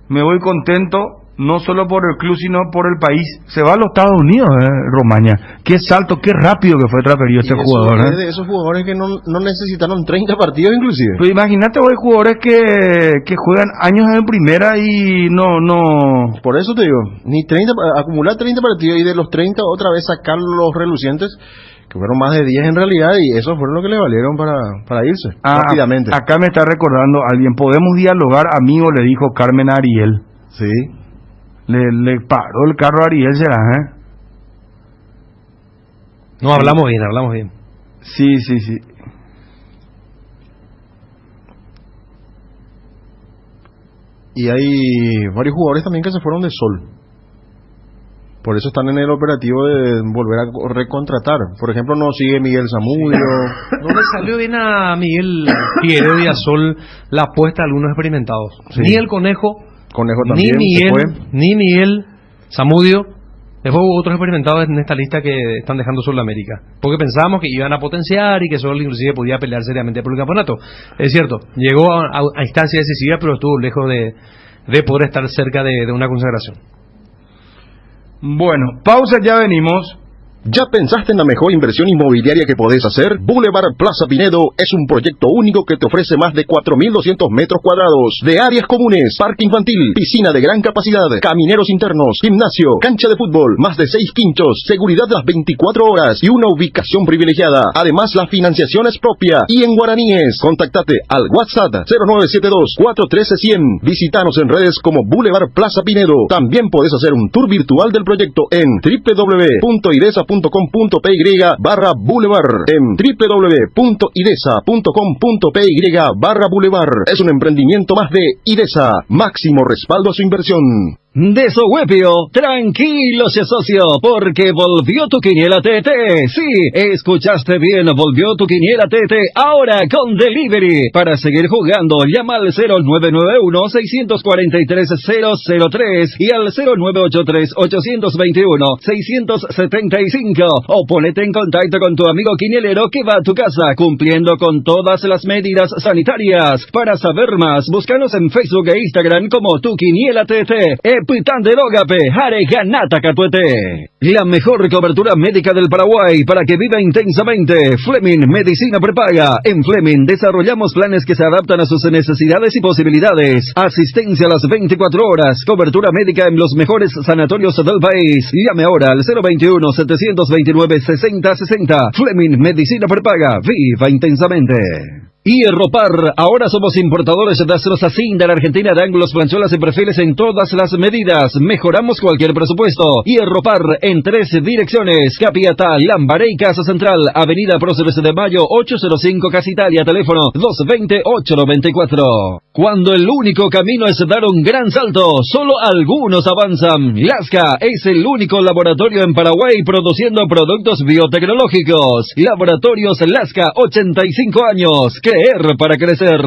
S1: Me voy contento, no solo por el club, sino por el país. Se va a los Estados Unidos, Romaña. Qué salto, qué rápido que fue transferido este jugador.
S3: Es de esos jugadores que no necesitaron 30 partidos inclusive.
S1: Pues imagínate, hoy jugadores que juegan años en primera y no...
S3: Por eso te digo, acumular 30 partidos y de los 30 otra vez sacar los relucientes, que fueron más de 10 en realidad, y eso fue lo que le valieron para irse rápidamente.
S1: Acá me está recordando alguien, podemos dialogar, amigo, le dijo Carmen a Ariel.
S3: Sí.
S1: Le paró el carro a Ariel, será,
S2: No, hablamos bien.
S1: Sí.
S3: Y hay varios jugadores también que se fueron de Sol. Por eso están en el operativo de volver a recontratar. Por ejemplo, no sigue Miguel Zamudio.
S2: No le salió bien a Miguel Figueredo y a Sol la apuesta de algunos experimentados.
S3: Sí.
S2: Ni el Conejo
S3: también
S2: ni Miguel Zamudio. Después hubo otros experimentados en esta lista que están dejando Sol América, porque pensábamos que iban a potenciar y que Sol inclusive podía pelear seriamente por el campeonato. Es cierto, llegó a instancia decisiva, pero estuvo lejos de poder estar cerca de una consagración.
S1: Bueno, pausa, ya venimos.
S12: ¿Ya pensaste en la mejor inversión inmobiliaria que podés hacer? Boulevard Plaza Pinedo es un proyecto único que te ofrece más de 4.200 metros cuadrados de áreas comunes, parque infantil, piscina de gran capacidad, camineros internos, gimnasio, cancha de fútbol, más de 6 quinchos, seguridad las 24 horas y una ubicación privilegiada. Además, la financiación es propia y en guaraníes. Contactate al WhatsApp 0972-413-100. Visítanos en redes como Boulevard Plaza Pinedo. También podés hacer un tour virtual del proyecto en www.idesa.com.py/boulevard, en www.idesa.com.py/boulevard. Es un emprendimiento más de Idesa. Máximo respaldo a su inversión.
S8: De Sohuepio, tranquilo, socio, porque volvió tu quiniela TT. Sí, escuchaste bien, volvió tu quiniela TT, ahora con delivery. Para seguir jugando, llama al 0991-643-003 y al 0983-821-675. O ponete en contacto con tu amigo quinielero que va a tu casa, cumpliendo con todas las medidas sanitarias. Para saber más, búscanos en Facebook e Instagram como tu quiniela TT. La mejor cobertura médica del Paraguay para que viva intensamente. Fleming Medicina Prepaga. En Fleming desarrollamos planes que se adaptan a sus necesidades y posibilidades. Asistencia a las 24 horas. Cobertura médica en los mejores sanatorios del país. Llame ahora al 021-729-6060. Fleming Medicina Prepaga. Viva intensamente. Hierropar, ahora somos importadores de aceros Asín de la Argentina, de ángulos, planchuelas y perfiles en todas las medidas. Mejoramos cualquier presupuesto. Hierropar en 3 direcciones: Capiatá, Lambaré y Casa Central, Avenida Próceres de Mayo 805 Casa Italia, teléfono 220-894. Cuando el único camino es dar un gran salto, solo algunos avanzan. Lasca es el único laboratorio en Paraguay produciendo productos biotecnológicos. Laboratorios Lasca, 85 años. Creer para crecer.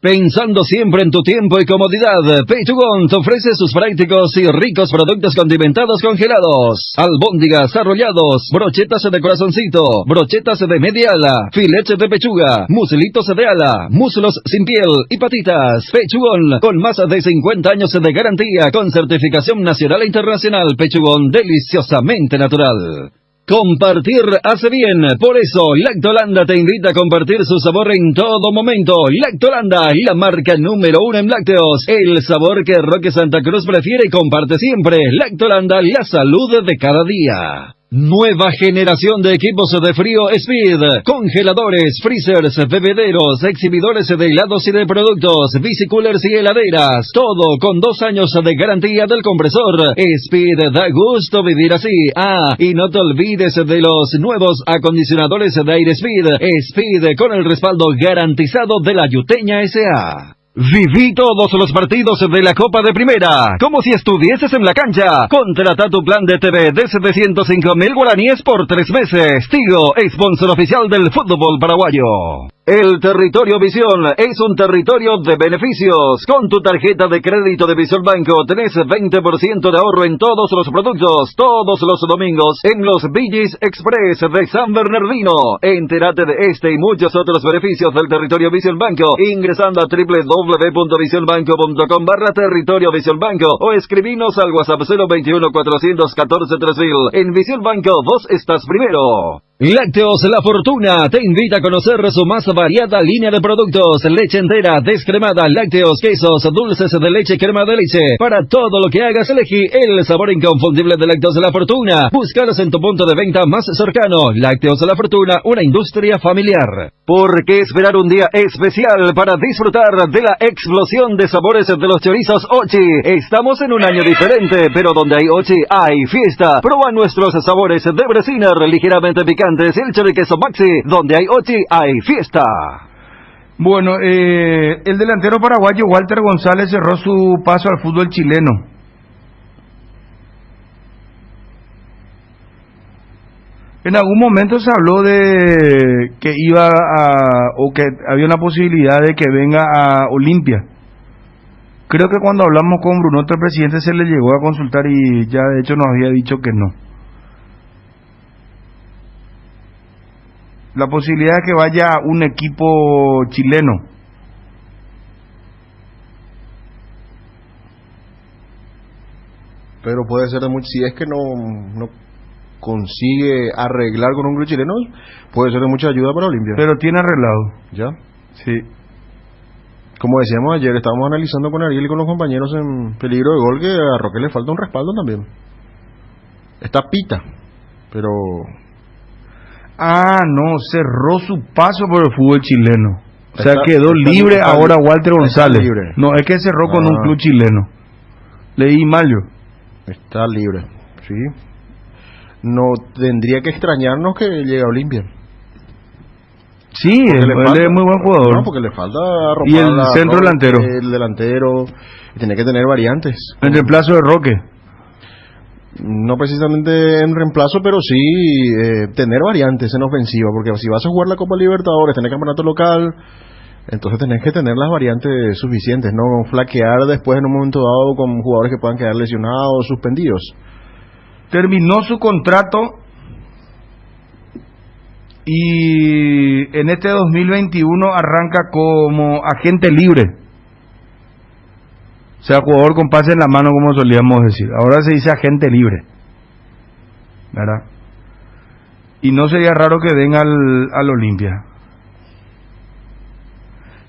S8: Pensando siempre en tu tiempo y comodidad, Pechugón te ofrece sus prácticos y ricos productos condimentados congelados. Albóndigas, arrollados, brochetas de corazoncito, brochetas de media ala, filetes de pechuga, muslitos de ala, muslos sin piel y patitas. Pechugón, con más de 50 años de garantía, con certificación nacional e internacional. Pechugón, deliciosamente natural. Compartir hace bien, por eso Lactolanda te invita a compartir su sabor en todo momento. Lactolanda, la marca número 1 en lácteos, el sabor que Roque Santa Cruz prefiere y comparte siempre. Lactolanda, la salud de cada día. Nueva generación de equipos de frío Speed, congeladores, freezers, bebederos, exhibidores de helados y de productos, bicicoolers y heladeras, todo con 2 años de garantía del compresor. Speed, da gusto vivir así. Y no te olvides de los nuevos acondicionadores de aire Speed, Speed con el respaldo garantizado de la Yuteña S.A. Viví todos los partidos de la Copa de Primera, como si estuvieses en la cancha. Contrata tu plan de TV desde 105.000 guaraníes por 3 meses. Tigo, sponsor oficial del fútbol paraguayo. El Territorio Visión es un territorio de beneficios. Con tu tarjeta de crédito de Visión Banco tenés 20% de ahorro en todos los productos, todos los domingos, en los Villis Express de San Bernardino. Entérate de este y muchos otros beneficios del Territorio Visión Banco ingresando a www.visionbanco.com/Territorio Visión Banco o escribinos al WhatsApp 021 414 3000. En Visión Banco vos estás primero. Lácteos La Fortuna te invita a conocer su más variada línea de productos: leche entera, descremada, lácteos, quesos, dulces de leche, crema de leche. Para todo lo que hagas, elegí el sabor inconfundible de Lácteos La Fortuna. Búscalos en tu punto de venta más cercano. Lácteos La Fortuna, una industria familiar. ¿Por qué esperar un día especial para disfrutar de la explosión de sabores de los chorizos Ochi? Estamos en un año diferente, pero donde hay Ochi hay fiesta. Prueba nuestros sabores de Bresiner, ligeramente picantes, el choriqueso Maxi. Donde hay Ochi hay fiesta.
S1: Bueno, el delantero paraguayo Walter González cerró su paso al fútbol chileno. En algún momento se habló de que iba o que había una posibilidad de que venga a Olimpia. Creo que cuando hablamos con Brunoto, el presidente, se le llegó a consultar y ya de hecho nos había dicho que no. La posibilidad de que vaya a un equipo chileno.
S3: Pero puede ser de mucho, si es que no consigue arreglar con un club chileno, puede ser de mucha ayuda para Olimpia.
S1: Pero tiene arreglado.
S3: ¿Ya?
S1: Sí.
S3: Como decíamos ayer, estábamos analizando con Ariel y con los compañeros en peligro de gol que a Roque le falta un respaldo también. Está Pita, pero...
S1: no, cerró su paso por el fútbol chileno. O sea, quedó
S3: está
S1: libre ahora Walter González.
S3: Libre.
S1: No, es que cerró con un club chileno. Leí mal yo.
S3: Está libre, sí. No tendría que extrañarnos que llegue a Olimpia.
S1: Sí, él es muy buen jugador.
S3: No, porque le falta arropar.
S1: Y el centro delantero.
S3: El delantero. Tiene que tener variantes.
S1: En reemplazo de Roque.
S3: No precisamente en reemplazo, pero sí tener variantes en ofensiva, porque si vas a jugar la Copa Libertadores, tener campeonato local, entonces tenés que tener las variantes suficientes, no flaquear después en un momento dado con jugadores que puedan quedar lesionados o suspendidos.
S1: Terminó su contrato y en este 2021 arranca como agente libre. O sea, jugador con pase en la mano, como solíamos decir. Ahora se dice agente libre, ¿verdad? Y no sería raro que venga al Olimpia.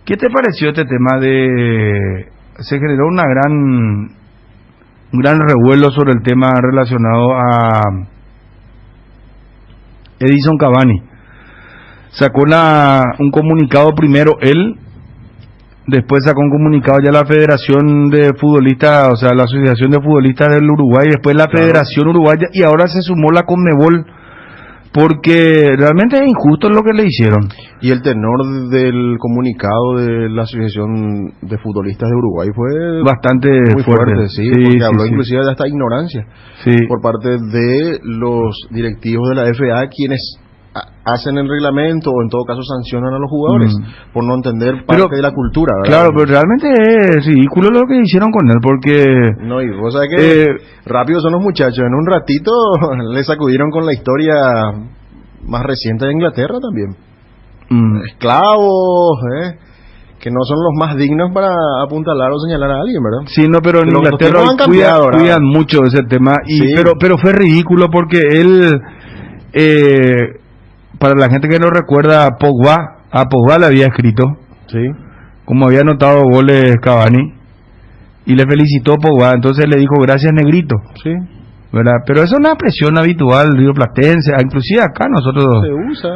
S1: ¿Qué te pareció este tema de... Se generó un gran revuelo sobre el tema relacionado a Edison Cavani? Sacó un comunicado primero él. Después sacó un comunicado ya la Federación de Futbolistas, o sea, la Asociación de Futbolistas del Uruguay, después la Federación Uruguaya, y ahora se sumó la Conmebol, porque realmente es injusto lo que le hicieron.
S3: Y el tenor del comunicado de la Asociación de Futbolistas de Uruguay fue
S1: bastante
S3: muy fuerte, sí, porque habló inclusive de esta ignorancia
S1: por
S3: parte de los directivos de la FA, quienes hacen el reglamento o en todo caso sancionan a los jugadores por no entender parte de la cultura, ¿verdad?
S1: Claro, pero realmente es ridículo lo que hicieron con él, porque...
S3: No, y vos sabés que rápido son los muchachos, en un ratito le sacudieron con la historia más reciente de Inglaterra también. Esclavos, que no son los más dignos para apuntalar o señalar a alguien, ¿verdad?
S1: Sí, no, pero en Inglaterra cuidan mucho ese tema, y sí. pero fue ridículo porque él... para la gente que no recuerda, a Pogba le había escrito, sí, como había anotado goles Cavani, y le felicitó Pogba, entonces le dijo gracias negrito, sí, ¿verdad? Pero eso es una expresión habitual rioplatense, inclusive acá nosotros se usa.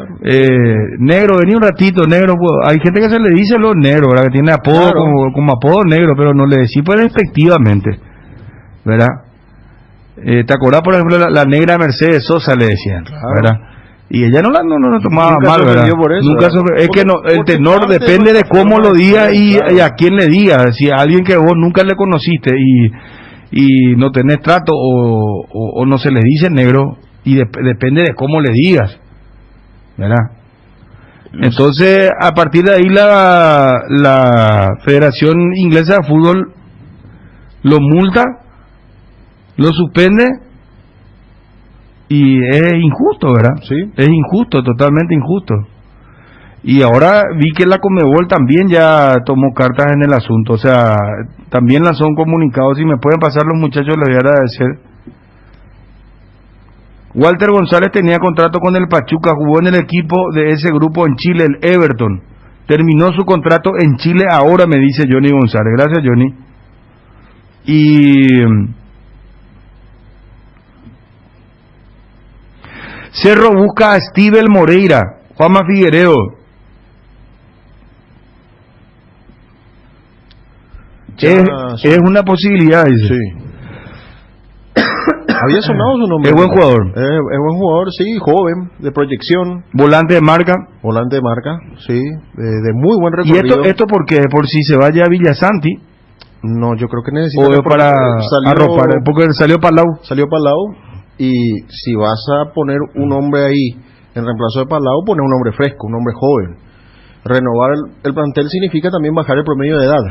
S1: Negro, vení un ratito, negro, pues, hay gente que se le dice los negros, ¿verdad? Que tiene apodo, claro, como apodo negro, pero no le decís pues despectivamente, ¿verdad? ¿Te acordás, por ejemplo, la negra Mercedes Sosa le decían, claro, ¿verdad? Y ella no lo tomaba mal, ¿verdad? Por eso, nunca es que no, el tenor depende de cómo lo diga y a quién le diga. Si a alguien que vos nunca le conociste y no tenés trato o no se le dice negro, y depende de cómo le digas, ¿verdad? Entonces, a partir de ahí la Federación Inglesa de Fútbol lo multa, lo suspende, y es injusto, ¿verdad? Sí. Es injusto, totalmente injusto. Y ahora vi que la Conmebol también ya tomó cartas en el asunto, o sea, también lanzó un comunicado. Si me pueden pasar los muchachos, les voy a agradecer. Walter González tenía contrato con el Pachuca, jugó en el equipo de ese grupo en Chile, el Everton. Terminó su contrato en Chile ahora, me dice Johnny González. Gracias, Johnny. Y... Cerro busca a Steven Moreira, Juanma Figueredo. Es una posibilidad, dice.
S3: Sí. Había sonado su nombre.
S1: Es buen jugador.
S3: Es buen jugador, sí, joven, de proyección.
S1: Volante de marca.
S3: Volante de marca, sí, de muy buen recorrido.
S1: ¿Y esto por qué? ¿Por si se vaya a Villasanti?
S3: No, yo creo que necesita...
S1: O para arropar, porque salió Palau.
S3: Salió Palau. Y si vas a poner un hombre ahí en reemplazo de Palau, poner un hombre fresco, un hombre joven. Renovar el plantel significa también bajar el promedio de edad.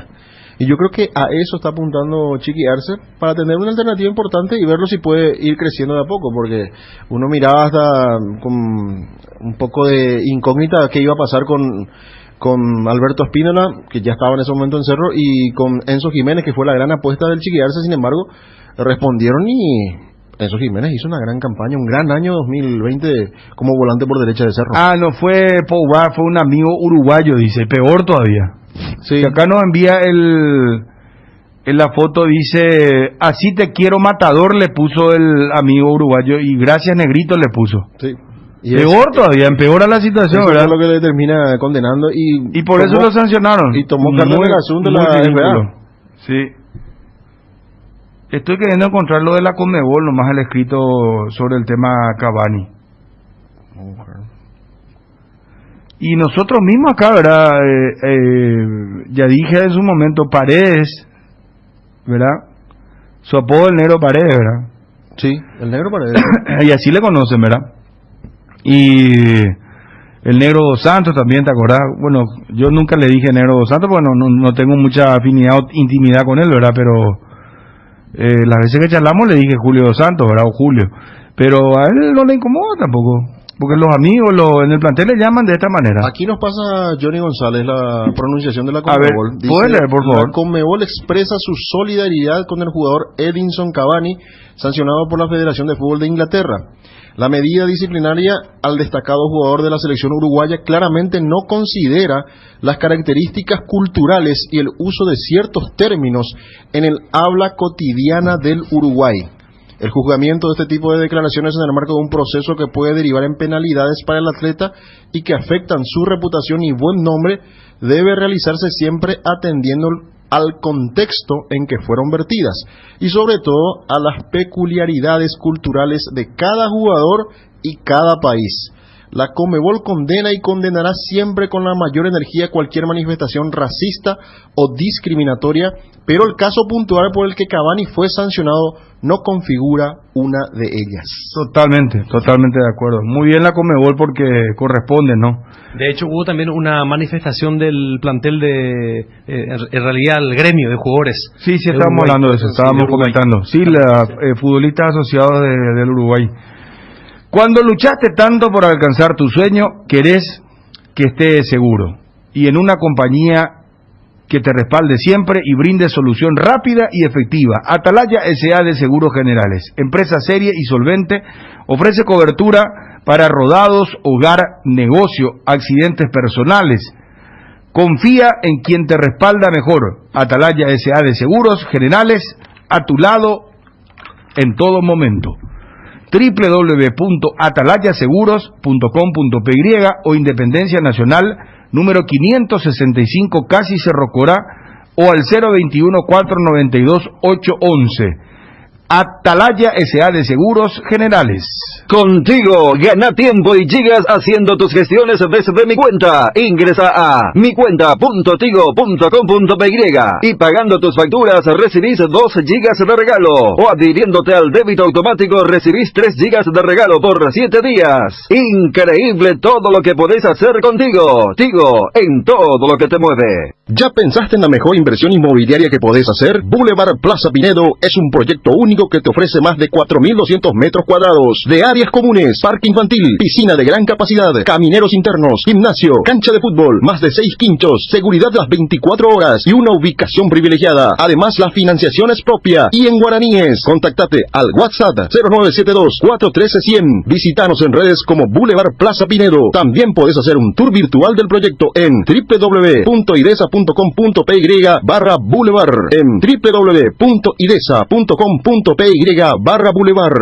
S3: Y yo creo que a eso está apuntando Chiqui Arce, para tener una alternativa importante y verlo si puede ir creciendo de a poco, porque uno miraba hasta con un poco de incógnita qué iba a pasar con Alberto Espínola, que ya estaba en ese momento en Cerro, y con Enzo Jiménez, que fue la gran apuesta del Chiqui Arce. Sin embargo, respondieron y... Enzo Jiménez hizo una gran campaña, un gran año 2020 como volante por derecha de Cerro.
S1: No fue Pogba, fue un amigo uruguayo, dice, peor todavía. Sí. Que acá nos envía en la foto, dice, así te quiero matador, le puso el amigo uruguayo, y gracias negrito le puso. Sí. Y peor todavía, empeora la situación, ¿verdad?
S3: Es lo que le termina condenando
S1: y por eso lo sancionaron.
S3: Y tomó cartas del asunto de la FA.
S1: Sí. Estoy queriendo encontrar lo de la Conmebol, nomás el escrito sobre el tema Cavani. Y nosotros mismos acá, ¿verdad? Ya dije en su momento, Paredes, ¿verdad? Su apodo el Negro Paredes, ¿verdad?
S3: Sí, el Negro Paredes.
S1: Y así le conocen, ¿verdad? Y el Negro Dos Santos también, ¿te acordás? Bueno, yo nunca le dije Negro Dos Santos porque no tengo mucha afinidad o intimidad con él, ¿verdad? Pero... las veces que charlamos le dije Julio Dos Santos, ¿verdad? O Julio, pero a él no le incomoda tampoco, porque los amigos en el plantel le llaman de esta manera.
S3: Aquí nos pasa Johnny González la pronunciación de la Conmebol.
S1: ¿Puede leer, por favor?
S3: La Conmebol expresa su solidaridad con el jugador Edinson Cavani, sancionado por la Federación de Fútbol de Inglaterra. La medida disciplinaria al destacado jugador de la selección uruguaya claramente no considera las características culturales y el uso de ciertos términos en el habla cotidiana del Uruguay. El juzgamiento de este tipo de declaraciones en el marco de un proceso que puede derivar en penalidades para el atleta y que afectan su reputación y buen nombre debe realizarse siempre atendiendo al contexto en que fueron vertidas y sobre todo a las peculiaridades culturales de cada jugador y cada país. La Conmebol condena y condenará siempre con la mayor energía cualquier manifestación racista o discriminatoria, pero el caso puntual por el que Cavani fue sancionado no configura una de ellas.
S1: Totalmente de acuerdo. Muy bien la Conmebol porque corresponde, ¿no?
S2: De hecho, hubo también una manifestación del plantel de, en realidad, el gremio de jugadores.
S1: Sí, estábamos hablando de eso, estábamos comentando. Sí, futbolistas asociados del Uruguay. Cuando luchaste tanto por alcanzar tu sueño, querés que esté seguro y en una compañía que te respalde siempre y brinde solución rápida y efectiva. Atalaya S.A. de Seguros Generales, empresa seria y solvente, ofrece cobertura para rodados, hogar, negocio, accidentes personales. Confía en quien te respalda mejor. Atalaya S.A. de Seguros Generales, a tu lado en todo momento. www.atalayaseguros.com.py o Independencia Nacional número 565 Casi Cerro Corá o al 021-492-811. Atalaya S.A. de Seguros Generales.
S8: Contigo, gana tiempo y gigas haciendo tus gestiones desde mi cuenta. Ingresa a micuenta.tigo.com.py y pagando tus facturas recibís 2 gigas de regalo. O adhiriéndote al débito automático recibís 3 gigas de regalo por 7 días. Increíble todo lo que podés hacer contigo. Tigo, en todo lo que te mueve.
S12: ¿Ya pensaste en la mejor inversión inmobiliaria que podés hacer? Boulevard Plaza Pinedo es un proyecto único que te ofrece más de 4.200 metros cuadrados de áreas comunes, parque infantil, piscina de gran capacidad, camineros internos, gimnasio, cancha de fútbol, más de 6 quinchos, seguridad las 24 horas y una ubicación privilegiada. Además, la financiación es propia y en guaraníes. Contactate al WhatsApp 0972-413-100. Visítanos en redes como Boulevard Plaza Pinedo. También podés hacer un tour virtual del proyecto en www.idesa.com.py/boulevard. En www.idesa.com.py/boulevard.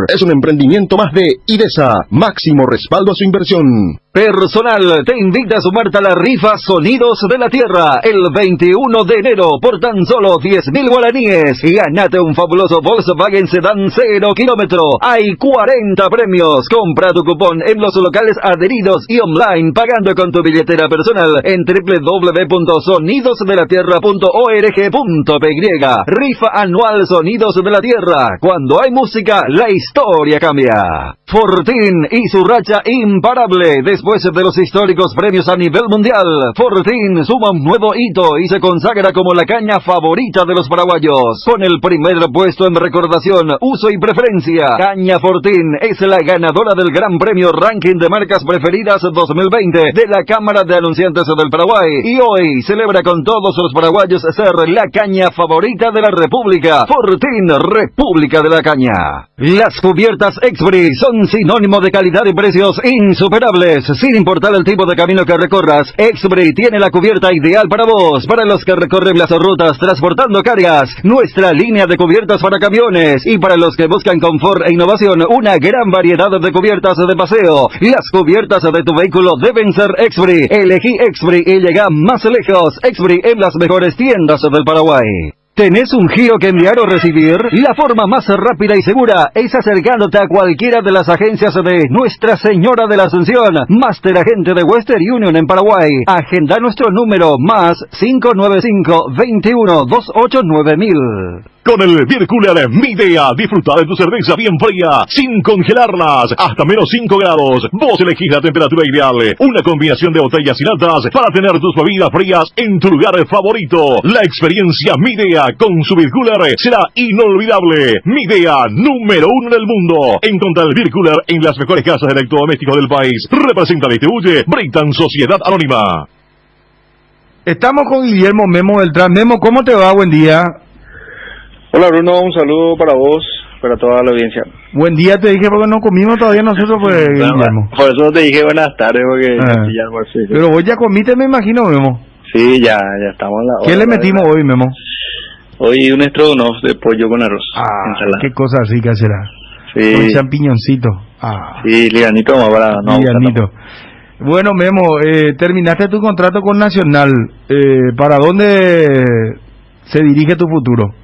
S12: Es un emprendimiento más de IDESA. Máximo respaldo a su inversión.
S8: Personal te invita a sumarte a la rifa Sonidos de la Tierra el 21 de enero por tan solo 10.000 guaraníes y ganate un fabuloso Volkswagen Sedán 0 kilómetro. Hay 40 premios. Compra tu cupón en los locales adheridos y online pagando con tu billetera personal en www.sonidosdelatierra.org.py. Rifa anual Sonidos de la Tierra. Cuando hay música, la historia cambia. Fortín y su racha imparable. Después de los históricos premios a nivel mundial, Fortín suma un nuevo hito y se consagra como la caña favorita de los paraguayos. Con el primer puesto en recordación, uso y preferencia, Caña Fortín es la ganadora del Gran Premio Ranking de Marcas Preferidas 2020 de la Cámara de Anunciantes del Paraguay. Y hoy celebra con todos los paraguayos ser la caña favorita de la República. Fortín, República de la Caña. Las cubiertas Expri son sinónimo de calidad y precios insuperables. Sin importar el tipo de camino que recorras, Expri tiene la cubierta ideal para vos, para los que recorren las rutas transportando cargas, nuestra línea de cubiertas para camiones, y para los que buscan confort e innovación, una gran variedad de cubiertas de paseo. Las cubiertas de tu vehículo deben ser Expri. Elegí Expri y llega más lejos. Expri en las mejores tiendas del Paraguay. ¿Tenés un giro que enviar o recibir? La forma más rápida y segura es acercándote a cualquiera de las agencias de Nuestra Señora de la Asunción, Master Agente de Western Union en Paraguay. Agenda nuestro número más 595-21-289.000.
S5: Con el Beer Cooler Midea, disfruta de tu cerveza bien fría, sin congelarlas, hasta menos 5 grados. Vos elegís la temperatura ideal. Una combinación de botellas y latas para tener tus bebidas frías en tu lugar favorito. La experiencia Midea con su Beer Cooler será inolvidable. Midea, número 1 del mundo. Encontra el Beer Cooler en las mejores casas de electrodomésticos del país. Representa y distribuye Brighton Sociedad Anónima.
S1: Estamos con Guillermo Memo Beltrán. Memo, ¿cómo te va? Buen día.
S13: Hola Bruno, un saludo para vos, para toda la audiencia.
S1: Buen día, te dije porque no comimos todavía nosotros, pues, Guillermo.
S13: Por eso te dije buenas tardes, porque ya almorcé.
S1: Pero vos ya comiste, me imagino, Memo.
S13: Sí, ya estamos en la hora.
S1: ¿Qué le metimos hoy, Memo?
S13: Hoy un estrogonoff de pollo con arroz.
S1: Ensalada. Qué cosa rica será.
S13: Sí.
S1: Con champiñoncito.
S13: Sí, liganito más para no.
S1: Liganito. Bueno, Memo, terminaste tu contrato con Nacional. ¿Para dónde se dirige tu futuro?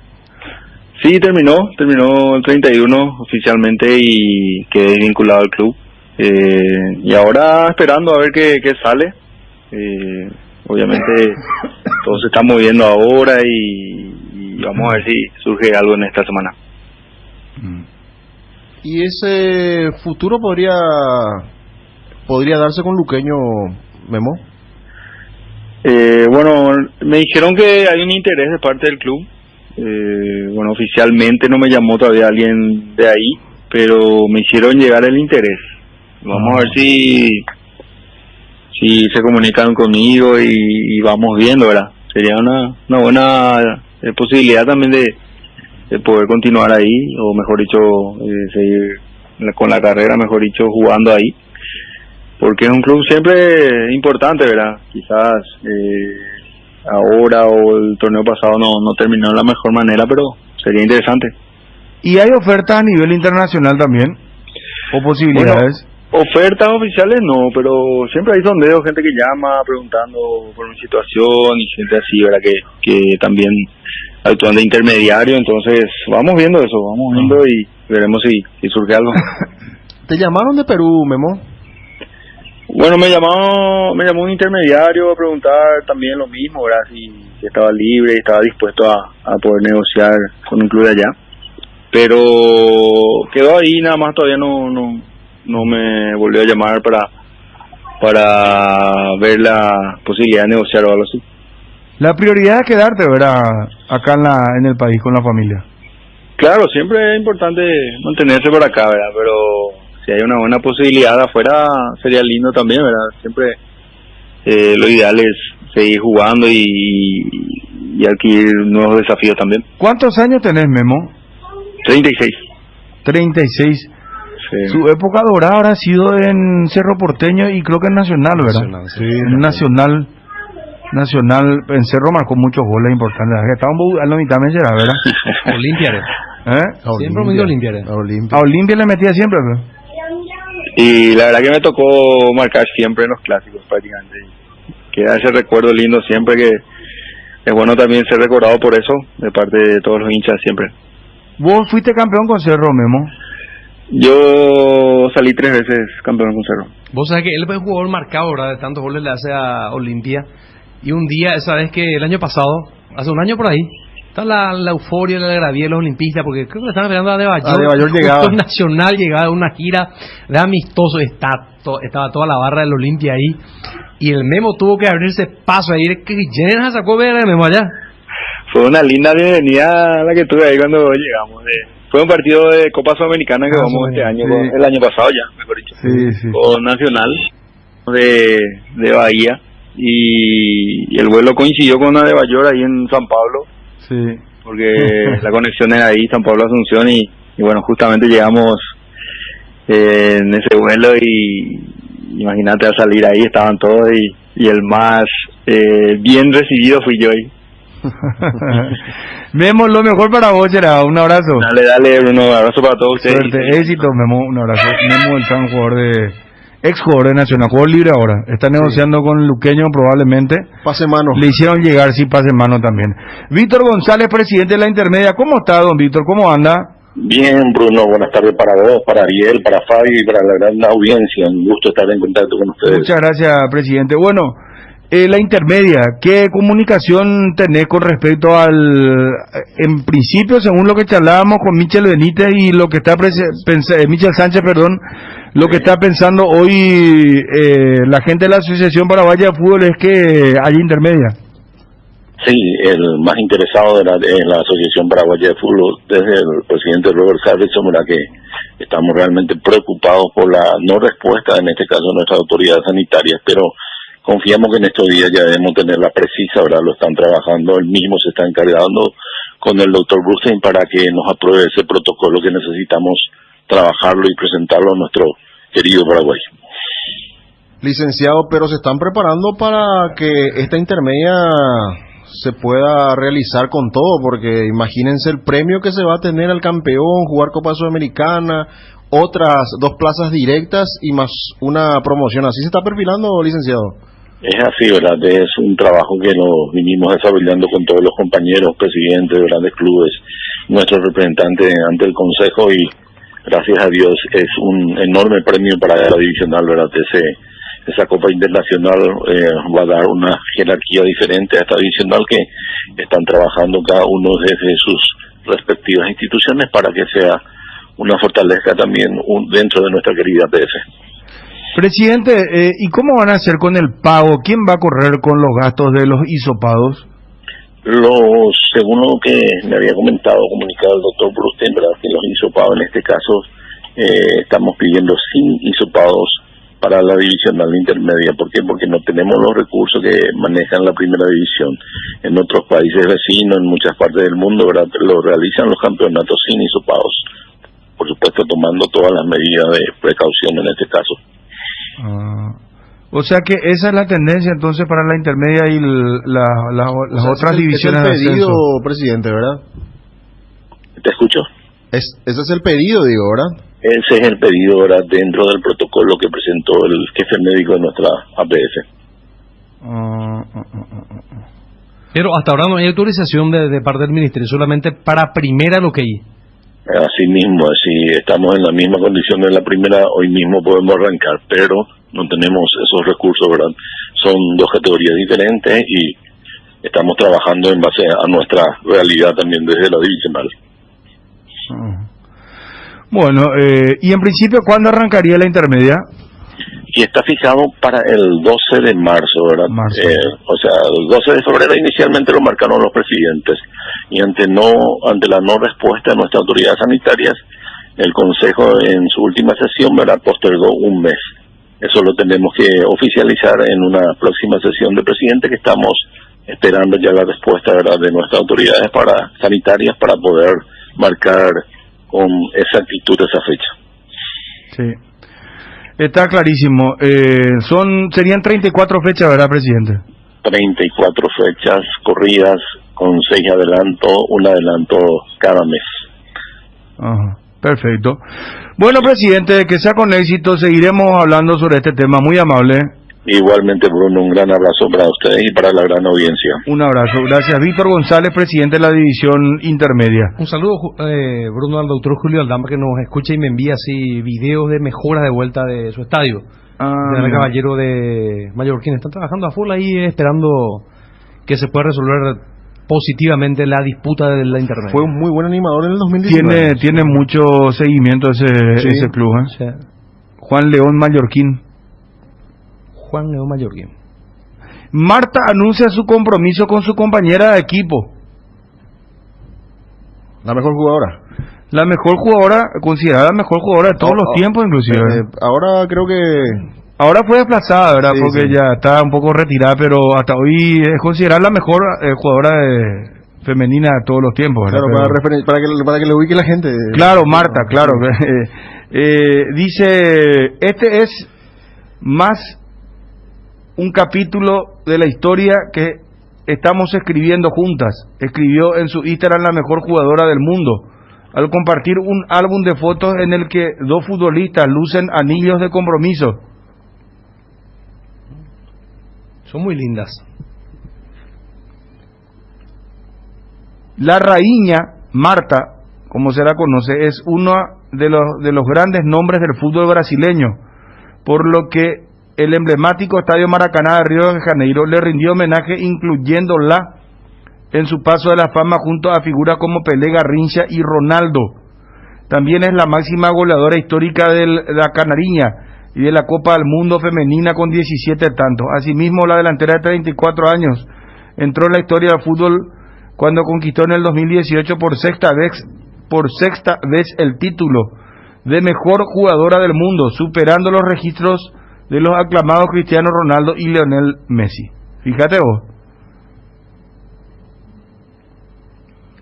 S13: Sí, terminó el 31 oficialmente y quedé vinculado al club. Y ahora esperando a ver qué sale. Obviamente todo se está moviendo ahora y vamos a ver si surge algo en esta semana.
S3: ¿Y ese futuro podría darse con Luqueño, Memo?
S13: Bueno, me dijeron que hay un interés de parte del club. Bueno, oficialmente no me llamó todavía alguien de ahí, pero me hicieron llegar el interés. Vamos a ver si se comunican conmigo y vamos viendo, ¿verdad? Sería una buena posibilidad también de poder continuar ahí, o mejor dicho, seguir con la carrera, mejor dicho, jugando ahí, porque es un club siempre importante, ¿verdad? Quizás ahora o el torneo pasado no terminó de la mejor manera, pero sería interesante.
S1: ¿Y hay ofertas a nivel internacional también? ¿O posibilidades?
S13: Bueno, ofertas oficiales no, pero siempre hay sondeos, gente que llama preguntando por mi situación y gente así, ¿verdad? Que también actúan de intermediario, entonces vamos viendo eso, y veremos si surge algo.
S3: ¿Te llamaron de Perú, Memo?
S13: Bueno, me llamó un intermediario a preguntar también lo mismo, ¿verdad? Si estaba libre y estaba dispuesto a poder negociar con un club de allá, pero quedó ahí nada más, todavía no me volvió a llamar para ver la posibilidad de negociar o algo así.
S1: La prioridad es quedarte, ¿verdad? Acá en el país con la familia.
S13: Claro, siempre es importante mantenerse por acá, ¿verdad? Pero si hay una buena posibilidad afuera, sería lindo también, ¿verdad? Siempre lo ideal es seguir jugando y adquirir nuevos desafíos también.
S1: ¿Cuántos años tenés, Memo?
S13: 36.
S1: 36.
S13: Sí.
S1: Su época dorada habrá sido en Cerro Porteño y creo que en Nacional, ¿verdad?
S3: Sí,
S1: Nacional, en Cerro marcó muchos goles importantes. Estaban a la mitad me será, ¿verdad?
S2: Olimpia. Siempre me dio Olimpia.
S1: A Olimpia le metía siempre, ¿verdad?
S13: Y la verdad que me tocó marcar siempre en los clásicos prácticamente. Queda ese recuerdo lindo siempre, que es bueno también ser recordado por eso, de parte de todos los hinchas siempre.
S1: ¿Vos fuiste campeón con Cerro, Memo?
S13: Yo salí 3 veces campeón con Cerro.
S2: Vos sabés que él es un jugador marcado, ¿verdad? De tantos goles le hace a Olimpia. Y un día, esa vez que el año pasado, hace un año por ahí, está la euforia, la algarabía de los olimpistas, porque creo que le estaban esperando a De Bayor llegaba. Nacional llegaba de una gira de amistoso, estaba toda la barra del Olimpia ahí, y el Memo tuvo que abrirse paso ahí. ¿Quién sacó ver el Memo allá?
S13: Fue una linda bienvenida la que tuve ahí cuando llegamos. Fue un partido de Copa Sudamericana que jugamos este año, el año pasado ya, mejor dicho, con Nacional de Bahía, y el vuelo coincidió con una de Bayor ahí en San Pablo.
S1: Sí.
S13: Porque la conexión era ahí, San Pablo Asunción, y bueno, justamente llegamos en ese vuelo, y imagínate, al salir ahí estaban todos, y el más bien recibido fui yo ahí.
S1: Memo, lo mejor para vos, será un abrazo.
S13: Dale, Bruno, un abrazo para todos ustedes.
S1: Suerte, éxito, Memo, un abrazo. Memo, el tan ex jugador de Nacional, jugador libre ahora, está negociando con el Luqueño probablemente.
S3: Pase mano.
S1: Le hicieron llegar, sí, pase mano también. Víctor González, presidente de la Intermedia, ¿cómo está, don Víctor? ¿Cómo anda?
S14: Bien, Bruno, buenas tardes para vos, para Ariel, para Fabio y para la gran audiencia. Un gusto estar en contacto con ustedes.
S1: Muchas gracias, presidente. Bueno, la Intermedia, ¿qué comunicación tenés con respecto en principio, según lo que charlábamos con Michel Benítez y lo que está Michel Sánchez, perdón, lo que está pensando hoy la gente de la Asociación Paraguaya de Fútbol es que haya Intermedia?
S14: Sí, el más interesado de la Asociación Paraguaya de Fútbol, desde el presidente Robert Harrison, ¿verdad? Que estamos realmente preocupados por la no respuesta, en este caso, de nuestras autoridades sanitarias, pero confiamos que en estos días ya debemos tener la precisa, ¿verdad? Lo están trabajando, él mismo se está encargando con el doctor Brustein para que nos apruebe ese protocolo que necesitamos trabajarlo y presentarlo a nuestro querido Paraguay.
S3: Licenciado, pero se están preparando para que esta intermedia se pueda realizar con todo, porque imagínense el premio que se va a tener al campeón, jugar Copa Sudamericana, otras 2 plazas directas y más una promoción. ¿Así se está perfilando, licenciado?
S14: Es así, ¿verdad? Es un trabajo que nos vinimos desarrollando con todos los compañeros, presidentes de grandes clubes, nuestros representantes ante el Consejo, y gracias a Dios es un enorme premio para la divisional, ¿verdad? Esa Copa Internacional va a dar una jerarquía diferente a esta divisional que están trabajando cada uno desde sus respectivas instituciones para que sea una fortaleza también dentro de nuestra querida PF.
S1: Presidente, ¿y cómo van a hacer con el pago? ¿Quién va a correr con los gastos de los hisopados?
S14: Según lo que me había comunicado el doctor Brusten, ¿verdad? Que los hisopados en este caso estamos pidiendo sin hisopados para la divisional intermedia. ¿Por qué? Porque no tenemos los recursos que manejan la primera división. En otros países vecinos, en muchas partes del mundo, ¿verdad? Lo realizan los campeonatos sin hisopados. Por supuesto, tomando todas las medidas de precaución en este caso.
S1: O sea que esa es la tendencia entonces para la intermedia y las otras divisiones.
S3: Es el pedido, presidente, ¿verdad?
S14: ¿Te escucho?
S3: Ese es el pedido, digo, ¿verdad?
S14: Ese es el pedido, ¿verdad? Dentro del protocolo que presentó el jefe médico de nuestra APF.
S2: Pero hasta ahora no hay autorización de parte del ministerio, solamente para primera lo que hay.
S14: Así mismo, así estamos en la misma condición de la primera, hoy mismo podemos arrancar, pero no tenemos esos recursos, ¿verdad? Son dos categorías diferentes y estamos trabajando en base a nuestra realidad también desde la divisional.
S1: Bueno, y en principio, ¿cuándo arrancaría la intermedia?
S14: Y está fijado para el 12 de marzo, ¿verdad? O sea, el 12 de febrero inicialmente lo marcaron los presidentes y ante la no respuesta de nuestras autoridades sanitarias, el Consejo en su última sesión, ¿verdad?, postergó un mes. Eso lo tenemos que oficializar en una próxima sesión de presidente que estamos esperando ya la respuesta, ¿verdad?, de nuestras autoridades sanitarias para poder marcar con exactitud esa fecha.
S1: Sí. Está clarísimo. Serían 34 fechas, ¿verdad, presidente?
S14: 34 fechas corridas con 6 adelantos, un adelanto cada mes.
S1: Ajá, perfecto. Bueno, presidente, que sea con éxito. Seguiremos hablando sobre este tema. Muy amable.
S14: Igualmente, Bruno, un gran abrazo para ustedes y para la gran audiencia.
S1: Un abrazo. Gracias. Víctor González, presidente de la división intermedia.
S2: Un saludo, Bruno, al doctor Julio Aldama, que nos escucha y me envía así videos de mejoras de vuelta de su estadio. De Caballero de Mallorquín. Están trabajando a full ahí, esperando que se pueda resolver positivamente la disputa de la intermedia.
S3: Fue un muy buen animador en el 2019.
S1: Tiene mucho seguimiento ese club, ¿eh?
S2: Sí.
S1: Juan León Mallorquín.
S2: Juan León Mallorquín.
S1: Marta anuncia su compromiso con su compañera de equipo.
S3: La mejor jugadora.
S1: La mejor jugadora, considerada la mejor jugadora de todos los tiempos, inclusive.
S3: Ahora creo que...
S1: Ahora fue desplazada, ¿verdad?
S3: Sí,
S1: porque ya está un poco retirada, pero hasta hoy es considerada la mejor jugadora femenina de todos los tiempos, ¿verdad?
S3: Claro, para que le ubique la gente.
S1: Claro, Marta, claro. Dice, este es más un capítulo de la historia que estamos escribiendo juntas. Escribió en su Instagram la mejor jugadora del mundo, al compartir un álbum de fotos en el que dos futbolistas lucen anillos de compromiso.
S2: Son muy lindas.
S1: La raíña Marta, como se la conoce, es uno de los grandes nombres del fútbol brasileño, por lo que el emblemático Estadio Maracaná de Río de Janeiro le rindió homenaje, incluyéndola en su paso de la fama junto a figuras como Pelé, Garrincha y Ronaldo. También es la máxima goleadora histórica de la Canariña y de la Copa del Mundo femenina con 17 tantos. Asimismo, la delantera de 34 años entró en la historia del fútbol cuando conquistó en el 2018 por sexta vez el título de mejor jugadora del mundo, superando los registros de los aclamados Cristiano Ronaldo y Lionel Messi. Fíjate vos.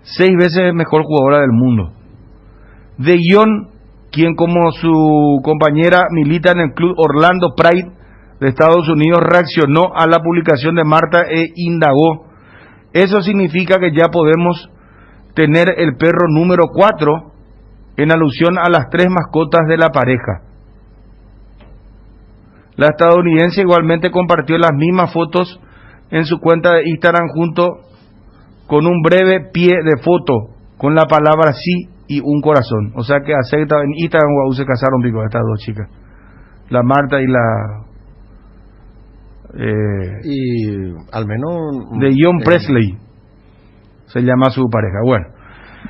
S1: 6 veces mejor jugadora del mundo. De Jong, quien como su compañera milita en el club Orlando Pride de Estados Unidos, reaccionó a la publicación de Marta e indagó: eso significa que ya podemos tener el perro número 4, en alusión a las 3 mascotas de la pareja. La estadounidense igualmente compartió las mismas fotos en su cuenta de Instagram junto con un breve pie de foto con la palabra sí y un corazón. O sea que acepta en Instagram se casaron pico estas dos chicas, la Marta y la
S3: y al menos
S1: de John Presley se llama su pareja. Bueno,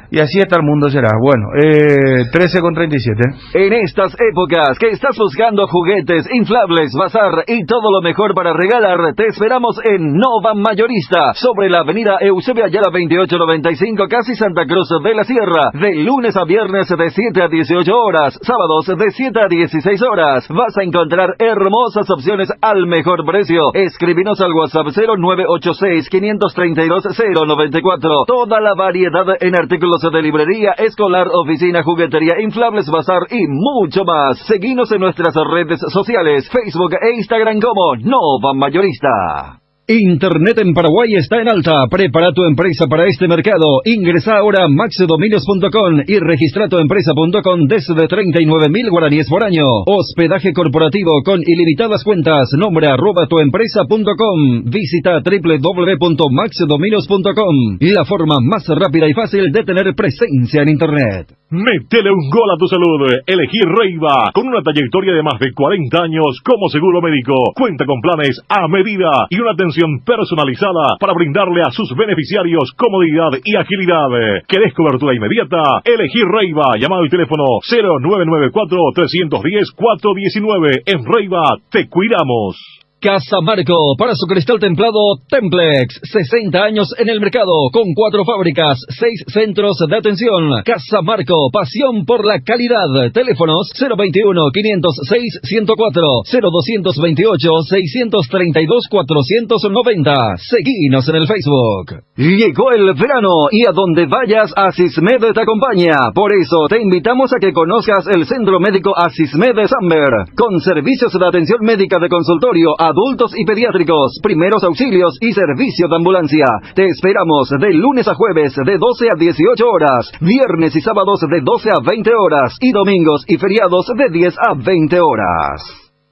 S1: y así está el mundo será. Bueno, 13:37.
S8: En estas épocas que estás buscando juguetes, inflables, bazar y todo lo mejor para regalar, te esperamos en Nova Mayorista, sobre la avenida Eusebio Ayala 2895, casi Santa Cruz de la Sierra, de lunes a viernes de 7 a 18 horas, sábados de 7 a 16 horas. Vas a encontrar hermosas opciones al mejor precio. Escríbenos al WhatsApp 0986-532-094. Toda la variedad en artículos de librería, escolar, oficina, juguetería, inflables, bazar y mucho más. Seguinos en nuestras redes sociales, Facebook e Instagram como Nova Mayorista. Internet en Paraguay está en alta. Prepara tu empresa para este mercado. Ingresa ahora a maxdominios.com y registra tu empresa.com desde 39.000 guaraníes por año. Hospedaje corporativo con ilimitadas cuentas. Nombre @tuempresa.com. Visita www.maxdominios.com. La forma más rápida y fácil de tener presencia en Internet.
S5: Métele un gol a tu salud. Elegí Reiva, con una trayectoria de más de 40 años como seguro médico. Cuenta con planes a medida y una atención personalizada para brindarle a sus beneficiarios comodidad y agilidad. ¿Querés cobertura inmediata? Elegí Reiva. Llama al teléfono 0994-310-419. En Reiva te cuidamos.
S8: Casa Marco, para su cristal templado Templex, 60 años en el mercado, con 4 fábricas, 6 centros de atención. Casa Marco, pasión por la calidad. Teléfonos 021-506-104, 0228-632-490. Seguinos en el Facebook. Llegó el verano y a donde vayas, Asismed te acompaña. Por eso te invitamos a que conozcas el Centro Médico Asismed de Samber, con servicios de atención médica de consultorio, adultos y pediátricos, primeros auxilios y servicio de ambulancia. Te esperamos de lunes a jueves de 12 a 18 horas, viernes y sábados de 12 a 20 horas y domingos y feriados de 10 a 20 horas.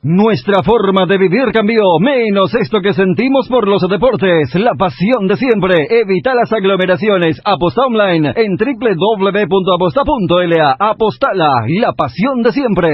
S8: Nuestra forma de vivir cambió, menos esto que sentimos por los deportes, la pasión de siempre. Evita las aglomeraciones. Aposta online en www.aposta.la. Apostala, la pasión de siempre.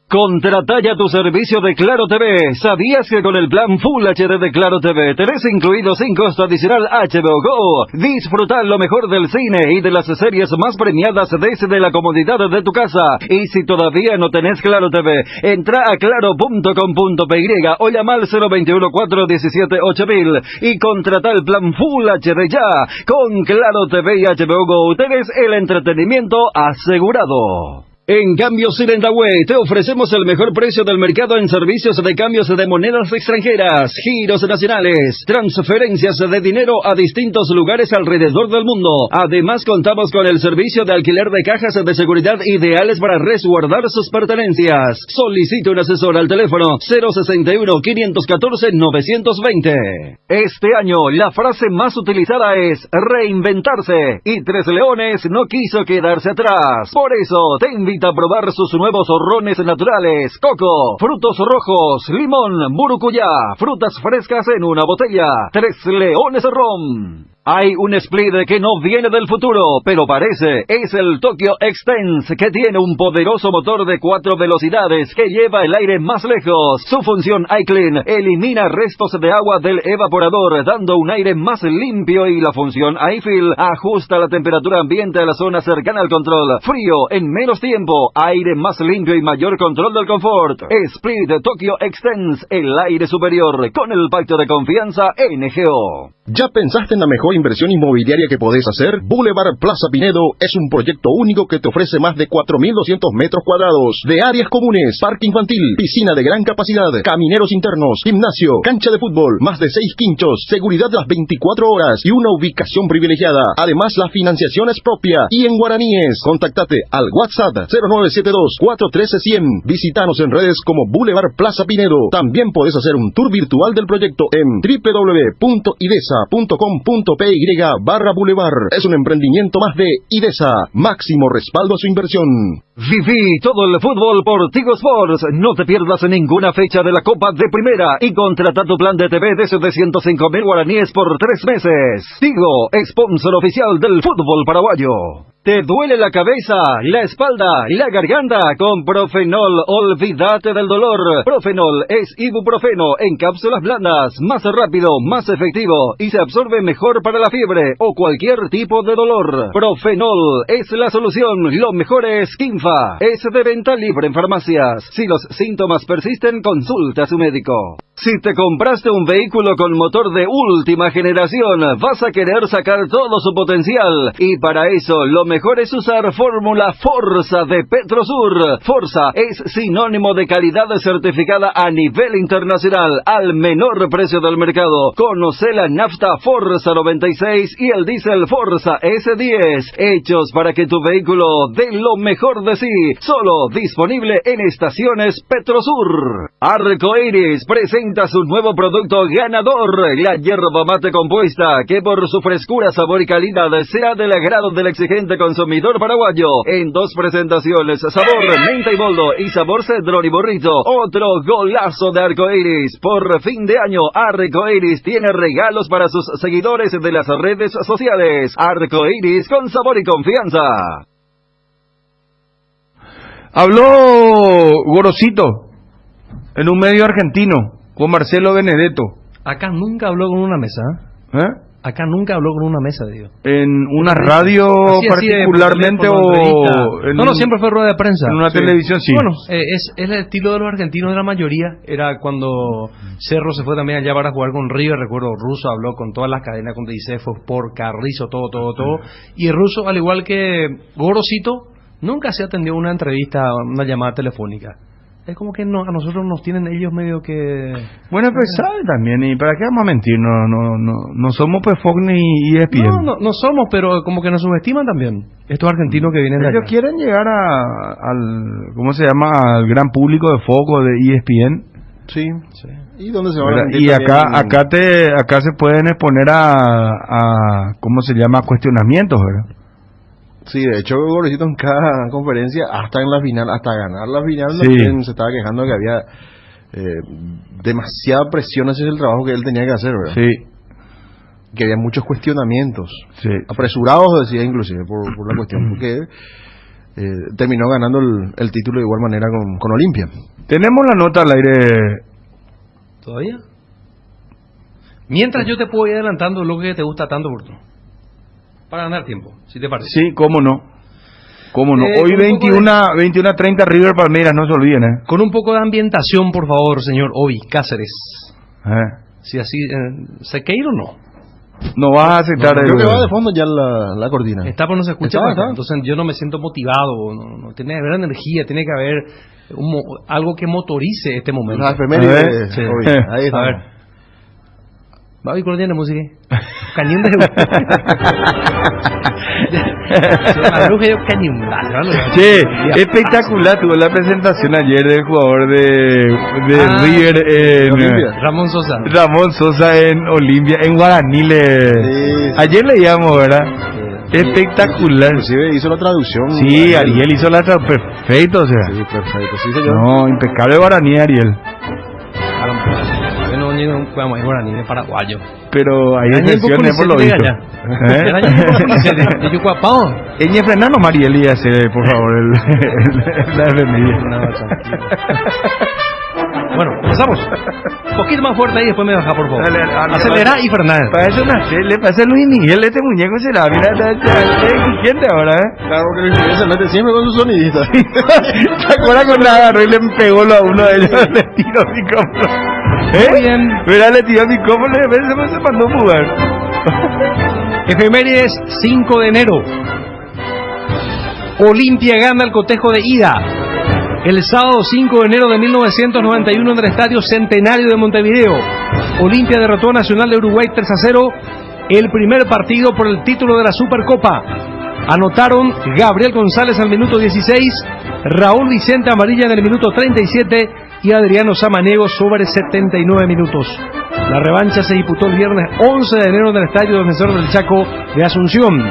S8: Contrata ya tu servicio de Claro TV. ¿Sabías que con el plan Full HD de Claro TV tenés incluido sin costo adicional HBO Go? Disfruta lo mejor del cine y de las series más premiadas desde la comodidad de tu casa. Y si todavía no tenés Claro TV, entra a claro.com.py o llama al 021-417-8000 y contrata el plan Full HD ya. Con Claro TV y HBO Go tenés el entretenimiento asegurado. En Cambios Silentaway te ofrecemos el mejor precio del mercado en servicios de cambios de monedas extranjeras, giros nacionales, transferencias de dinero a distintos lugares alrededor del mundo. Además contamos con el servicio de alquiler de cajas de seguridad ideales para resguardar sus pertenencias. Solicite un asesor al teléfono 061-514-920. Este año la frase más utilizada es reinventarse, y Tres Leones no quiso quedarse atrás. Por eso te invito a probar sus nuevos ronnes naturales, coco, frutos rojos, limón, burucuyá, frutas frescas en una botella. Tres Leones Ron. Hay un split que no viene del futuro, pero parece. Es el Tokyo Extense, que tiene un poderoso motor de 4 velocidades que lleva el aire más lejos. Su función iClean elimina restos de agua del evaporador, dando un aire más limpio, y la función iFill ajusta la temperatura ambiente a la zona cercana al control. Frío en menos tiempo, aire más limpio y mayor control del confort. Split Tokyo Extense, el aire superior, con el pacto de confianza NGO.
S12: ¿Ya pensaste en la mejor inversión inmobiliaria que podés hacer? Boulevard Plaza Pinedo es un proyecto único que te ofrece más de 4.200 metros cuadrados de áreas comunes, parque infantil, piscina de gran capacidad, camineros internos, gimnasio, cancha de fútbol, más de 6 quinchos, seguridad las 24 horas y una ubicación privilegiada. Además, la financiación es propia y en guaraníes. Contactate al WhatsApp 0972-413-100. Visítanos en redes como Boulevard Plaza Pinedo. También podés hacer un tour virtual del proyecto en www.idesa.com.py /Boulevard. Es un emprendimiento más de IDESA. Máximo respaldo a su inversión.
S8: Viví todo el fútbol por Tigo Sports. No te pierdas ninguna fecha de la Copa de Primera y contrata tu plan de TV desde 105.000 guaraníes por 3 meses. Tigo, sponsor oficial del fútbol paraguayo. ¿Te duele la cabeza, la espalda, la garganta? Con Profenol, olvídate del dolor. Profenol es ibuprofeno en cápsulas blandas, más rápido, más efectivo y se absorbe mejor para la fiebre o cualquier tipo de dolor. Profenol es la solución, lo mejor es Kinfa. Es de venta libre en farmacias. Si los síntomas persisten, consulta a su médico. Si te compraste un vehículo con motor de última generación, vas a querer sacar todo su potencial. Y para eso, lo mejor es usar Fórmula Forza de Petrosur. Forza es sinónimo de calidad certificada a nivel internacional, al menor precio del mercado. Conoce la nafta Forza 96 y el diésel Forza S10, hechos para que tu vehículo dé lo mejor de sí. Solo disponible en estaciones Petrosur. Arcoiris presenta su nuevo producto ganador, la yerba mate compuesta, que por su frescura, sabor y calidad será del agrado del exigente consumidor paraguayo. En 2 presentaciones, sabor menta y boldo y sabor cedrón y burrito. Otro golazo de Arcoiris. Por fin de año, Arcoiris tiene regalos para sus seguidores de las redes sociales. Arcoiris con sabor y confianza.
S1: Habló Gorosito en un medio argentino con Marcelo Benedetto.
S2: Acá nunca habló con una mesa. Acá nunca habló con una mesa, digo.
S1: ¿En una radio particularmente o...?
S2: No, siempre fue rueda de prensa.
S1: En una televisión, sí.
S2: Bueno, es el estilo de los argentinos de la mayoría. Era cuando Cerro se fue también allá para jugar con River. Recuerdo, Russo habló con todas las cadenas, con DICEF, por Carrizo, todo. Y Russo, al igual que Gorosito, nunca se atendió una entrevista, una llamada telefónica. Es como que no, a nosotros nos tienen ellos medio que...
S1: Bueno, pues sabe también, ¿y para qué vamos a mentir? No somos pues Fox ni ESPN.
S2: No somos, pero como que nos subestiman también. Estos argentinos que vienen de allá.
S1: Ellos quieren llegar al, ¿cómo se llama? Al gran público de Fox, de ESPN.
S3: Sí. ¿Y dónde se van a
S1: y acá se pueden exponer a ¿cómo se llama? Cuestionamientos, ¿verdad?
S3: Sí, de hecho, Gorosito en cada conferencia, hasta en la final, hasta ganar la final, se estaba quejando de que había demasiada presión hacia el trabajo que él tenía que hacer, ¿verdad?
S1: Sí.
S3: Que había muchos cuestionamientos,
S1: sí,
S3: apresurados, decía inclusive, por la cuestión, porque terminó ganando el título de igual manera con Olimpia.
S1: Tenemos la nota al aire.
S2: ¿Todavía? Mientras yo te puedo ir adelantando lo que te gusta tanto, Burto. Para ganar tiempo, si te parece.
S1: Sí, cómo no. Hoy 21:30 River Palmeiras, no se olviden.
S2: Con un poco de ambientación, por favor, señor Obi Cáceres. Si así, ¿Sequeiro o no?
S1: No vas a aceptar.
S3: Creo que va de fondo ya la cortina.
S2: Está, pero no se escucha. Entonces yo no me siento motivado. No tiene que haber energía, tiene que haber algo que motorice este momento.
S3: Ahí está.
S2: A ver. Va a cortina de música. Cañón de
S1: Sí, espectacular tuvo la presentación ayer del jugador de River en
S2: Ramón
S1: Sosa en Olimpia, en Guaraní. Ayer leíamos, ¿verdad? Espectacular.
S3: Inclusive hizo la traducción.
S1: Sí, Ariel hizo la traducción. Perfecto, o sea.
S3: Sí, perfecto. Sí, señor.
S1: No, impecable Guaraní, Ariel.
S2: Vamos, es Guaraní, es paraguayo.
S1: Pero hay excepciones por lo visto. Eñe Fernando Mariel y hace, por favor, la defendida.
S2: Bueno, empezamos. Un poquito más fuerte ahí, después me baja, por favor. Acelera y Fernández.
S1: Parece una le pasa a Luis Miguel, este muñeco será. Mira, está exigente ahora,
S3: Claro que Luis Miguel se mete siempre con su sonidista.
S1: ¿Te acuerdas cuando agarró y le pegó a uno de ellos? Le tiró mi micrófono.
S2: Muy bien.
S1: Mira, le tiró mi micrófono y se mandó a jugar.
S2: Efemérides 5 de enero. Olimpia gana el cotejo de ida. El sábado 5 de enero de 1991 en el Estadio Centenario de Montevideo, Olimpia derrotó a Nacional de Uruguay 3-0, el primer partido por el título de la Supercopa. Anotaron Gabriel González al minuto 16, Raúl Vicente Amarilla en el minuto 37 y Adriano Samaniego sobre 79 minutos. La revancha se disputó el viernes 11 de enero en el Estadio Defensor del Chaco de Asunción.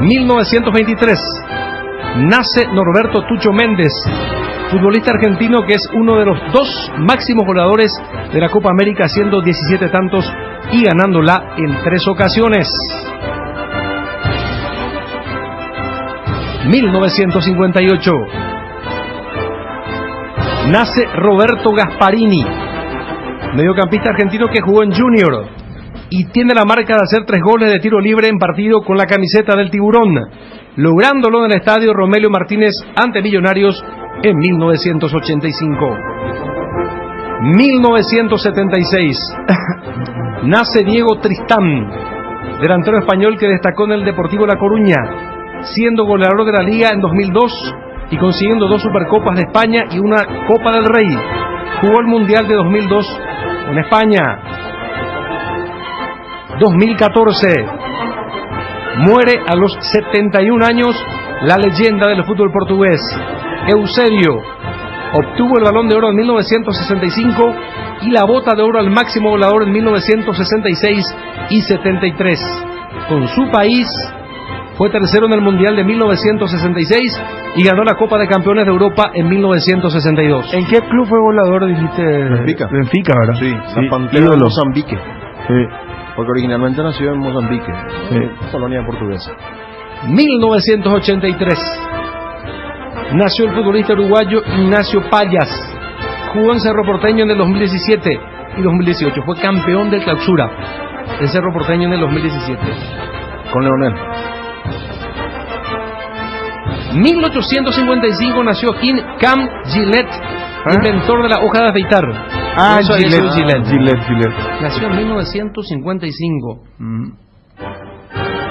S2: 1923. Nace Norberto Tucho Méndez, futbolista argentino que es uno de los 2 máximos goleadores de la Copa América, haciendo 17 tantos y ganándola en 3 ocasiones. 1958. Nace Roberto Gasparini, mediocampista argentino que jugó en Junior y tiene la marca de hacer 3 goles de tiro libre en partido con la camiseta del Tiburón, lográndolo en el estadio Romelio Martínez ante Millonarios en 1985. 1976. Nace Diego Tristán, delantero español que destacó en el Deportivo La Coruña, siendo goleador de la Liga en 2002 y consiguiendo 2 Supercopas de España y una Copa del Rey. Jugó el Mundial de 2002 en España. 2014. Muere a los 71 años la leyenda del fútbol portugués, Eusebio. Obtuvo el Balón de Oro en 1965 y la Bota de Oro al máximo goleador en 1966 y 73. Con su país fue tercero en el Mundial de 1966 y ganó la Copa de Campeones de Europa en 1962.
S1: ¿En qué club fue goleador, dijiste? Benfica, ¿verdad?
S3: Sí, la Pantera de Mozambique. Sí. Porque originalmente nació en Mozambique, colonia portuguesa.
S2: 1983. Nació el futbolista uruguayo Ignacio Payas. Jugó en Cerro Porteño en el 2017 y 2018. Fue campeón de clausura en Cerro Porteño en el 2017.
S3: Con Leonel.
S2: 1855 nació Cam Gillette, inventor de la hoja de afeitar.
S1: Gillette.
S2: Nació en 1955.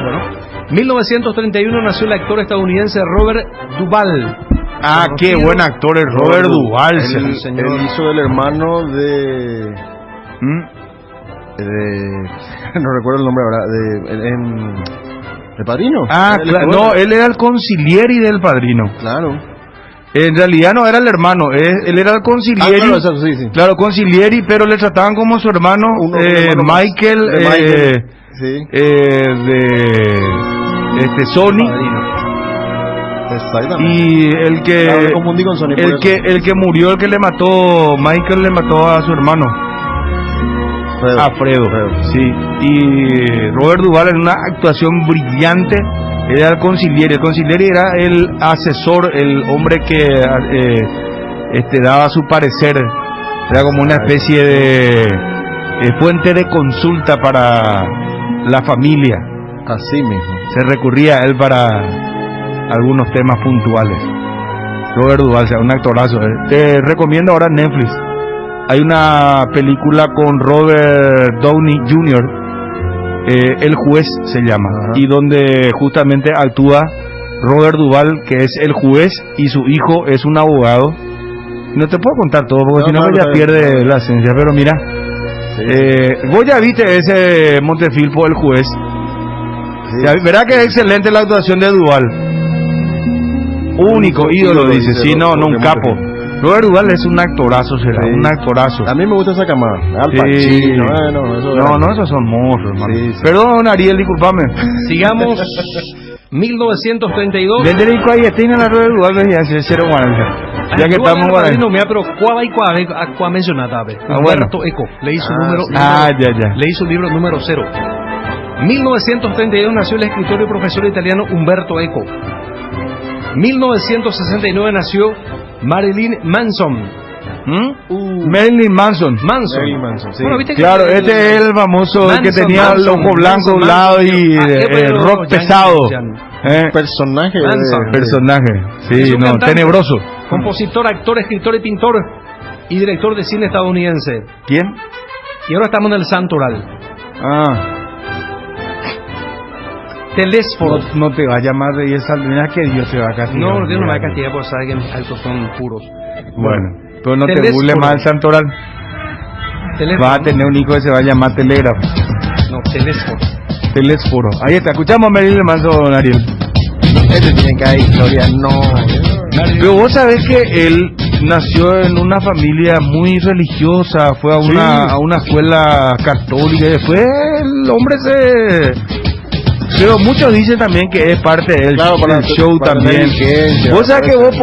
S2: Bueno, 1931 nació el actor estadounidense Robert Duvall.
S1: Qué buen actor es Robert Duvall.
S3: Él hizo el hermano de no recuerdo el nombre ahora, ¿El Padrino?
S1: Claro, no, él era el consiglieri del Padrino.
S3: Claro.
S1: En realidad no era el hermano, él era el consiglieri.
S3: Claro, sí.
S1: Claro, consiglieri, pero le trataban como su hermano, Michael, de Sony. Y el que murió, el que le mató, Michael le mató a su hermano. Fredo. Sí. Y Robert Duvall, en una actuación brillante, era el consigliere. El consigliere era el asesor, el hombre que daba su parecer. Era como una especie de fuente de consulta para la familia.
S3: Así mismo.
S1: Se recurría a él para algunos temas puntuales. Robert Duvall, un actorazo. Te recomiendo ahora Netflix. Hay una película con Robert Downey Jr., El Juez se llama, y donde justamente actúa Robert Duvall, que es el juez, y su hijo es un abogado. No te puedo contar todo, porque si no ya pierde la esencia, pero mira, vos ya viste ese Montefilpo, El Juez. Verá que es excelente la actuación de Duvall. Único ídolo, dice, sí, no, un capo. Robert Duvall es un actorazo, un actorazo.
S3: A mí me gusta esa camada.
S1: No, esos son monstruos, hermano. Sí. Perdón, Ariel, discúlpame.
S2: Sigamos. 1932.
S1: Vendré ahí tiene la Robert Duvall, ya que estamos
S2: no me pero cuál mencionada, Humberto Eco, leí su número. Leí su libro número 0. 1932 nació el escritor y profesor italiano Humberto Eco. 1969 nació Marilyn Manson.
S1: Marilyn Manson.
S2: Sí. Bueno, ¿viste
S1: claro, que este es el famoso que tenía el ojo blanco a un lado y rock pesado.
S3: Personaje.
S1: Sí, tenebroso.
S2: Compositor, actor, escritor y pintor y director de cine estadounidense.
S1: ¿Quién?
S2: Y ahora estamos en el Santoral. Telésforo.
S1: No te va a llamar de esa mira que Dios te va a castigar.
S2: No, Dios no me va a castigar porque sabe que estos son puros.
S1: Bueno, pero no te burles más del Santoral. Va a tener un hijo que se va a llamar Telégrafo.
S2: No,
S1: Telésforo. Ahí está, escuchamos a Marilyn Manson, Ariel.
S3: Tiene que haber historia,
S1: Pero vos sabés que él nació en una familia muy religiosa, fue a una escuela católica y después el hombre Pero muchos dicen también que es parte del show también. Vos sabés que vos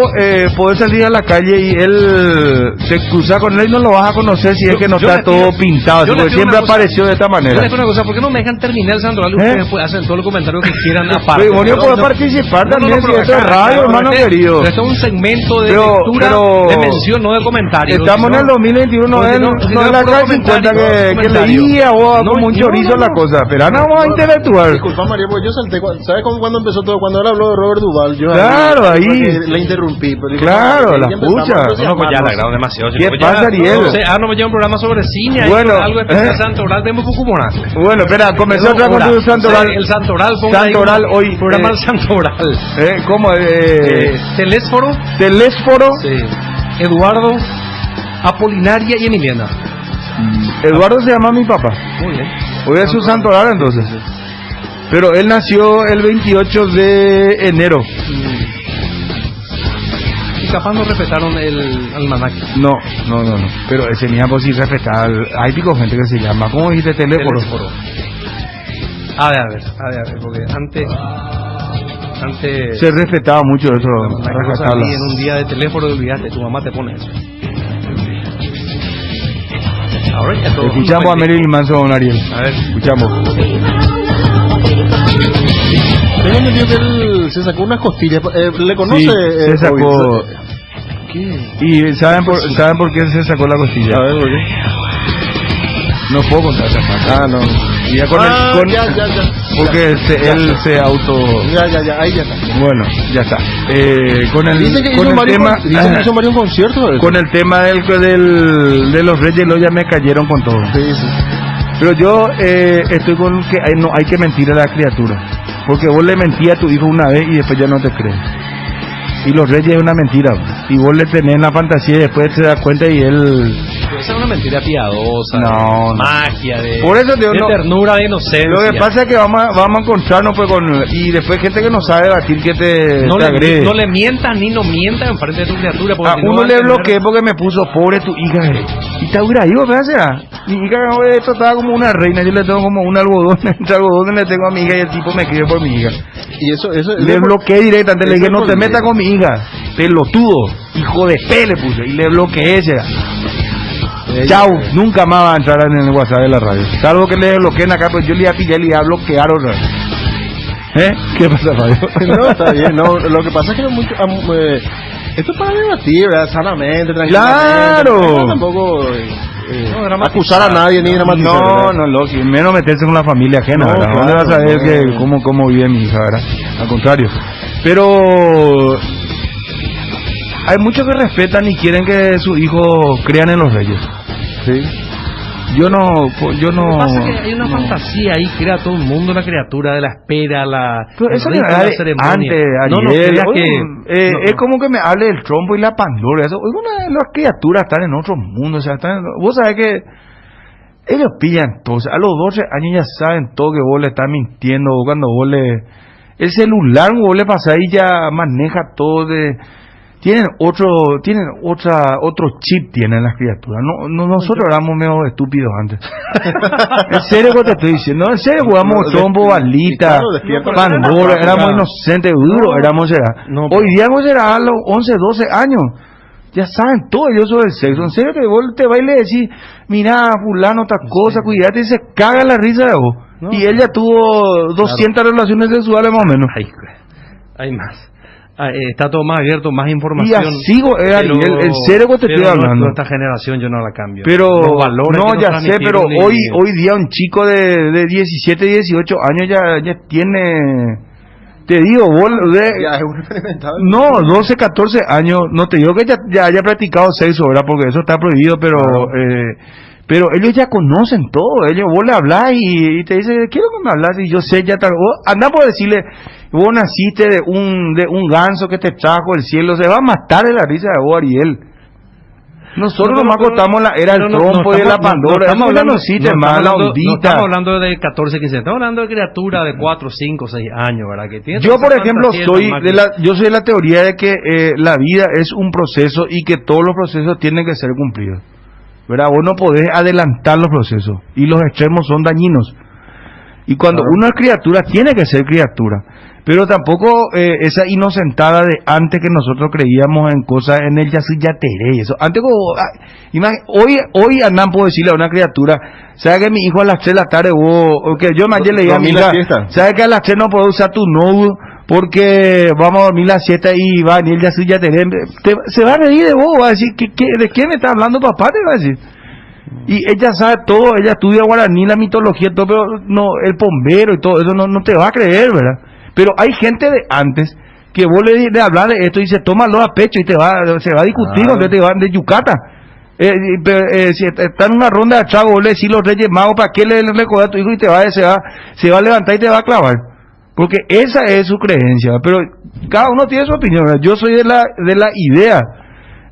S1: podés salir a la calle y él se cruza con él y no lo vas a conocer si es que no está todo pintado, porque siempre apareció de esta manera.
S2: Yo les digo una cosa, ¿por qué no me dejan terminar el Santoral? Ustedes hacen todos los comentarios que quieran aparte.
S1: Pero Bonio puede participar también, si esto es radio, hermano querido.
S2: Esto es un segmento de lectura, de mención, no de comentarios.
S1: Estamos en el 2021, no es la clase 50 que leía o como un chorizo la cosa, pero ahora vamos a intelectual.
S3: Disculpa María, pues yo salté, ¿sabes cuándo empezó todo? Cuando él habló de Robert Duval, yo
S1: ahí
S3: le interrumpí. Pero
S1: claro, la pucha.
S2: No, pues ya le agrado demasiado.
S1: ¿Qué pasa, Ariel?
S2: No me lleva un programa sobre cine,
S1: bueno,
S2: algo especial Santoral, vemos Cucumona.
S1: Bueno, espera, comenzó otra con tu Santoral.
S2: El Santoral,
S1: Santoral hoy.
S2: Programa del Santoral.
S1: ¿Cómo?
S2: Telésforo. Sí. Eduardo, Apolinaria y Emiliana.
S1: Eduardo se llama mi papá.
S2: Muy bien.
S1: Hoy es su Santoral entonces. Pero él nació el 28 de enero.
S2: Y capaz no respetaron el almanaque.
S1: No. Pero ese mismo sí respetaba. Hay pico gente que se llama. ¿Cómo dijiste? Telésforo.
S2: A ver, porque antes
S1: se respetaba mucho eso.
S2: En un día de teléfono olvidaste, tu mamá te pone eso. Ahora ya todo.
S1: Escuchamos a Marilyn Manson, don Ariel.
S2: A ver,
S1: escuchamos.
S3: Tengo entendido que él se sacó unas costillas. ¿Le conoce?
S1: Sí, se sacó.
S3: ¿Qué?
S1: ¿Y saben por qué se sacó la costilla?
S3: A ver, ¿por qué?
S1: No puedo contar esa parte.
S3: No.
S1: Y ya porque él se auto.
S3: Ya, ahí ya está.
S1: Bueno, ya está. Con el
S3: tema. Dicen que hizo varios conciertos.
S1: Con el tema de los Reyes, ya me cayeron con todo.
S3: Sí.
S1: Pero yo estoy con que hay que mentir a la criatura. Porque vos le mentías a tu hijo una vez y después ya no te crees. Y los Reyes es una mentira. Y vos le tenés en la fantasía y después te das cuenta y él...
S2: Esa es una mentira piadosa,
S1: de
S2: magia,
S1: por eso
S2: de ternura, de inocencia.
S1: Lo que pasa es que vamos a encontrarnos pues y después gente que no sabe debatir que te agrede.
S2: No le mientas ni no mientas en frente de tu criatura.
S1: Uno le bloqueé porque me puso pobre tu hija. Y te hubiera ido, ¿qué hace? Mi hija esto estaba como una reina, yo le tengo como un algodón, entre algodón le tengo a mi hija y el tipo me escribe por mi hija.
S3: Y eso
S1: le bloqueé directamente, le dije no te metas con mi hija, pelotudo, hijo de P le puse, y le bloqueé ese. Chau, nunca más va a entrar en el WhatsApp de la radio. Salvo que le bloqueen acá, pues yo le iba a pillar y le iba a bloquear otra vez. ¿Qué pasa, Fabio?
S3: No, está bien, no, lo que pasa es que esto es para debatir, ¿verdad? Sanamente, tranquilamente.
S1: ¡Claro!
S3: Tampoco acusar a nadie ni dramatizar.
S1: No, menos meterse con la familia ajena, ¿verdad? Claro, ¿dónde vas a saber cómo vive mi hija, verdad? Al contrario. Pero hay muchos que respetan y quieren que sus hijos crean en los Reyes. Sí. Yo no.
S2: Lo que pasa es que hay una fantasía ahí, crea todo el mundo, la criatura de la espera,
S1: pero eso la ceremonia. Es como que me hable del trompo y la Pandora. Eso, las criaturas están en otro mundo. O sea, vos sabés que ellos pillan todo. O sea, a los 12 años ya saben todo, que vos le estás mintiendo. Cuando vos el celular, vos le pasás y ya maneja todo de. Tienen otro chip, tienen las criaturas. No nosotros éramos medio estúpidos antes. En serio que te estoy diciendo, en serio jugamos trompo, balita, Pandora, éramos inocentes, duros, éramos hoy día a los 11, 12 años. Ya saben todo ellos sobre el sexo. En serio que vos te vas y le decís, mira, fulano, otra cosa, cuídate, y se caga la risa de vos. Y él ya tuvo 200 relaciones sexuales más o menos.
S2: Hay más. Está todo más abierto, más información.
S1: Y así, Ariel, el serio que te estoy hablando.
S2: Esta generación yo no la cambio.
S1: Pero, no, ya sé, pero hoy día un chico de 17, 18 años ya tiene, te digo,
S3: ya es un experimentado.
S1: No, 12, 14 años, no te digo que ya haya practicado sexo, ¿verdad? Porque eso está prohibido, pero... Pero ellos ya conocen todo, vos le hablás y te dicen, quiero que me hablas, y yo sé, ya anda por decirle, vos naciste de un ganso que te trajo el cielo, se va a matar de la risa de vos, Ariel. Nosotros nomás contamos la era del trompo y de la Pandora,
S2: no estamos hablando de 14, 15, estamos hablando de criaturas de 4, 5, 6 años, ¿verdad? Que tiene
S1: yo, por ejemplo, soy de la teoría de que la vida es un proceso y que todos los procesos tienen que ser cumplidos. ¿Verdad? Vos no podés adelantar los procesos y los extremos son dañinos. Y cuando uno es criatura, tiene que ser criatura. Pero tampoco esa inocentada de antes que nosotros creíamos en cosas, en el yateré y eso. Antes, hoy andan puedo decirle a una criatura, ¿sabe que mi hijo a las 3 de la tarde, que yo ayer le dije a mi hija, ¿sabe que a las 3 no puedo usar tu notebook porque vamos a dormir la siesta y va a venir el yateré? Se va a reír de vos, va a decir, ¿de quién me está hablando papá? Te va a decir. Y ella sabe todo, ella estudia guaraní, la mitología, todo, pero no, el bombero y todo eso no te va a creer, ¿verdad? Pero hay gente de antes que vos le hablas de esto y se tómalo a pecho y se va a discutir, donde te van de yucata. Si está en una ronda de atrás, vos le decís los Reyes Magos, ¿para qué le recordás a tu hijo? Y se va a levantar y te va a clavar. Porque esa es su creencia. Pero cada uno tiene su opinión, ¿verdad? Yo soy de la idea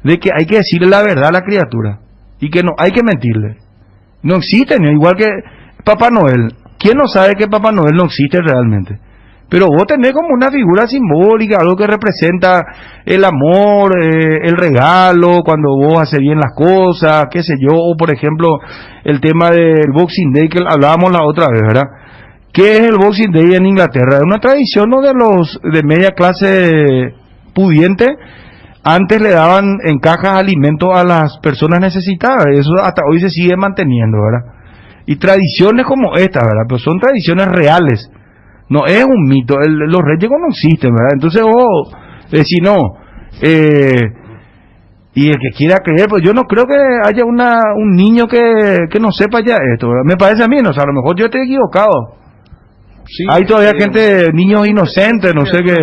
S1: de que hay que decirle la verdad a la criatura y que no hay que mentirle. No existen, igual que Papá Noel. ¿Quién no sabe que Papá Noel no existe realmente? Pero vos tenés como una figura simbólica, algo que representa el amor, el regalo, cuando vos haces bien las cosas, qué sé yo, o por ejemplo, el tema del Boxing Day que hablábamos la otra vez, ¿verdad? ¿Qué es el Boxing Day en Inglaterra? Es una tradición, ¿no?, de los de media clase pudiente. Antes le daban en cajas alimentos a las personas necesitadas, eso hasta hoy se sigue manteniendo, ¿verdad? Y tradiciones como esta, ¿verdad? Pero son tradiciones reales. No es un mito, los reyes no existen, ¿verdad? Entonces vos decís no, y el que quiera creer, pues yo no creo que haya un niño que no sepa ya esto, ¿verdad? Me parece a mí, no, o sea, a lo mejor yo estoy equivocado. Sí, hay todavía gente, niños inocentes, no sé qué.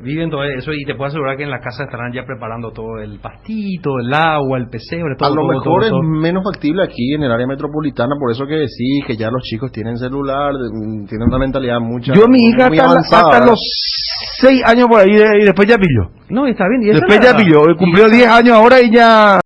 S2: Viven todo eso y te puedo asegurar que en la casa estarán ya preparando todo el pastito, el agua, el pesebre, todo.
S3: A lo mejor es menos factible aquí en el área metropolitana, por eso que decís que ya los chicos tienen celular, tienen una mentalidad
S1: Yo mi hija hasta los 6 años por ahí y después ya pilló.
S2: No, está bien.
S1: Después ya pilló, cumplió 10 años ahora y ya